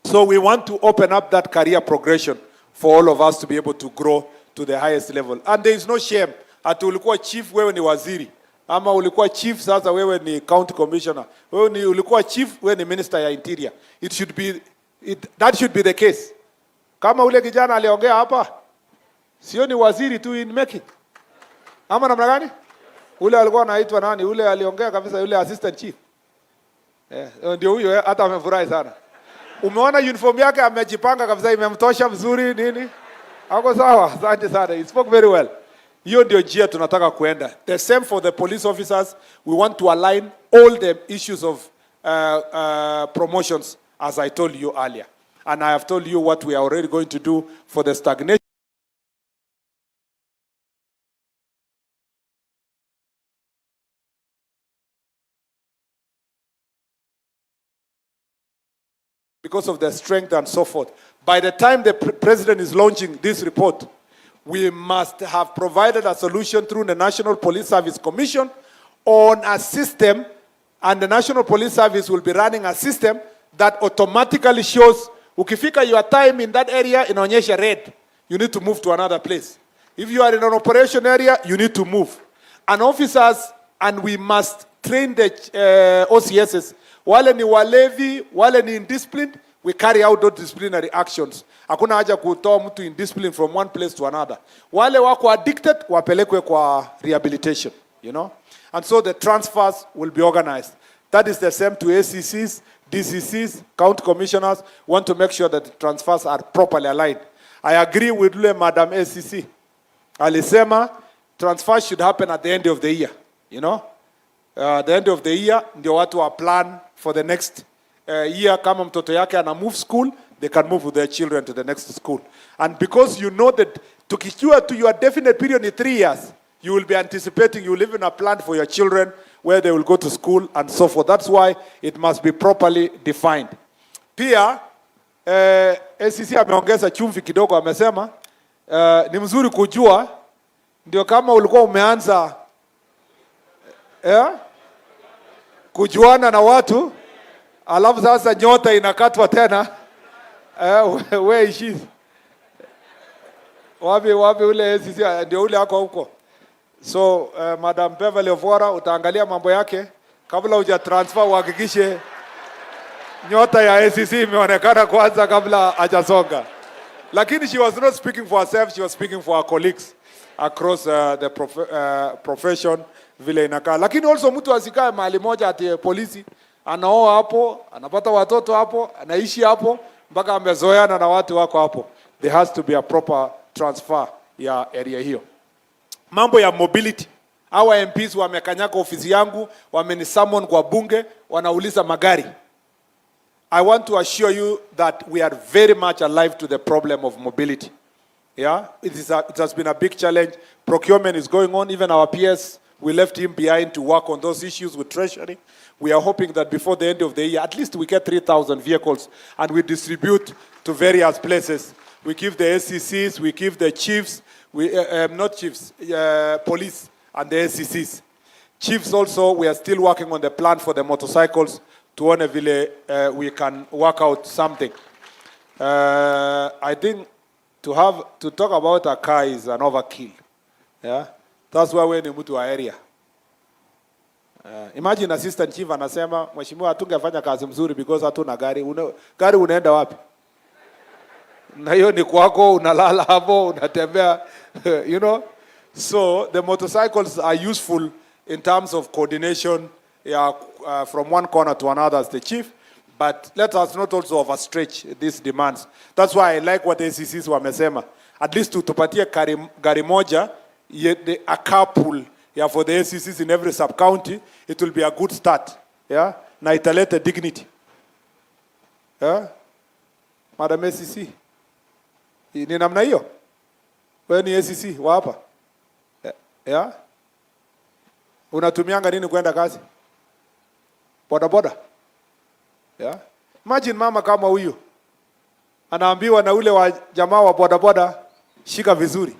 so we want to open up that career progression for all of us to be able to grow to the highest level. And there is no shame. Ati ulikuwa chief wewe ni waziri, ama ulikuwa chief sasa wewe ni county commissioner, wewe ni ulikuwa chief wewe ni minister ya interior. That should be the case. Kama ule kijana aliongea hapa, sio ni waziri tu in making. Ama namna gani? Ule alikuwa anaitwa nani? Ule aliongea kabisa, yule assistant chief. Ndio huyo, hata amefurahi sana. Umeona uniform yake amejipanga kabisa, imemtosha vizuri nini? Ako sawa, asante sana. He spoke very well. Hiyo ndio njia tunataka kuenda. The same for the police officers. We want to align all the issues of promotions as I told you earlier. And I have told you what we are already going to do for the stagnation. Because of their strength and so forth. By the time the president is launching this report, we must have provided a solution through the National Police Service Commission on a system, and the National Police Service will be running a system that automatically shows, ukifika your time in that area, inaonyesha red, you need to move to another place. If you are in an operation area, you need to move. And officers, and we must train the OCSs, wale ni walevi, wale ni indisciplined, we carry out those disciplinary actions. Hakuna haja kutoa mtu indiscipline from one place to another. Wale wako addicted, wapelekwe kwa rehabilitation, you know. And so the transfers will be organized. That is the same to ACCs, DCCs, county commissioners. We want to make sure that the transfers are properly aligned. I agree with Madam ACC. Alisema transfers should happen at the end of the year, you know. The end of the year, ndio watu wa plan for the next year. Kama mtoto yake ana move school, they can move with their children to the next school. And because you know that tukichua to your definite period in 3 years, you will be anticipating, you will even have planned for your children where they will go to school and so forth. That's why it must be properly defined. Pia, ACC ameongeza chumvi kidogo, amesema, ni mzuri kujua, ndio kama ulikuwa umeanza kujuana na watu, alafu sasa nyota inakatwa tena. Where is she? Wapi ule ACC ndio ule ako huko. So Madam Beverly Ovora, utaangalia mambo yake kabla huja transfer, uhakikishe nyota ya ACC imeonekana kwanza kabla hajasonga. Lakini she was not speaking for herself, she was speaking for her colleagues across the profession vile inakaa. Lakini also mtu asikae mahali moja ati polisi anaoa hapo, anapata watoto hapo, anaishi hapo mpaka amezoeana na watu wako hapo. There has to be a proper transfer ya area hiyo. Mambo ya mobility. Hawa MPs wamekanyaka ofisi yangu, wamenisummon kwa bunge, wanauliza magari. I want to assure you that we are very much alive to the problem of mobility. Yeah, it has been a big challenge. Procurement is going on. Even our PS, we left him behind to work on those issues with Treasury. We are hoping that before the end of the year, at least we get 3,000 vehicles and we distribute to various places. We give the SCCs, we give the chiefs, not chiefs, police and the SCCs. Chiefs also, we are still working on the plan for the motorcycles. Tuone vile we can work out something. I think to talk about a car is an overkill. Yeah, that's why we're in mtu wa area. Imagine assistant chief anasema mheshimiwa hatungefanya kazi mzuri because hatuna gari. Gari unaenda wapi? Na hiyo ni kwako, unalala hapo, unatembea, you know. So the motorcycles are useful in terms of coordination, from one corner to another as the chief. But let us not also overstretch these demands. That's why I like what ACCs wamesema. At least tupatie gari moja, a carpool for the ACCs in every sub-county. It will be a good start. Yeah? Na italete dignity. Yeah? Madam ACC. Ni namna hiyo? Wewe ni ACC wa hapa? Yeah? Unatumianga nini kwenda kazi? Boda. Yeah? Imagine mama kama huyu anaambiwa na ule wa jamaa wa boda, shika vizuri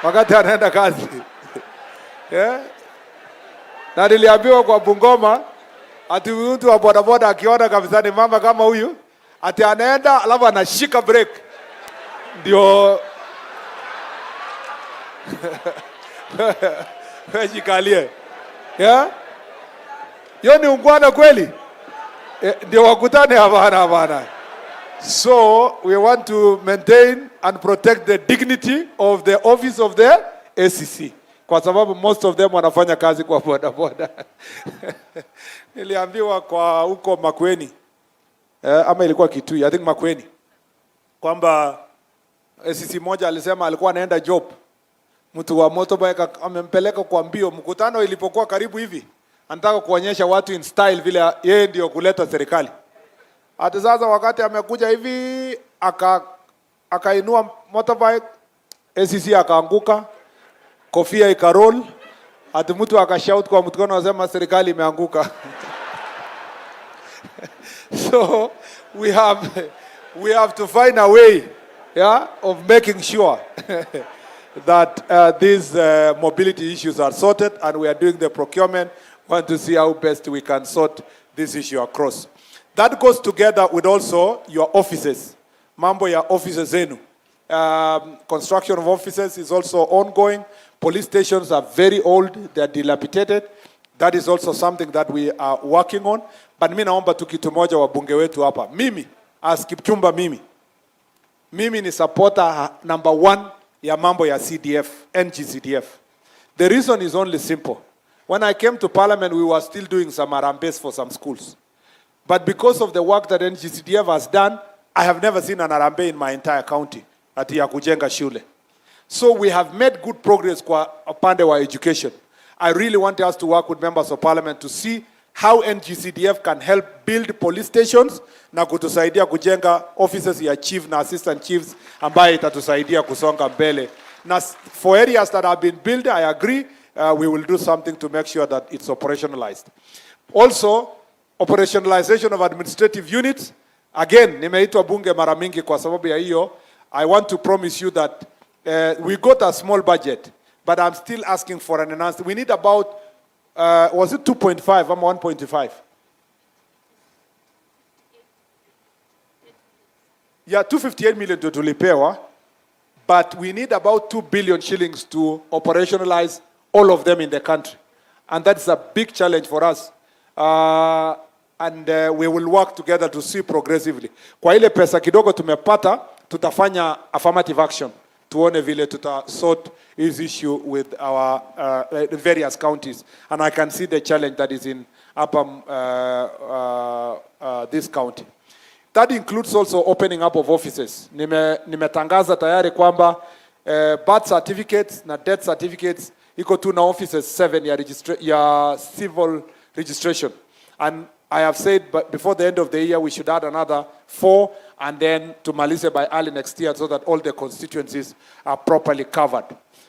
wakati anaenda kazi. Yeah? Na niliambiwa kwa Bungoma ati mtu wa boda akiona kabisa ni mama kama huyu ati anaenda alafu anashika break ndio wejikalie. Yeah? Yo ni ungwana kweli? Ndio wakutane hapana. So we want to maintain and protect the dignity of the office of the ACC. Kwa sababu most of them wanafanya kazi kwa boda. Niliambiwa kwa huko Makweni. Ama ilikuwa Kitui, I think Makweni. Kwamba ACC moja alisema alikuwa anaenda job. Mtu wa motorbike amempeleka kwa mbio. Mkutano ilipokuwa karibu hivi, anataka kuonyesha watu in style vile yeye ndio kuleta serikali. Hata sasa wakati amekuja hivi akainua motorbike, ACC akaanguka, kofia ikaroll, hata mtu akashout kwa mtu anasema serikali imeanguka. So we have to find a way, yeah, of making sure that these mobility issues are sorted, and we are doing the procurement. Want to see how best we can sort this issue across. That goes together with also your offices. Mambo ya offices zenu. Construction of offices is also ongoing. Police stations are very old, they are dilapidated. That is also something that we are working on. But mimi naomba tu kitu moja wabunge wetu hapa. Mimi, as Kipchumba mimi ni supporter number 1 ya mambo ya CDF, NGCDF. The reason is only simple. When I came to Parliament, we were still doing some arambes for some schools. But because of the work that NGCDF has done, I have never seen an arambe in my entire county ati ya kujenga shule. So we have made good progress kwa upande wa education. I really want us to work with members of Parliament to see how NGCDF can help build police stations na kutusaidia kujenga offices ya chief na assistant chiefs ambaye itatusaidia kusonga mbele. Na for areas that have been built, I agree, we will do something to make sure that it's operationalized. Also, operationalization of administrative units. Again, nimeitwa bunge mara mingi kwa sababu ya hiyo. I want to promise you that we got a small budget, but I'm still asking for an enhancement. We need about, was it 2.5 or 1.5? Yeah, 258 million to tulipewa, but we need about 2 billion shillings to operationalize all of them in the country. And that's a big challenge for us. and we will work together to see progressively. Kwa ile pesa kidogo tumepata, tutafanya affirmative action. Tuone vile sort this issue with our various counties. And I can see the challenge that is in upper this county. That includes also opening up of offices. Nimetangaza tayari kwamba birth certificates na death certificates iko tu na offices 7 ya civil registration. And I have said, but before the end of the year, we should add another 4, and then tumalize by early next year, so that all the constituencies are properly covered.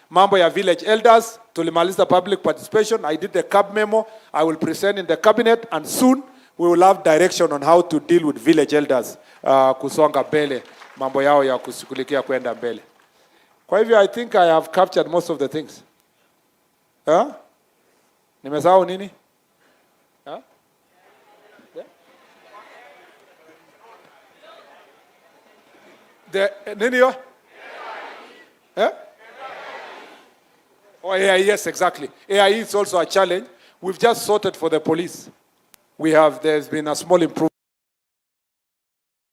Mambo ya village elders, tulimaliza public participation. I did the CAB memo. I will present in the cabinet, and soon we will have direction on how to deal with village elders kusonga mbele, mambo yao ya kushughulikia kwenda mbele. Kwa hivyo, I think I have captured most of the things. Nimesahau nini? Nini yo? Oh, AIE, yes, exactly. AIE is also a challenge. We've just sorted for the police. There's been a small improvement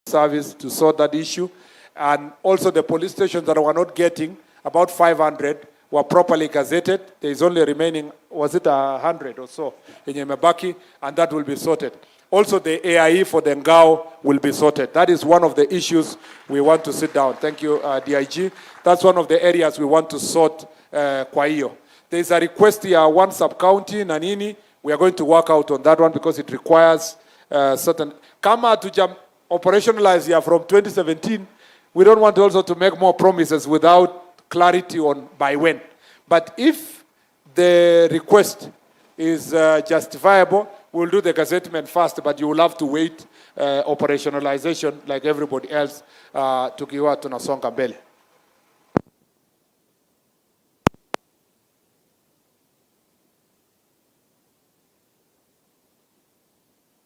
service to sort that issue. And also the police stations that were not getting, about 500, were properly gazetted. There is only remaining, was it 100 or so in Yemebaki, and that will be sorted. Also, the AIE for the Ngao will be sorted. That is one of the issues we want to sit down. Thank you, DIG. That's one of the areas we want to sort kwa hiyo. There is a request here, one sub-county, Nanini. We are going to work out on that one because it requires certain... Kama to operationalize here from 2017, we don't want also to make more promises without clarity on by when. But if the request is justifiable, we'll do the gazettement first, but you will have to wait operationalization like everybody else tukiwa tunasonga mbele.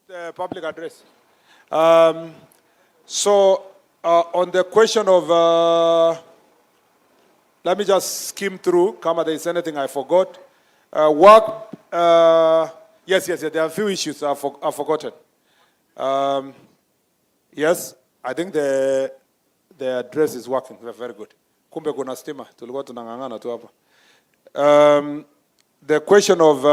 The public address. So on the question of, let me just skim through, kama there is anything I forgot. Yes, there are a few issues I've forgotten. Yes, I think the address is working. Very good. Kumbe kuna stima, tulikuwa tunangangana tu hapa. The question of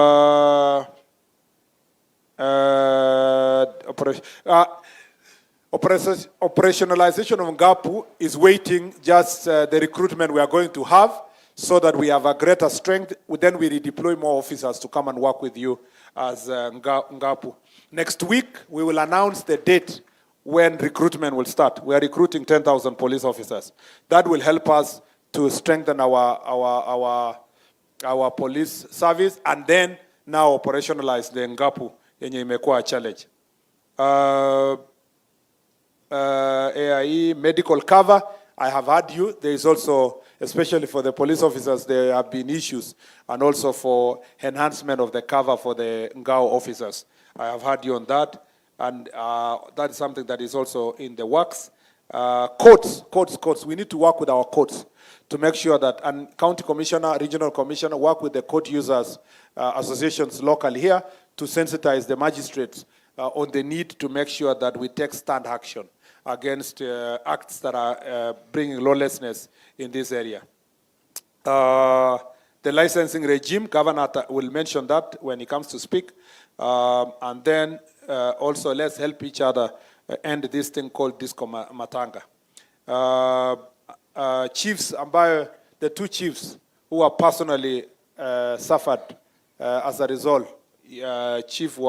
operationalization of Ngapu is waiting just the recruitment we are going to have, so that we have a greater strength. Then we redeploy more officers to come and work with you as Ngapu. Next week, we will announce the date when recruitment will start. We are recruiting 10,000 police officers. That will help us to strengthen our police service, and then now operationalize the Ngapu yenye imekuwa a challenge. AIE, medical cover, I have heard you. There is also, especially for the police officers, there have been issues, and also for enhancement of the cover for the Ngao officers. I have heard you on that, and that is something that is also in the works. Courts. We need to work with our courts to make sure that, and county commissioner, regional commissioner, work with the court users associations locally here to sensitize the magistrates on the need to make sure that we take stand action against acts that are bringing lawlessness in this area. The licensing regime, Governor will mention that when he comes to speak. And then also let's help each other end this thing called Disco Matanga. Chiefs, the 2 chiefs who are personally suffered as a result. Chief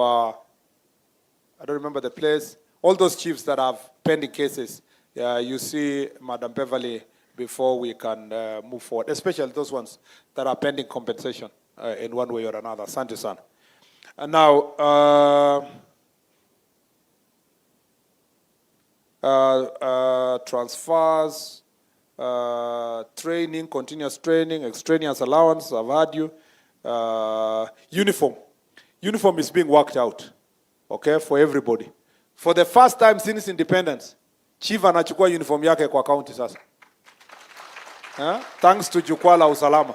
I don't remember the place. All those chiefs that have pending cases, you see Madam Beverly before we can move forward, especially those ones that are pending compensation in one way or another. Asante sana. And now, transfers, training, continuous training, extraneous allowance, I've heard you. Uniform. Uniform is being worked out, okay, for everybody. For the first time since independence, chief anachukua uniform yake kwa county sasa. Thanks to Jukwaa la Usalama.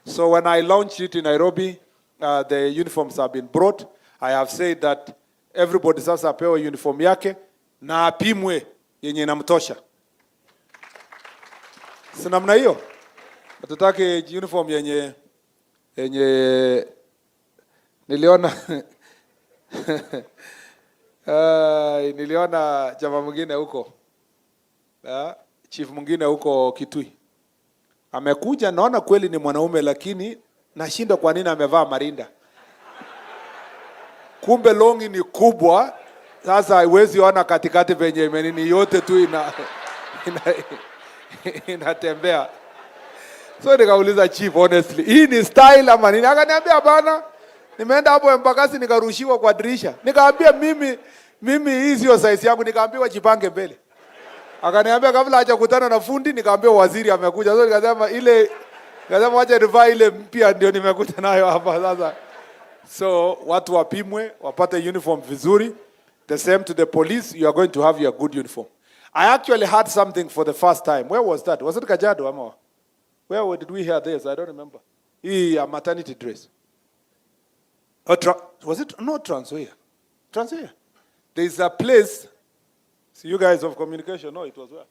So when I launched it in Nairobi, the uniforms have been brought. I have said that everybody sasa apewe uniform yake na apimwe yenye inamtosha. Si namna hiyo? Hatutaki uniform yenye niliona niliona jamaa mwingine huko. Chief mwingine huko Kitui. Amekuja, naona kweli ni mwanaume, lakini nashindwa kwa nini amevaa marinda. Kumbe longi ni kubwa, sasa haiwezi ona katikati penye menini yote tu inatembea. So nikauliza chief, honestly, hii ni style ama nini? Akaniambia bana, nimeenda hapo Embakasi nikarushiwa kwa dirisha. Nikamwambia mimi hii sio size yangu, nikaambiwa jipange mbele. Akaniambia kabla hajakutana na fundi, nikaambiwa waziri amekuja. So nikasema wacha nivae ile mpya ndio nimekuta nayo hapa sasa. So watu wapimwe, wapate uniform vizuri. The same to the police, you are going to have your good uniform. I actually had something for the first time. Where was that? Was it Kajiado ama? Where did we hear this? I don't remember. A maternity dress. Was it? No, Trans Nzoia. There is a place. See, you guys of communication, no, it was where?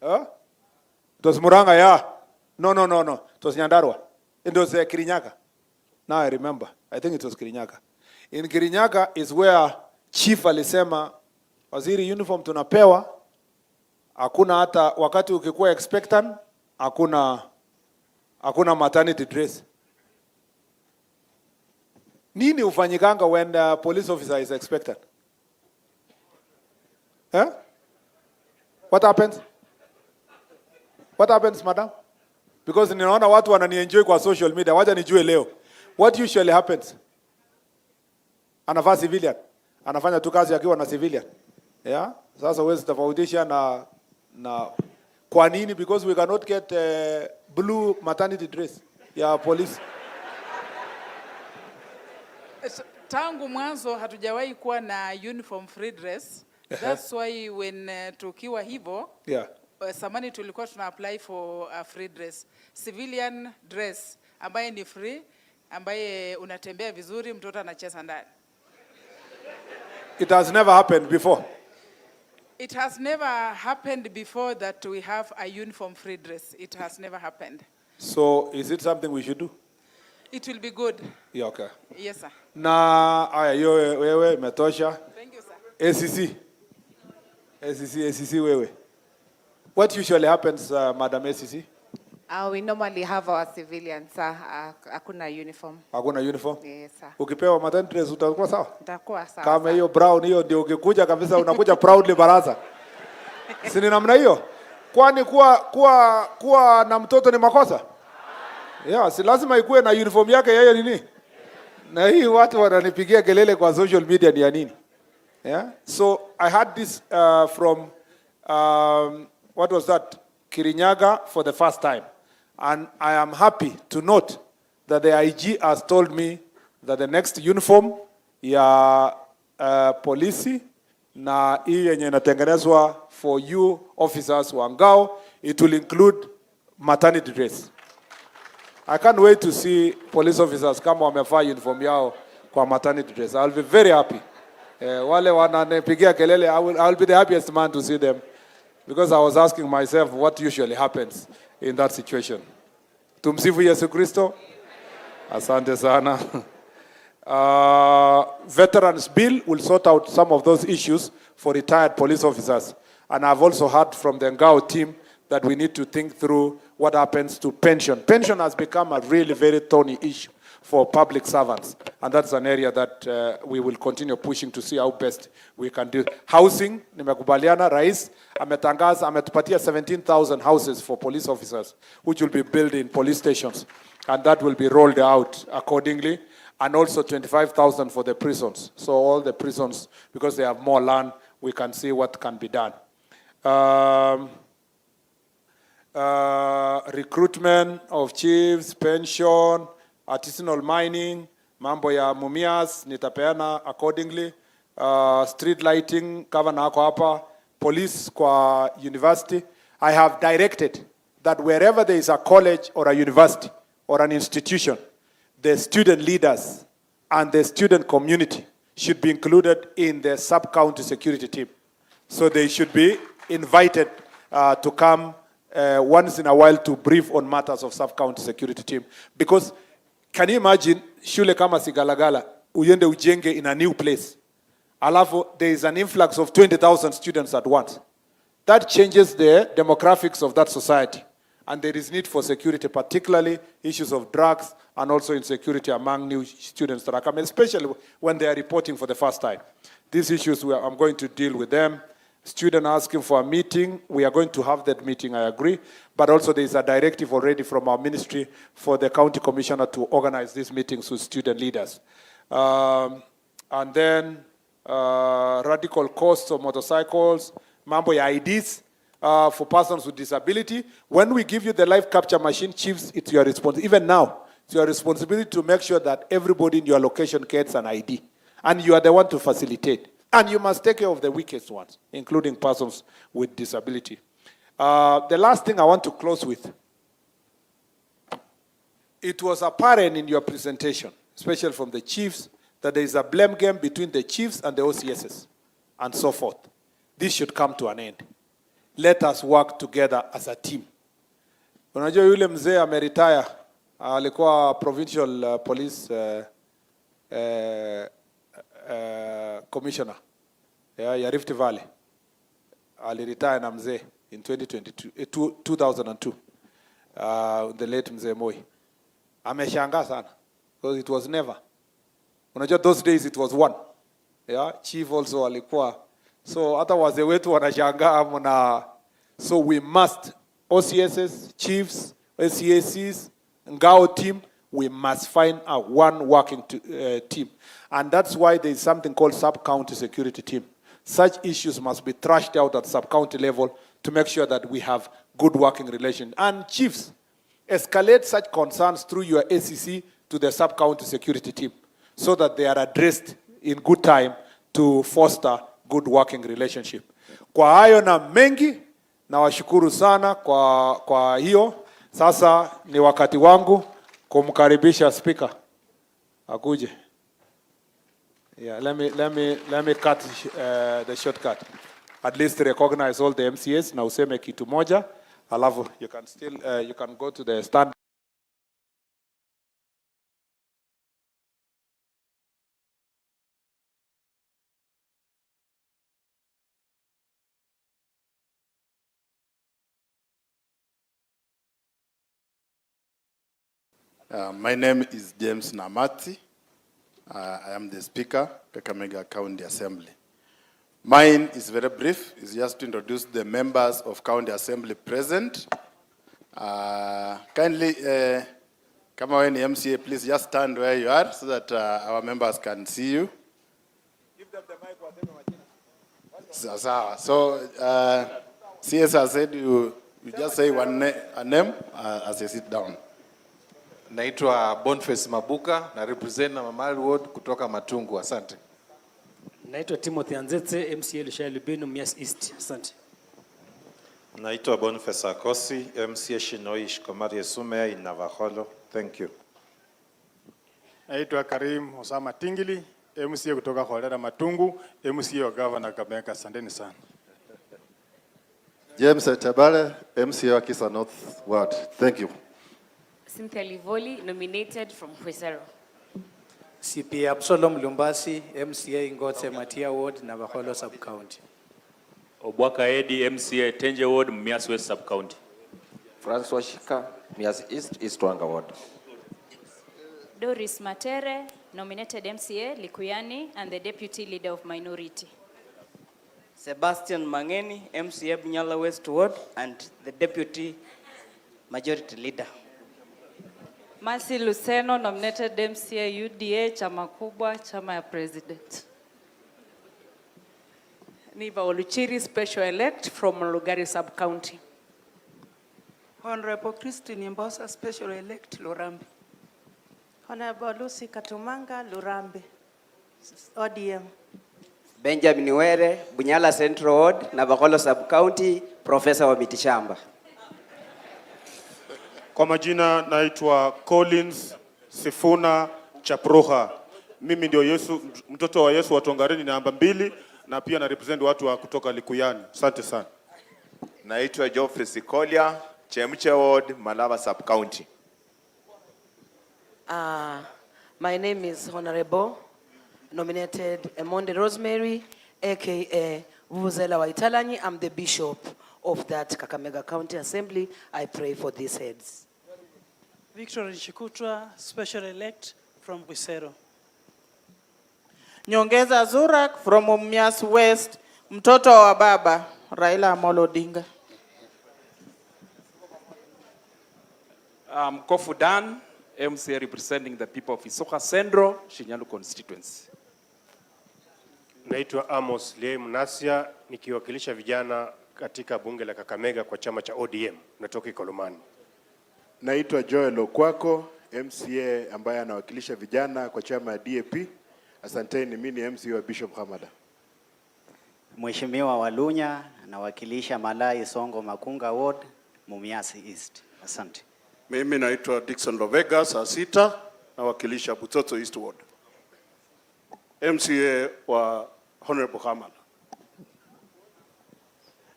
Huh? It was Muranga, yeah. No. It was Nyandarua. It was Kirinyaga. Now I remember. I think it was Kirinyaga. In Kirinyaga is where Chief alisema, waziri uniform tunapewa, hakuna hata wakati ukikuwa expectant, hakuna maternity dress. Nini ufanyikanga when the police officer is expectant? Huh? What happens? What happens, madam? Because ninaona watu wananienjoy kwa social media, wacha nijue leo. What usually happens? Anavaa civilian. Anafanya tu kazi akiwa na civilian. Yeah? Sasa huwezi tofautisha na kwa nini? Because we cannot get blue maternity dress ya police. Tangu mwanzo hatujawahi kuwa na uniform free dress. That's why when tukiwa hivyo, samani tulikuwa tuna apply for a free dress. Civilian dress ambaye ni free, ambaye unatembea vizuri, mtoto anacheza ndani. It has never happened before. It has never happened before that we have a uniform free dress. It has never happened. So is it something we should do? It will be good. Yeah, okay. Yes, sir. Na wewe metosha. Thank you, sir. ACC wewe. What usually happens, Madam ACC? We normally have our civilians, hakuna uniform. Hakuna uniform? Yes, sir. Ukipewa maternity dress utakuwa sawa? Utakuwa sawa. Kama hiyo brown hiyo ndio ukikuja kabisa unakuja proudly baraza. Si ni namna hiyo? Kwani kuwa na mtoto ni makosa? Yeah, si lazima ikuwe na uniform yake yeye nini? Na hii watu wananipigia kelele kwa social media ni ya nini? Yeah? So I had this from what was that? Kirinyaga for the first time. And I am happy to note that the IG has told me that the next uniform ya polisi na hii yenye inatengenezwa for you officers wa ngao, it will include maternity dress. I can't wait to see police officers kama wamevaa uniform yao kwa maternity dress. I'll be very happy. Wale wananipigia kelele, I'll be the happiest man to see them. Because I was asking myself what usually happens in that situation. Tumsifu Yesu Kristo. Asante sana. Veterans Bill will sort out some of those issues for retired police officers. And I've also heard from the Ngao team that we need to think through what happens to pension. Pension has become a really very thorny issue for public servants. And that's an area that we will continue pushing to see how best we can do. Housing, nimekubaliana, Rais ametangaza, ametupatia 17,000 houses for police officers, which will be built in police stations. And that will be rolled out accordingly. And also 25,000 for the prisons. So all the prisons, because they have more land, we can see what can be done. Recruitment of chiefs, pension, artisanal mining, mambo ya Mumias, nitapeana accordingly. Street lighting, governor ako hapa, police kwa university. I have directed that wherever there is a college or a university or an institution, the student leaders and the student community should be included in the sub-county security team. So they should be invited to come once in a while to brief on matters of sub-county security team. Because can you imagine shule kama Sigalagala, uyende ujenge in a new place. Alafu, there is an influx of 20,000 students at once. That changes the demographics of that society. And there is need for security, particularly issues of drugs and also insecurity among new students that are coming, especially when they are reporting for the first time. These issues, I'm going to deal with them. Student asking for a meeting, we are going to have that meeting, I agree. But also there is a directive already from our ministry for the county commissioner to organize these meetings with student leaders. And then radical costs of motorcycles, mambo ya IDs for persons with disability. When we give you the live capture machine, chiefs, it's your responsibility. Even now, it's your responsibility to make sure that everybody in your location gets an ID. And you are the one to facilitate. And you must take care of the weakest ones, including persons with disability. The last thing I want to close with. It was apparent in your presentation, especially from the chiefs, that there is a blame game between the chiefs and the OCSs, and so forth. This should come to an end. Let us work together as a team. Unajua yule mzee ameretire, alikuwa provincial police commissioner ya Rift Valley. Aliretire na mzee in 2002. The late mzee Moi. Ameshangaa sana because it was never. Unajua those days it was one. Yeah, chief also alikuwa. So hata wazee wetu wanashangaa mna. So we must, OCSs, chiefs, SCACs, Ngao team, we must find a one working team. And that's why there is something called sub-county security team. Such issues must be thrashed out at sub-county level to make sure that we have good working relations. And chiefs, escalate such concerns through your ACC to the sub-county security team so that they are addressed in good time to foster good working relationship. Kwa hayo na mengi, na washukuru sana kwa hiyo. Sasa ni wakati wangu kumkaribisha speaker akuje. Yeah, let me cut the shortcut. At least recognize all the MCAs na useme kitu moja. Alafu you can go to the stand. My name is James Namati. I am the Speaker, Kakamega County Assembly. Mine is very brief. It's just to introduce the members of County Assembly present. Kindly, come on, MCA, please just stand where you are so that our members can see you. Give them the mic. So, CS has said you just say a name as you sit down. Naitwa Boniface Mabuka na represent na Mamali Ward kutoka Matungu. Asante. Naitwa Timothy Anzetse, MCA Lishalubinu, Mias East. Asante. Naitwa Boniface Akosi, MCA Shinoi Shikomari Esume in Navakholo. Thank you. Naitwa Karim Osama Tingili, MCA kutoka Kholera Matungu, MCA wa Governor Kakamega. Asanteni sana. James Tabale, MCA wa Kisa North Ward. Thank you. Cynthia Livoli, nominated from Huesero. CPA Absalom Lumbasi, MCA Ngotse Matia Ward, Navakholo Sub-County. Obwaka Edi, MCA Tenje Ward, Mias West Sub-County. Francois Shika, Mias East Wanga Ward. Doris Matere, nominated MCA Likuyani and the Deputy Leader of Minority. Sebastian Mangeni, MCA Bunyala West Ward and the Deputy Majority Leader. Mercy Luceno, nominated MCA UDA, chama kubwa, chama ya President. Niva Oluchiri, Special Elect from Lugari Sub-County. Honorable Christine Mbosa, Special Elect, Lurambi. Honorable Lucy Katumanga, Lurambi, ODM. Benjamin Were, Bunyala Central Ward, Navakholo Sub-County, Professor wa mitishamba. Kwa majina naitwa Collins Sifuna Chapruha, Mimi ndio Yesu, mtoto wa Yesu wa Tongareni namba 2 na pia na represent watu wa kutoka Likuyani. Asante sana. Naitwa Geoffrey Sikolia, Chemche Ward, Malava Sub County. My name is Honorable nominated Emonde Rosemary, aka Vuvuzela Waitalanyi. I'm the bishop of that Kakamega County Assembly. I pray for these heads. Victor Nshikutwa, special elect from Bwisero. Nyongeza Zurak from Mumias West, mtoto wa baba Raila Amolo Odinga. Kofu Dan, MCA representing the people of Isoka Central, Shinyalu constituency. Naitwa Amos Lee Munasia, nikiwakilisha vijana katika bunge la Kakamega kwa chama cha ODM, natoka Ikolomani. Naitwa Joel Okwako, MCA ambaye anawakilisha vijana kwa chama ya DAP. Asanteni, mimi ni MCA wa Bishop Hamada. Mheshimiwa Walunya, anawakilisha Malai Songo Makunga Ward, Mumias East. Asante. Mimi naitwa Dickson Lovega, saa 6, nawakilisha Butoto East Ward. MCA wa Honorable Hamada.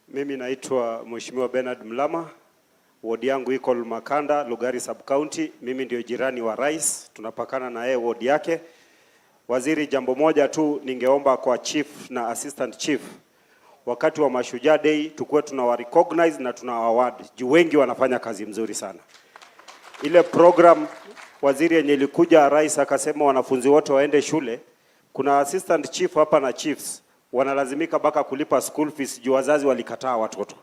Mimi naitwa Mheshimiwa Bernard Mlama, ward yangu iko Makanda, Lugari Sub County. Mimi ndio jirani wa rais, tunapakana na yeye ward yake. Waziri, jambo moja tu ningeomba kwa chief na assistant chief, wakati wa Mashujaa Day tukue tunawa recognize na tuna award. Juu wengi wanafanya kazi mzuri sana. Ile program waziri yenye ilikuja rais akasema wanafunzi wote waende shule, kuna assistant chief hapa na chiefs wanalazimika baka kulipa school fees juu wazazi walikataa watoto.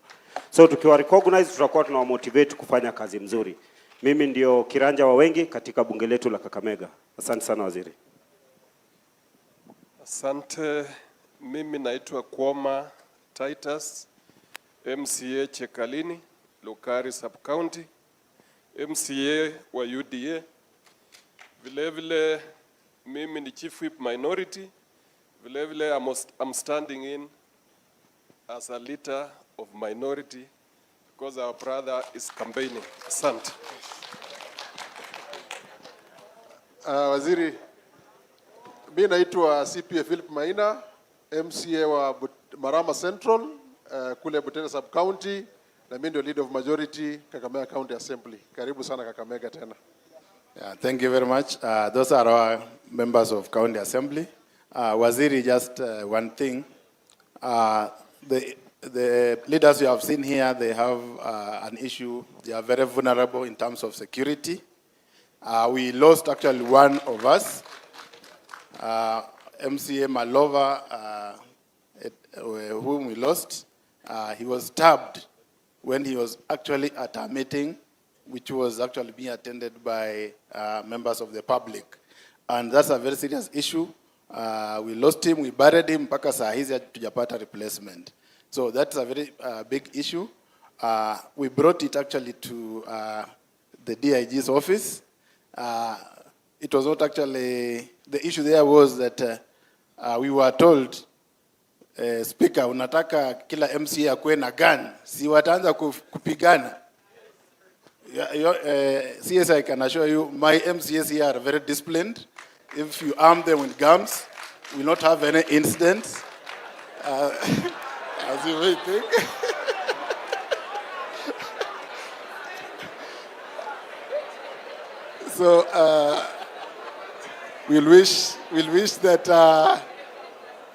So tukiwa recognize tutakuwa tunawa motivate kufanya kazi mzuri. Mimi ndio kiranja wa wengi katika bunge letu la Kakamega. Asante sana waziri. Asante. Mimi naitwa Kwoma Titus, MCA Chekalini, Lugari Sub County, MCA wa UDA. Vile vile mimi ni Chief Whip Minority. Vile vile I'm standing in as a leader of minority because our brother is campaigning. Asante. Waziri, mimi naitwa CPA Philip Maina, MCA wa Marama Central, kule Butere Sub County, na mimi ndio leader of majority Kakamega County Assembly. Karibu sana Kakamega tena. Yeah, thank you very much. Those are our members of County Assembly. Waziri, just one thing. The leaders you have seen here, they have an issue. They are very vulnerable in terms of security. We lost actually one of us, MCA Malova, whom we lost. He was stabbed when he was actually at a meeting, which was actually being attended by members of the public. And that's a very serious issue. We lost him, we buried him, mpaka saa hizi hatujapata replacement. So that's a very big issue. We brought it actually to the DIG's office. It was not actually, the issue there was that we were told, Speaker, unataka kila MCA akuwe na gun, si wataanza kupigana. CS, I can assure you, my MCAs here are very disciplined. If you arm them with guns, we will not have any incidents. As you may think. So we'll wish that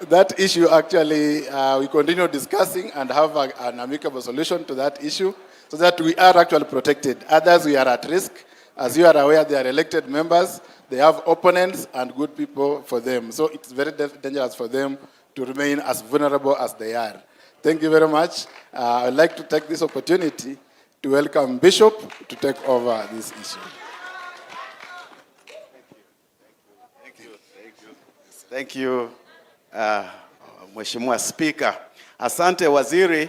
that issue actually we continue discussing and have an amicable solution to that issue, so that we are actually protected. Others, we are at risk. As you are aware, they are elected members. They have opponents and good people for them. So it's very dangerous for them to remain as vulnerable as they are. Thank you very much. I'd like to take this opportunity to welcome Bishop to take over this issue. Thank you, Mheshimiwa Speaker. Asante Waziri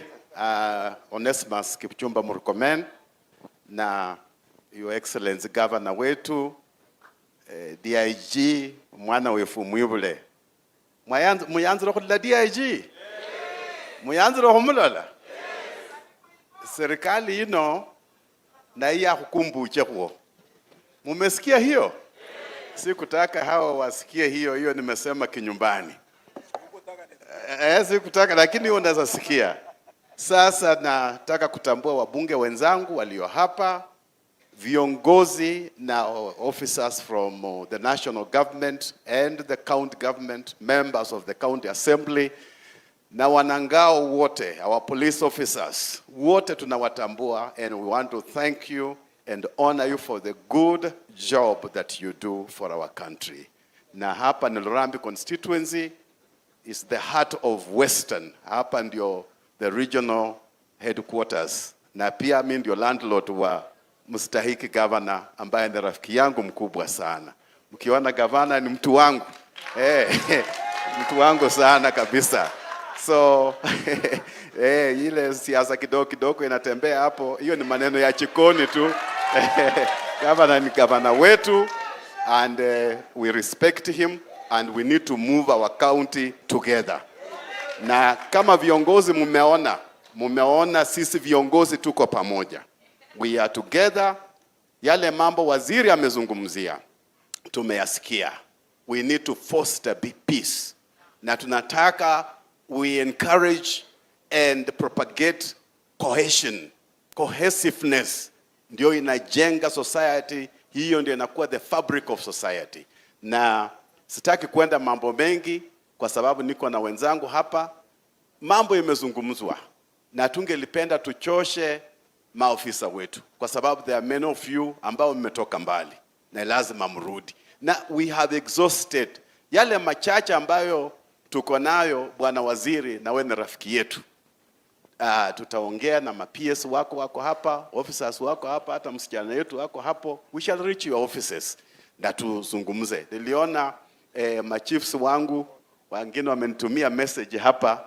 Onesmus Kipchumba Murkomen na Your Excellency Governor wetu DIG mwana wefu mwibule. Muyanzira khulila DIG? Muyanzira khumulala? Serikali ino na iya kukumbuche huo. Mumesikia hiyo? sikutaka hawa wasikie hiyo nimesema kinyumbani. Sikutaka, lakini unaweza sikia. Sasa nataka kutambua wabunge wenzangu walio hapa, viongozi na officers from the national government and the county government, members of the county assembly, na wanangao wote, our police officers, wote tunawatambua, and we want to thank you and honor you for the good job that you do for our country. Na hapa ni Lurambi constituency is the heart of Western. Hapa ndio the regional headquarters. Na pia mimi ndio landlord wa mstahiki governor ambaye ni rafiki yangu mkubwa sana. Mkiona governor ni mtu wangu. Mtu wangu sana kabisa. So ile siasa kidogo inatembea hapo, hiyo ni maneno ya chikoni tu. Governor ni governor wetu, and we respect him, and we need to move our county together. Na kama viongozi mumeona sisi viongozi tuko pamoja. We are together. Yale mambo waziri amezungumzia tumeyasikia. We need to foster peace. Na tunataka we encourage and propagate cohesion, cohesiveness. Ndio inajenga society, hiyo ndio inakuwa the fabric of society. Na sitaki kwenda mambo mengi kwa sababu niko na wenzangu hapa. Mambo imezungumzwa na tungelipenda tuchoshe maofisa wetu kwa sababu there are many of you ambao mmetoka mbali na lazima mrudi. Na we have exhausted yale machache ambayo tuko nayo. Bwana waziri, na wewe ni rafiki yetu. Tutaongea na ma-PS wako hapa, officers wako hapa, hata msichana yetu wako hapo. We shall reach your offices na tuzungumze. Niliona ma-chiefs wangu wengine wamenitumia message hapa,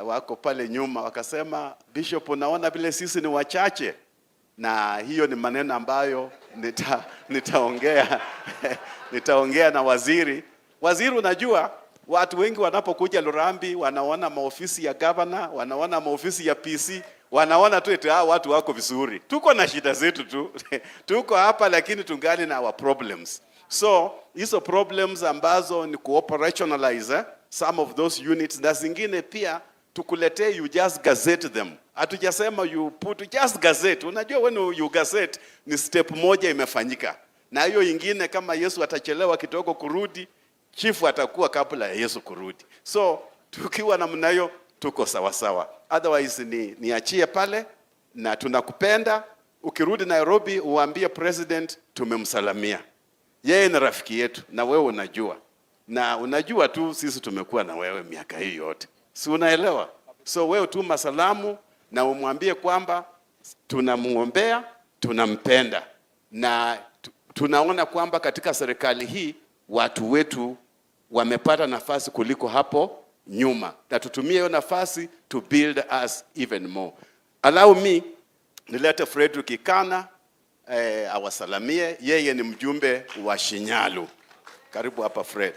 wako pale nyuma, wakasema Bishop, unaona vile sisi ni wachache. Na hiyo ni maneno ambayo nitaongea na waziri. Waziri, unajua watu wengi wanapokuja Lurambi wanaona maofisi ya governor, wanaona maofisi ya PC, wanaona tu eti watu wako vizuri. Tuko na shida zetu tu. Tuko hapa lakini tungali na our problems. So hizo problems ambazo ni operationalize some of those units, na zingine pia tukuletee, you just gazette them. Hatujasema you put, just gazette. Unajua when you gazette ni step moja imefanyika. Na hiyo ingine kama Yesu atachelewa kidogo kurudi, chifu atakuwa kabla ya Yesu kurudi. So tukiwa namna hiyo tuko sawa sawa. Otherwise niachie pale, na tunakupenda. Ukirudi Nairobi uambie president tumemsalamia. Yeye ni rafiki yetu na wewe unajua. Na unajua tu sisi tumekuwa na wewe miaka hii yote. Si unaelewa? So wewe tu masalamu na umwambie kwamba tunamuombea, tunampenda. Na tunaona kwamba katika serikali hii watu wetu wamepata nafasi kuliko hapo nyuma. Na tutumie hiyo nafasi to build us even more. Allow me nilete Frederick Ikana awasalamie. Yeye ni mjumbe wa Shinyalu. Karibu hapa Fred.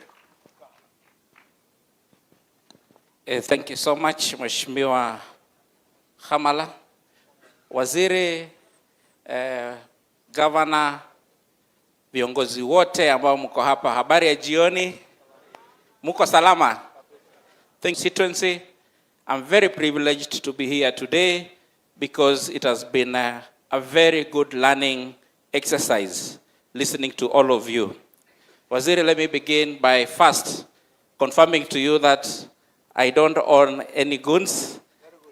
Thank you so much, Mheshimiwa Hamala. Waziri, Governor, viongozi wote ambao mko hapa, habari ya jioni. Muko salama? Constituency, I'm very privileged to be here today because it has been a very good learning exercise listening to all of you. Waziri, let me begin by first confirming to you that I don't own any guns,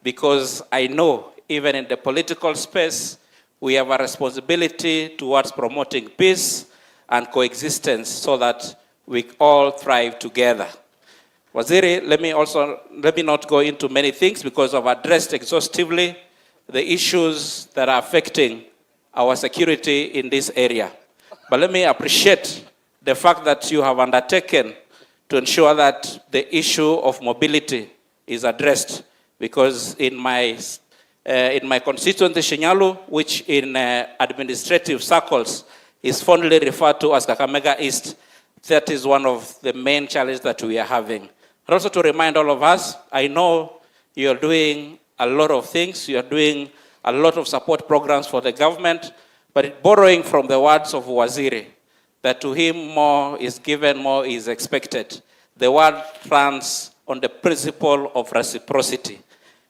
because I know even in the political space we have a responsibility towards promoting peace and coexistence so that we all thrive together. Waziri, let me not go into many things because I've addressed exhaustively the issues that are affecting our security in this area. But let me appreciate the fact that you have undertaken to ensure that the issue of mobility is addressed, because in my constituency Shinyalu, which in administrative circles is fondly referred to as Kakamega East, that is one of the main challenges that we are having. And also to remind all of us, I know you're doing a lot of things, you're doing a lot of support programs for the government, but borrowing from the words of Waziri, that to him more is given, more is expected. The world runs on the principle of reciprocity.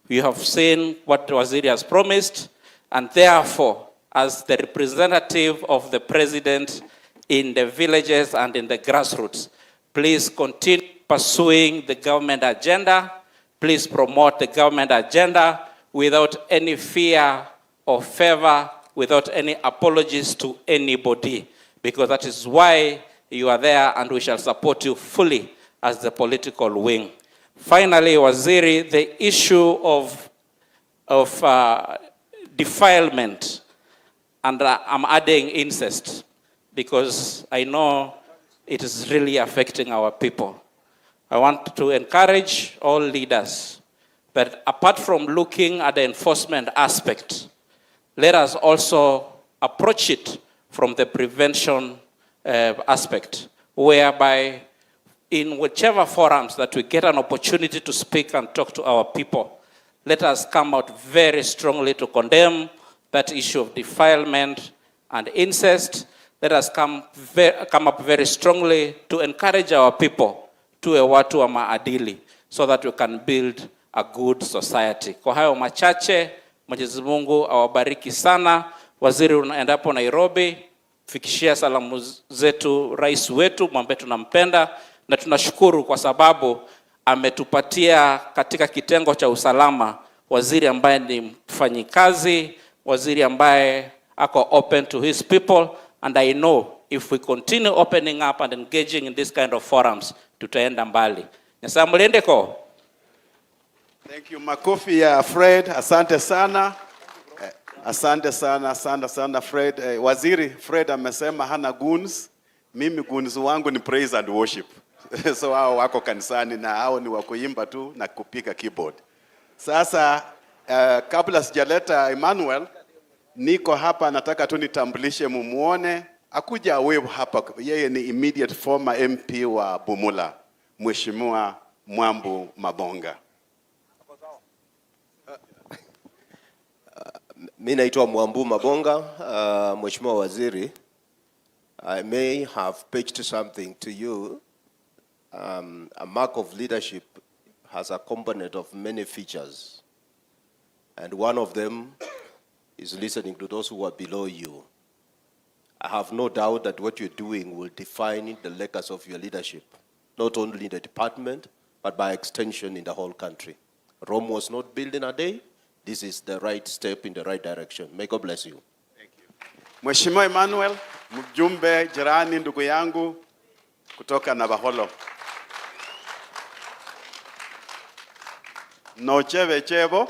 We have seen what Waziri has promised, and therefore, as the representative of the president in the villages and in the grassroots, please continue pursuing the government agenda. Please promote the government agenda without any fear or favor, without any apologies to anybody, because that is why you are there, and we shall support you fully as the political wing. Finally, Waziri, the issue of defilement, and I'm adding incest, because I know it is really affecting our people. I want to encourage all leaders that apart from looking at the enforcement aspect, let us also approach it from the prevention aspect, whereby in whichever forums that we get an opportunity to speak and talk to our people, let us come out very strongly to condemn that issue of defilement and incest. Let us come up very strongly to encourage our people to a watu wa maadili, so that we can build a good society. Kwa hayo machache, Mwenyezi Mungu awabariki sana. Waziri, unaendapo Nairobi, fikishia salamu zetu rais wetu, mwambie tunampenda na tunashukuru kwa sababu ametupatia katika kitengo cha usalama waziri ambaye ni mfanyikazi, waziri ambaye ako open to his people, and I know if we continue opening up and engaging in this kind of forums, tutaenda mbali. Nasa mulendeko. Thank you. Makofi ya Fred, asante sana. Asante sana Fred. Waziri, Fred amesema hana goons. Mimi goons wangu ni praise and worship. So hao wako kanisani na hao ni wakuimba tu na kupiga keyboard. Sasa kabla sijaleta Emmanuel, niko hapa nataka tu nitambulishe mumuone. Akuja wewe hapa, yeye ni immediate former MP wa Bumula, Mheshimiwa Mwambu Mabonga. Mimi naitwa Mwambu Mabonga. Mheshimiwa Waziri, I may have pitched something to you. A mark of leadership has a component of many features, and one of them is listening to those who are below you. I have no doubt that what you're doing will define the legacy of your leadership, not only in the department, but by extension in the whole country. Rome was not built in a day. This is the right step in the right direction. May God bless you. Thank you. Mheshimiwa Emmanuel, mjumbe jirani ndugu yangu kutoka Navaholo. Nocheve chebo.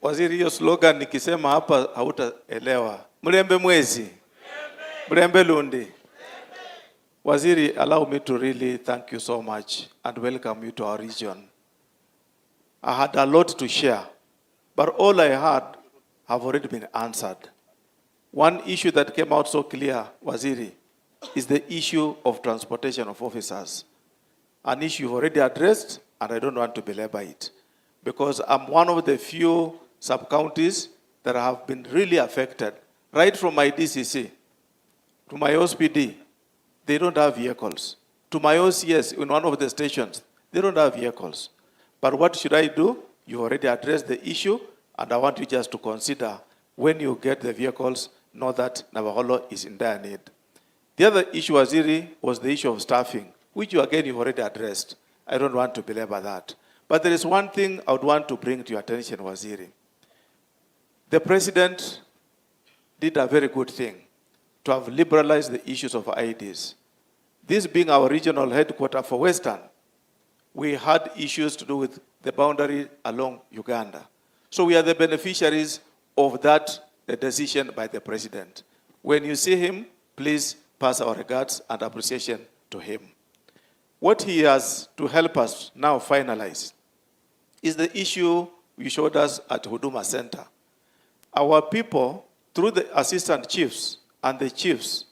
Waziri, hiyo slogan nikisema hapa hautaelewa. Mlembe mwezi. Mlembe lundi. Waziri, allow me to really thank you so much and welcome you to our region. I had a lot to share, but all I had have already been answered. One issue that came out so clear, Waziri, is the issue of transportation of officers. An issue you've already addressed, and I don't want to belabor it, because I'm one of the few sub-counties that have been really affected. Right from my DCC to my OSPD, they don't have vehicles. To my OCS, in one of the stations, they don't have vehicles. But what should I do? You already addressed the issue, and I want you just to consider when you get the vehicles, know that Navaholo is in dire need. The other issue, Waziri, was the issue of staffing, which you again you've already addressed. I don't want to belabor that. But there is one thing I would want to bring to your attention, Waziri. The president did a very good thing to have liberalized the issues of IDs. This being our regional headquarters for Western, we had issues to do with the boundary along Uganda. So we are the beneficiaries of that decision by the president. When you see him, please pass our regards and appreciation to him. What he has to help us now finalize is the issue you showed us at Huduma Center. Our people, through the assistant chiefs and the chiefs,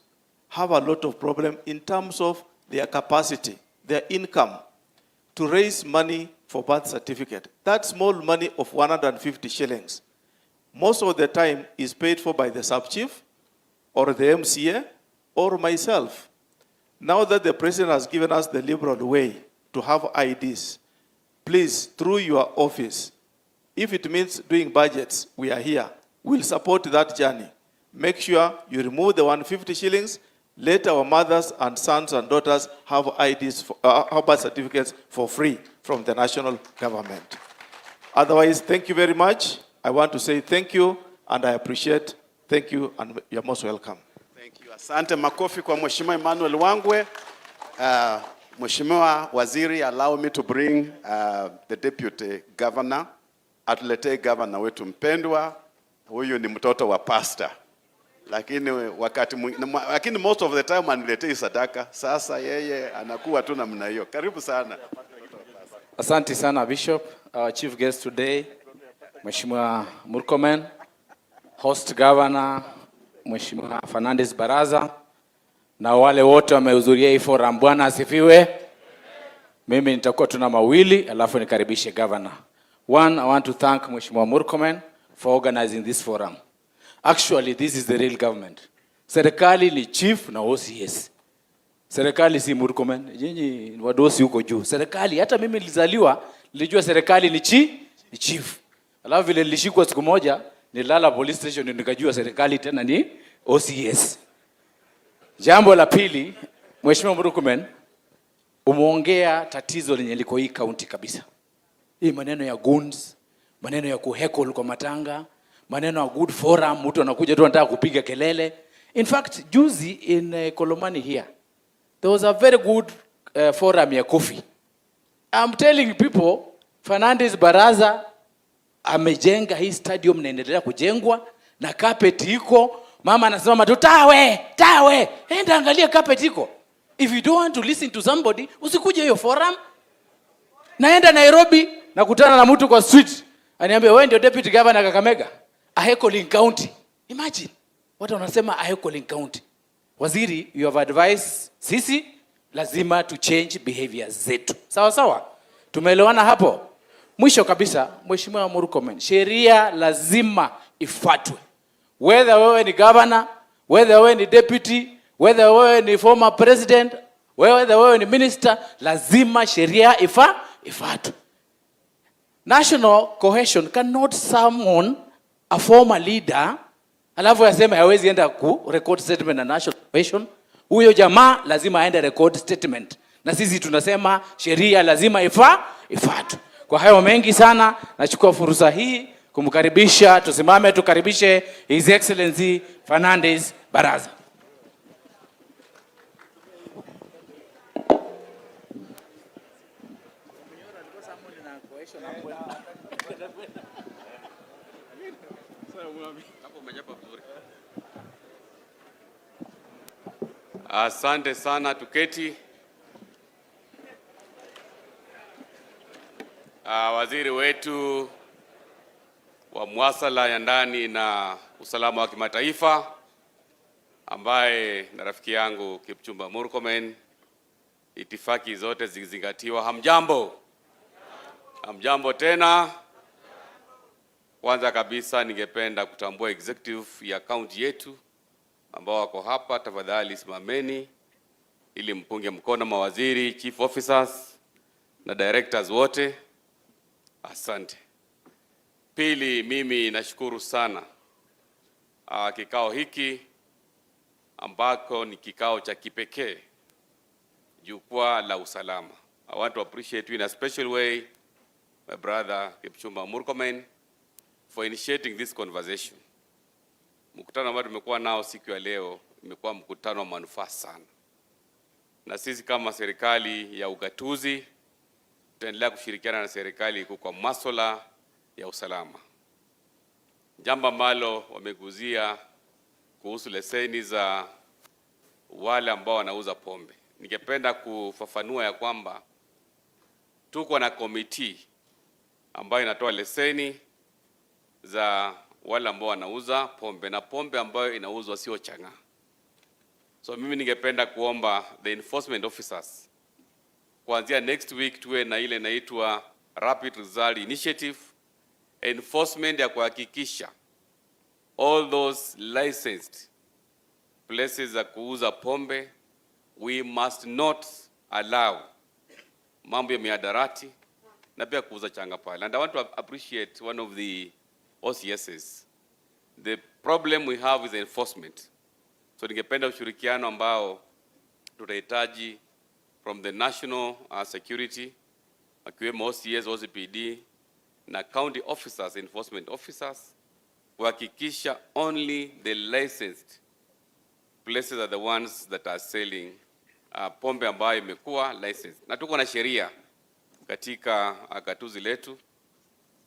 have a lot of problem in terms of their capacity, their income, to raise money for birth certificate. That small money of 150 shillings, most of the time is paid for by the sub-chief or the MCA or myself. Now that the president has given us the liberal way to have IDs, please, through your office, if it means doing budgets, we are here. We'll support that journey. Make sure you remove the 150 shillings. Let our mothers and sons and daughters have IDs, have birth certificates for free from the national government. Otherwise, thank you very much. I want to say thank you and I appreciate. Thank you and you're most welcome. Thank you. Asante, makofi kwa Mheshimiwa Emmanuel Wangwe. Mheshimiwa Waziri, allow me to bring the Deputy Governor. Atuletee governor wetu mpendwa. Huyu ni mtoto wa pastor. Lakini most of the time aniletei sadaka. Sasa yeye anakuwa tu namna hiyo. Karibu sana. Asante sana Bishop. Our chief guest today, Mheshimiwa Murkomen, host governor, Mheshimiwa Fernandez Baraza, na wale wote wamehudhuria hii forum. Bwana asifiwe. Mimi nitakuwa tuna mawili, alafu nikaribishe governor. One, I want to thank Mheshimiwa Murkomen for organizing this forum. Actually, this is the real government. Serikali ni chief na OCS. Serikali si Murkomen. Nyinyi wadosi huko juu. Serikali, hata mimi nilizaliwa, nilijua serikali ni chief. Alafu vile nilishikwa siku moja, nilala police station nikajua serikali tena ni OCS. Jambo la pili, Mheshimiwa Murkomen, umeongea tatizo lenye liko hii county kabisa. Hii maneno ya goons, maneno ya kuheckle kwa matanga, maneno ya good forum, mtu anakuja tu anataka kupiga kelele. In fact, juzi in Kolomani here, there was a very good forum ya coffee. I'm telling people, Fernandez Baraza amejenga hii stadium na inaendelea kujengwa na carpet iko. Mama anasema tu tawe, enda angalia carpet iko. If you don't want to listen to somebody, usikuje hiyo forum. Naenda Nairobi, nakutana na mtu kwa street, aniambia wewe ndio deputy governor Kakamega, Ahekoli County. Imagine watu wanasema Ahekoli County. Waziri, you have advised sisi lazima to change behaviors zetu. Sawa sawa? Tumeelewana hapo? Mwisho kabisa, Mheshimiwa Murkomen, sheria lazima ifuatwe. Whether wewe ni governor, whether wewe ni deputy, whether wewe ni former president, whether wewe ni minister, lazima sheria ifuatwe. National cohesion cannot summon a former leader alafu aseme hawezi enda ku record statement na national cohesion. Huyo jamaa lazima aende record statement. Na sisi tunasema sheria lazima ifuatwe. Kwa hayo mengi sana, nachukua fursa hii kumkaribisha, tusimame tukaribishe His Excellency Fernandez Baraza. Asante sana, tuketi. Waziri wetu wa masuala ya ndani na usalama wa kimataifa ambaye na rafiki yangu Kipchumba Murkomen, itifaki zote zikizingatiwa. Hamjambo? Hamjambo tena. Kwanza kabisa ningependa kutambua executive ya county yetu ambao wako hapa. Tafadhali simameni ili mpunge mkono mawaziri, chief officers na directors wote. Asante. Pili, mimi nashukuru sana kikao hiki ambako ni kikao cha kipekee, jukwaa la usalama. I want to appreciate you in a special way, my brother Kipchumba Murkomen, for initiating this conversation. Mkutano ambao tumekuwa nao siku ya leo imekuwa mkutano wa manufaa sana. Na sisi kama serikali ya ugatuzi tutaendelea kushirikiana na serikali kwa masuala ya usalama. Jambo ambalo wameguzia kuhusu leseni za wale ambao wanauza pombe. Ningependa kufafanua ya kwamba tuko na committee ambayo inatoa leseni za wale ambao wanauza pombe, na pombe ambayo inauzwa sio changa. So mimi ningependa kuomba the enforcement officers kuanzia next week tuwe na ile inaitwa Rapid Result Initiative, enforcement ya kuhakikisha all those licensed places za kuuza pombe. We must not allow mambo ya mihadarati na pia kuuza changa pale. And I want to appreciate one of the OCSs. The problem we have is enforcement. So ningependa ushirikiano ambao tutahitaji from the national security, akiwemo OCS, OCPD na county officers, enforcement officers, kuhakikisha only the licensed places are the ones that are selling pombe ambayo imekuwa licensed. Na tuko na sheria katika gatuzi letu,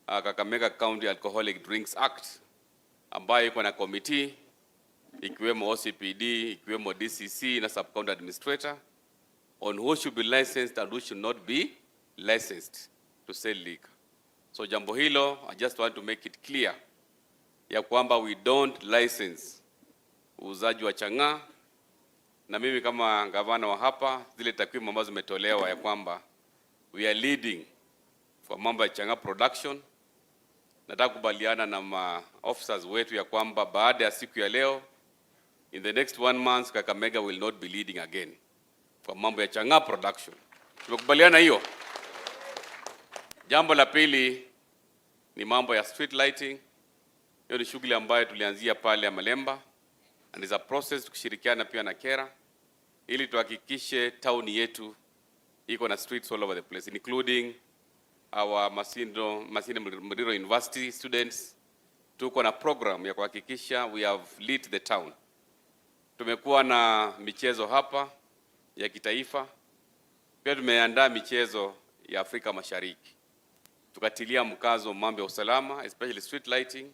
Kakamega County Alcoholic Drinks Act, ambayo iko na committee ikiwemo OCPD, ikiwemo DCC na sub-county administrator on who should be licensed and who should not be licensed to sell liquor. So jambo hilo, I just want to make it clear ya kwamba we don't license uuzaji wa chang'aa. Na mimi kama gavana wa hapa, zile takwimu ambazo zimetolewa ya kwamba we are leading kwa mambo ya chang'aa production. Nataka kubaliana na officers wetu ya kwamba baada ya siku ya leo, in the next 1 month, Kakamega will not be leading again kwa mambo ya chang'aa production. Tumekubaliana hiyo. Jambo la pili ni mambo ya street lighting. Hiyo ni shughuli ambayo tulianzia pale ya Malemba, and is a process tukishirikiana pia na Kera ili tuhakikishe town yetu iko na streets all over the place, including our Masinde Muliro University students. Tuko na program ya kuhakikisha we have lit the town. Tumekuwa na michezo hapa ya kitaifa, pia tumeandaa michezo ya Afrika Mashariki. Tukatilia mkazo mambo ya usalama, especially street lighting,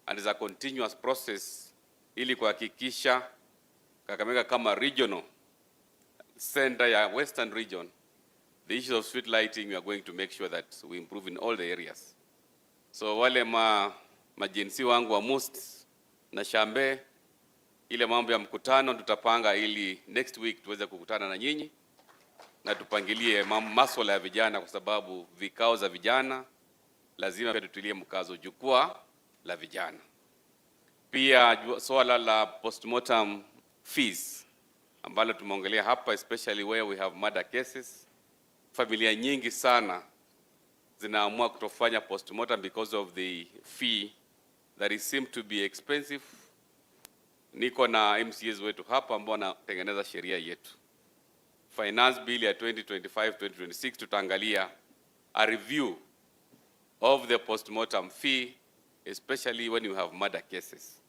and is a continuous process ili kuhakikisha Kakamega kama regional center ya Western region, the issue of street lighting, we are going to make sure that we improve in all the areas. So wale majinsi wangu wa Must na Shambe, ile mambo ya mkutano tutapanga ili next week tuweze kukutana na nyinyi na tupangilie masuala ya vijana, kwa sababu vikao za vijana lazima pia tutulie mkazo jukwaa la vijana. Pia swala la postmortem fees ambalo tumeongelea hapa, especially where we have murder cases. Familia nyingi sana zinaamua kutofanya postmortem because of the fee that is seem to be expensive. Niko na MCAs wetu hapa ambao wanatengeneza sheria yetu. Finance bill ya 2025-2026 tutaangalia a review of the postmortem fee, especially when you have murder cases,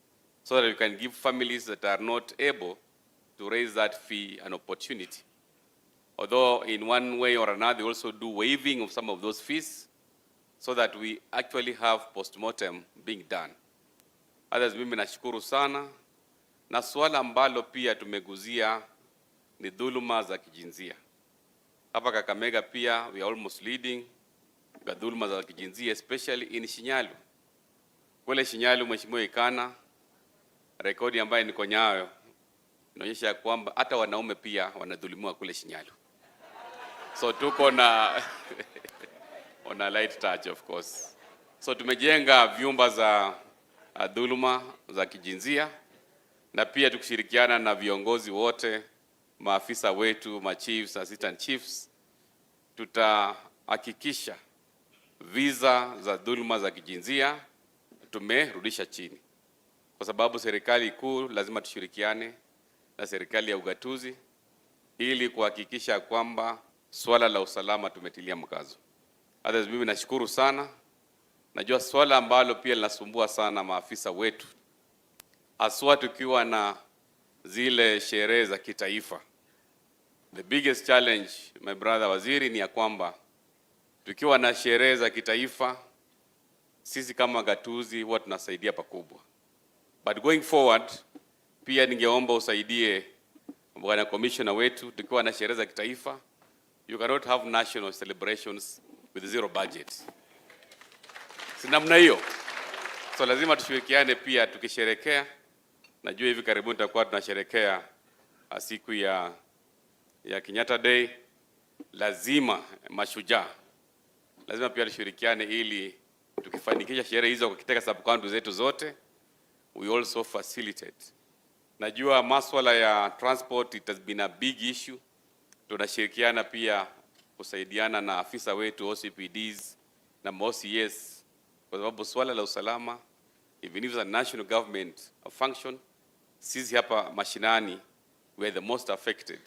so that you can give families that are not able to raise that fee an opportunity. Although in one way or another, they also do waiving of some of those fees, so that we actually have postmortem being done. Others, mimi nashukuru sana. Na swala ambalo pia tumeguzia ni dhuluma za kijinsia. Hapa Kakamega pia we are almost leading kwa dhuluma za kijinsia, especially in Shinyalu. Kule Shinyalu, Mheshimiwa Ikana, rekodi ambayo niko nayo inaonyesha kwamba hata wanaume pia wanadhulumiwa kule Shinyalu. So tuko na on a light touch, of course. So tumejenga vyumba za dhuluma za kijinsia, na pia tukishirikiana na viongozi wote, maafisa wetu, chiefs, assistant chiefs, tutahakikisha visa za dhuluma za kijinsia tumerudisha chini. Kwa sababu serikali kuu lazima tushirikiane na serikali ya ugatuzi ili kuhakikisha kwamba swala la usalama tumetilia mkazo. Others, mimi nashukuru sana. Najua swala ambalo pia linasumbua sana maafisa wetu, aswa tukiwa na zile sherehe za kitaifa. The biggest challenge, my brother waziri, ni ya kwamba tukiwa na sherehe za kitaifa, sisi kama gatuzi huwa tunasaidia pakubwa. But going forward, pia ningeomba usaidie bwana commissioner wetu, tukiwa na sherehe za kitaifa, you cannot have national celebrations with zero budget. Si namna hiyo. So lazima tushirikiane pia tukisherekea. Najua hivi karibuni tutakuwa tunasherekea siku ya Kenyatta Day. Lazima mashujaa, lazima pia tushirikiane ili tukifanikisha sherehe hizo kwa kiteka sub-county zetu zote, we also facilitate Najua masuala ya transport it has been a big issue. Tunashirikiana pia kusaidiana na afisa wetu OCPDs na OCS kwa sababu swala la usalama, even if the national government a function, sisi hapa mashinani we are the most affected.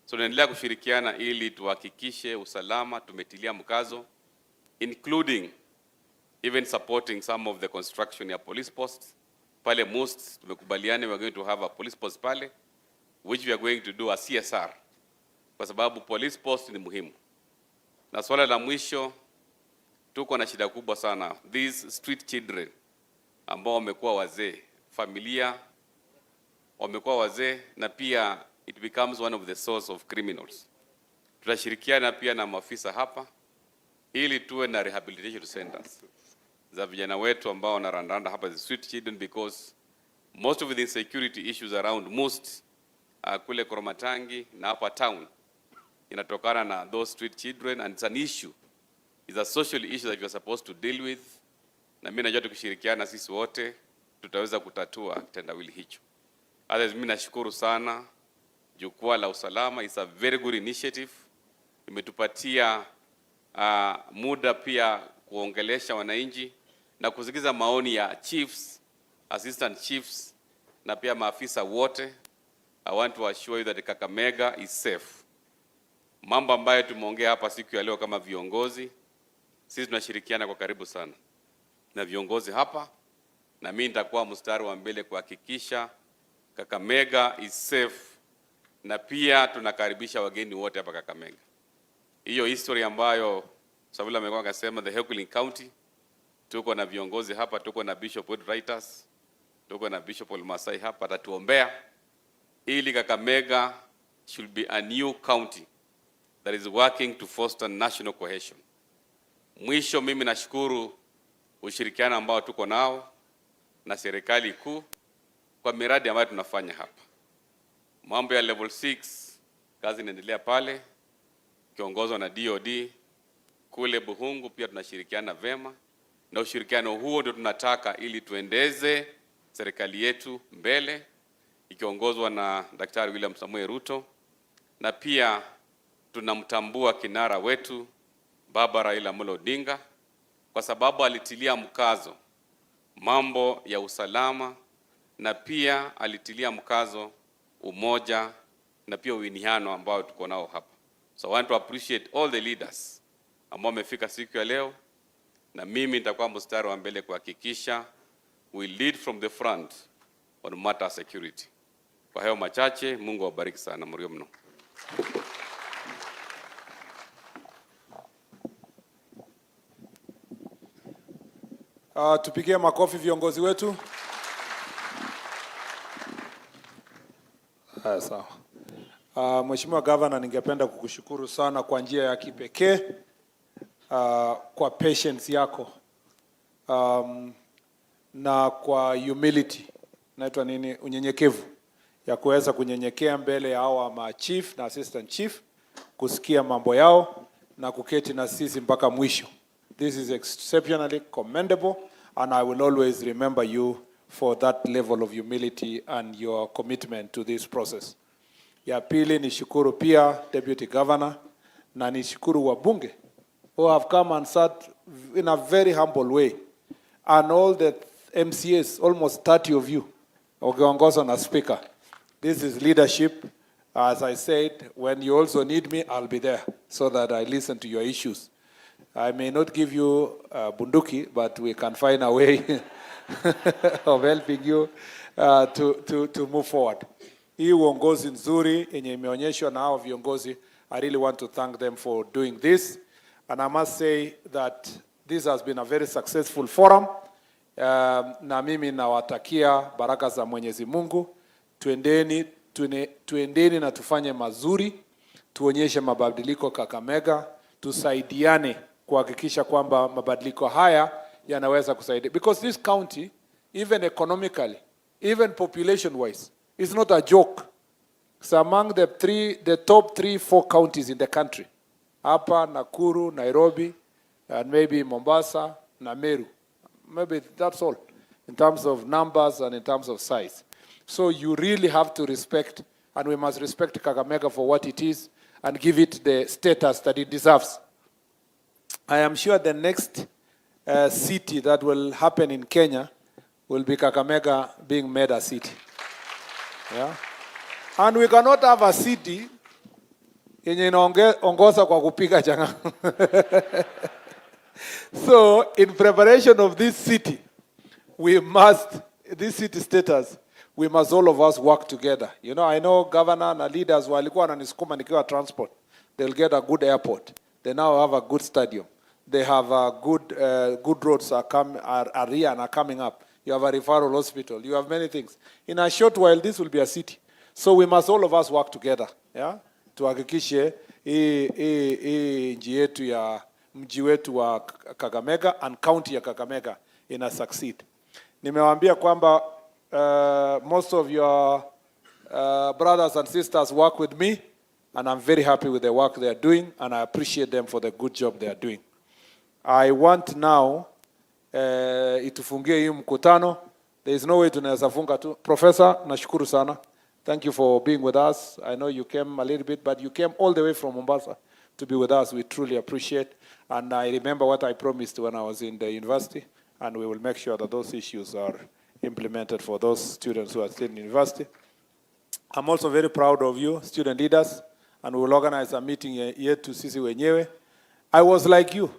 So tunaendelea kushirikiana ili tuhakikishe usalama tumetilia mkazo, including even supporting some of the construction ya police posts. Pale most tumekubaliana we are going to have a police post pale, which we are going to do a CSR. Kwa sababu police post ni muhimu. Na swala la mwisho, tuko na shida kubwa sana. These street children ambao wamekuwa wazee, familia wamekuwa wazee, na pia it becomes one of the source of criminals. Tutashirikiana pia na maafisa hapa ili tuwe na rehabilitation centers za vijana wetu ambao wanarandanda hapa, the street children, because most of the insecurity issues around most kule Koromatangi na hapa town inatokana na those street children, and it's an issue. It's a social issue that we are supposed to deal with. Na mimi najua tukishirikiana sisi wote tutaweza kutatua kitendawili hicho. Others, mimi nashukuru sana. Jukwaa la usalama is a very good initiative. Imetupatia muda pia kuongelesha wananchi na kusikiza maoni ya chiefs, assistant chiefs na pia maafisa wote. I want to assure you that Kakamega is safe. Mambo ambayo tumeongea hapa siku ya leo kama viongozi, sisi tunashirikiana kwa karibu sana na viongozi hapa, na mimi nitakuwa mstari wa mbele kuhakikisha Kakamega is safe, na pia tunakaribisha wageni wote hapa Kakamega. Hiyo history ambayo Savula amekuwa akasema the Heckling County, tuko na viongozi hapa, tuko na Bishop Wrightas, tuko na Bishop Olmasai hapa atatuombea ili Kakamega should be a new county that is working to foster national cohesion. Mwisho, mimi nashukuru ushirikiano ambao tuko nao na serikali kuu kwa miradi ambayo tunafanya hapa. Mambo ya level 6 kazi inaendelea pale kiongozwa na DOD. Kule Buhungu pia tunashirikiana vema, na ushirikiano huo ndio tunataka ili tuendeze serikali yetu mbele ikiongozwa na Daktari William Samoei Ruto, na pia tunamtambua kinara wetu Baba Raila Amolo Odinga kwa sababu alitilia mkazo mambo ya usalama, na pia alitilia mkazo umoja na pia uwiniano ambao tuko nao hapa. So I want to appreciate all the leaders ambao wamefika siku ya leo, na mimi nitakuwa mstari wa mbele kuhakikisha we lead from the front on matter security. Kwa hayo machache, Mungu awabariki sana, mrio mno. Tupigie makofi viongozi wetu. Sawa. Mheshimiwa Governor, ningependa kukushukuru sana kwa njia ya kipekee kwa patience yako na kwa humility, naitwa nini, unyenyekevu ya kuweza kunyenyekea mbele ya hawa ma chief na assistant chief, kusikia mambo yao na kuketi na sisi mpaka mwisho. This is exceptionally commendable, and I will always remember you for that level of humility and your commitment to this process. Ya pili, nishukuru pia Deputy Governor na nishukuru wabunge who have come and sat in a very humble way, and all the MCAs, almost 30 of you, wakiongozwa na speaker. This is leadership. As I said, when you also need me, I'll be there so that I listen to your issues. I may not give you bunduki, but we can find a way of helping you to move forward. Hii uongozi nzuri yenye imeonyeshwa na hao viongozi, I really want to thank them for doing this. And I must say that this has been a very successful forum. Na mimi nawatakia baraka za Mwenyezi Mungu. Tuendeni na tufanye mazuri, tuonyeshe mabadiliko Kakamega, tusaidiane kuhakikisha kwamba mabadiliko haya yanaweza kusaidia. Because this county, even economically, even population wise, is not a joke. It's among the top 3-4 counties in the country. Hapa, Nakuru, Nairobi, and maybe Mombasa, na Meru. Maybe that's all in terms of numbers and in terms of size. So you really have to respect, and we must respect Kakamega for what it is and give it the status that it deserves. I am sure the next city that will happen in Kenya will be Kakamega being made a city. Yeah? And we cannot have a city yenye inaongoza kwa kupiga changa. So in preparation of this city, this city status, we must all of us work together. You know, I know governor and leaders walikuwa wananisukuma nikiwa transport. They'll get a good airport. They now have a good stadium. They have a good roads are here and are coming up. You have a referral hospital. You have many things. In a short while, this will be a city. So we must all of us work together. Yeah? Tuhakikishe nchi yetu ya mji wetu wa Kakamega and county ya Kakamega ina succeed. Nimewaambia kwamba most of your brothers and sisters work with me, and I'm very happy with the work they are doing, and I appreciate them for the good job they are doing. I want now itufungie hii mkutano. There is no way tunaweza funga tu. Professor, nashukuru sana. Thank you for being with us. I know you came a little bit, but you came all the way from Mombasa to be with us. We truly appreciate. And I remember what I promised when I was in the university, and we will make sure that those issues are implemented for those students who are still in university. I'm also very proud of you, student leaders, and we will organize a meeting here to sisi wenyewe. I was like you.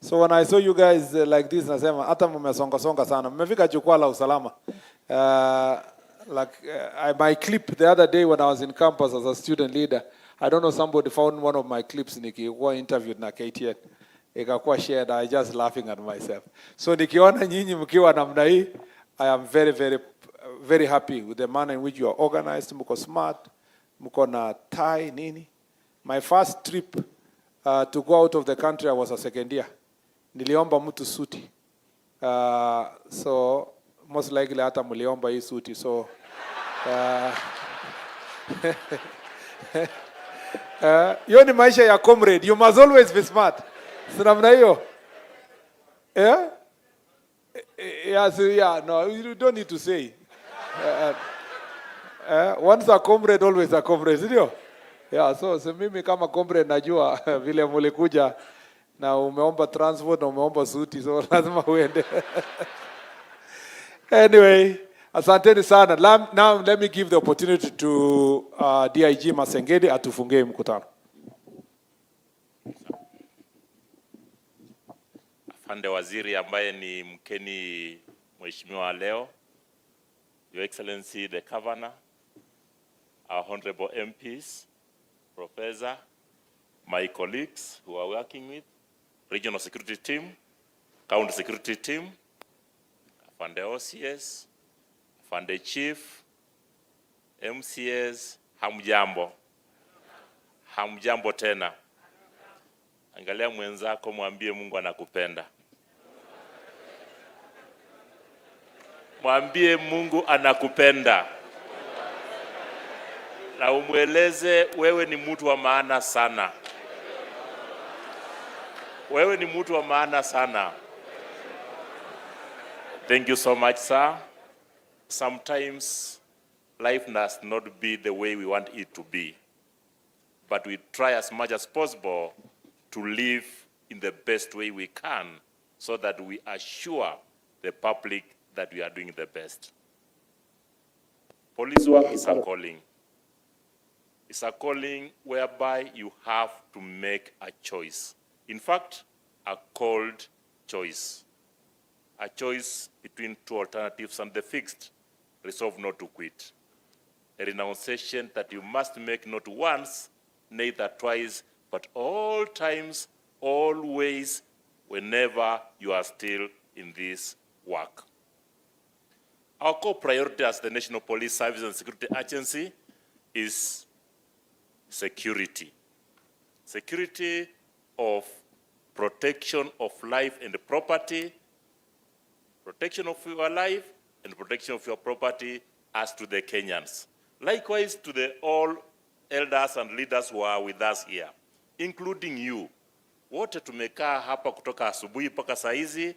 So when I saw you guys like this, nasema hata mmesonga sana. Mmefika jukwaa la usalama. My clip the other day when I was in campus as a student leader, I don't know, somebody found one of my clips nikiwa interviewed na KTN. Ikakuwa shared, I just laughing at myself. So nikiona nyinyi mkiwa namna hii, I am very, very, very happy with the manner in which you are organized. Mko smart, mko na tie nini. My first trip to go out of the country, I was a second year. Niliomba mtu suti. So most likely hata mliomba hii suti. So hiyo ni maisha ya comrade. You must always be smart. Sinamna hiyo? Yeah? Yeah, no, you don't need to say. Once a comrade, always a comrade, sindio? Yeah, so mimi kama comrade najua vile mulikuja na umeomba transport na umeomba suti, so lazima uende. Anyway, asanteni sana. Now let me give the opportunity to DIG Masengeli atufungie mkutano. Afande Waziri ambaye ni mkeni mheshimiwa leo, Your Excellency the Governor, our honorable MPs, Professor, my colleagues who are working with, Regional Security Team, County Security Team, Afande OCS, Afande Chief, MCS, hamjambo. Hamjambo tena. Angalia mwenzako mwambie Mungu anakupenda. Mwambie Mungu anakupenda. Na umweleze wewe ni mtu wa maana sana. Wewe ni mtu wa maana sana. Thank you so much, sir. Sometimes life does not be the way we want it to be. But we try as much as possible to live in the best way we can so that we assure the public that we are doing the best. Police work is a calling. It's a calling whereby you have to make a choice. In fact, a called choice. A choice between two alternatives and the fixed. Resolve not to quit. A renunciation that you must make not once, neither twice, but all times, always, whenever you are still in this work. Our core priority as the National Police Service and Security Agency is security. Security of protection of life and property, protection of your life and protection of your property as to the Kenyans. Likewise to the all elders and leaders who are with us here, including you. Wote tumekaa hapa kutoka asubuhi mpaka saa hizi.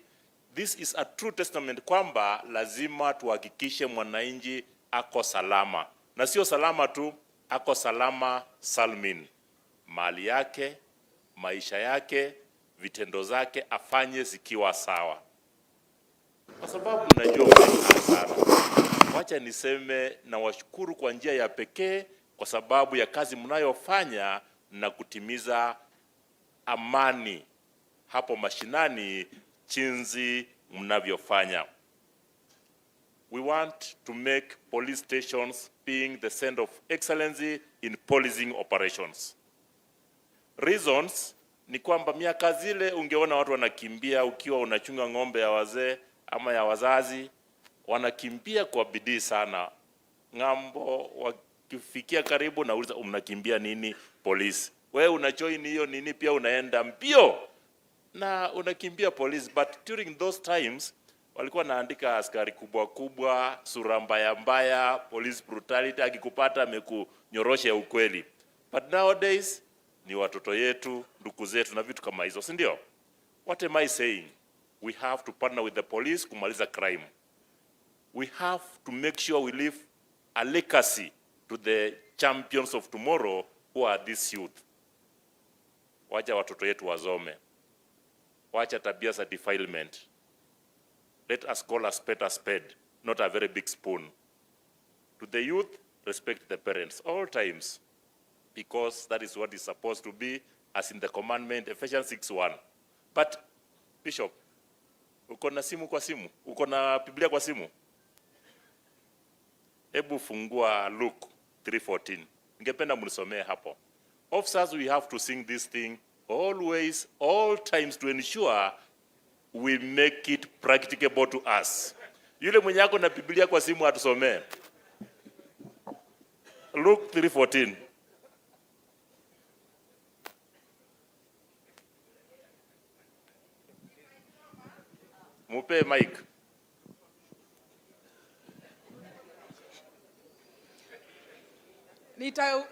This is a true testament kwamba lazima tuhakikishe mwananchi ako salama, na sio salama tu, ako salama salmin. Mali yake, maisha yake, vitendo zake afanye zikiwa sawa, kwa sababu najua mnakaa sana. Wacha niseme na washukuru kwa njia ya pekee kwa sababu ya kazi mnayofanya na kutimiza amani hapo mashinani chinzi mnavyofanya. We want to make police stations being the center of excellency in policing operations. Reasons ni kwamba miaka zile ungeona watu wanakimbia ukiwa unachunga ng'ombe ya wazee ama ya wazazi, wanakimbia kwa bidii sana. Ngambo wakifikia karibu na uliza mnakimbia nini? Polisi. Wewe unajoin hiyo nini pia unaenda mbio na unakimbia polisi. But during those times walikuwa naandika askari kubwa kubwa, sura mbaya mbaya, police brutality, akikupata amekunyorosha ukweli. But nowadays ni watoto yetu, ndugu zetu na vitu kama hizo, si ndio? What am I saying? We have to partner with the police kumaliza crime. We have to make sure we leave a legacy to the champions of tomorrow who are this youth. Wacha watoto yetu wasome. Wacha tabia za defilement. Let us call a spade, not a very big spoon. To the youth, respect the parents all times, because that is what is supposed to be, as in the commandment, Ephesians 6:1. But, Bishop, uko na simu kwa simu? Uko na Biblia kwa simu? Hebu fungua Luke 3:14. Ningependa mnisomee hapo. Officers, we have to sing this thing always, all times, to ensure we make it practicable to us. Yule mwenye ako na Biblia kwa simu atusomee. Luke 3:14. Mupe mic.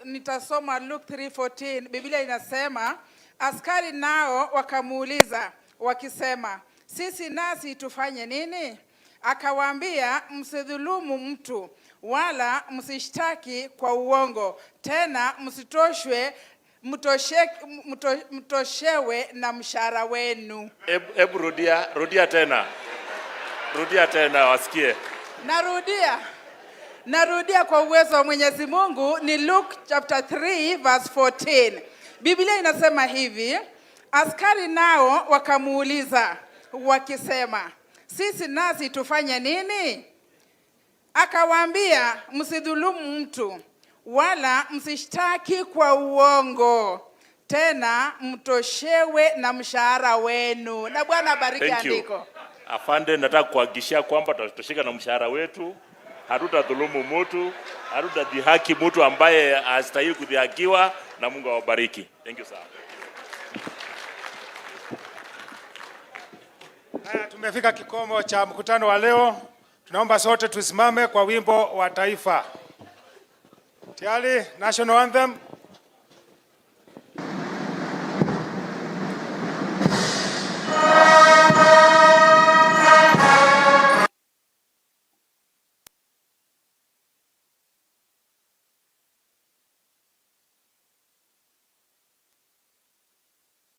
Nitasoma Luke 3:14. Biblia inasema, askari nao wakamuuliza wakisema, sisi nasi tufanye nini? Akawaambia, msidhulumu mtu wala msishtaki kwa uongo, tena mtoshewe na mshahara wenu. Ebu rudia tena. Rudia tena wasikie. Narudia kwa uwezo wa Mwenyezi Mungu, ni Luke chapter 3 verse 14. Biblia inasema hivi, askari nao wakamuuliza wakisema, sisi nasi tufanye nini? Akawaambia, msidhulumu mtu wala msishtaki kwa uongo, tena mtoshewe na mshahara wenu. Na Bwana bariki andiko. Afande, nataka kuhakikishia kwamba tutatosheka na mshahara wetu. Hatutadhulumu mtu, hatutadhihaki mtu ambaye hastahili kudhihakiwa, na Mungu awabariki. Thank you sir. Tumefika kikomo cha mkutano wa leo. Tunaomba sote tusimame kwa wimbo wa taifa. Tayari, national anthem.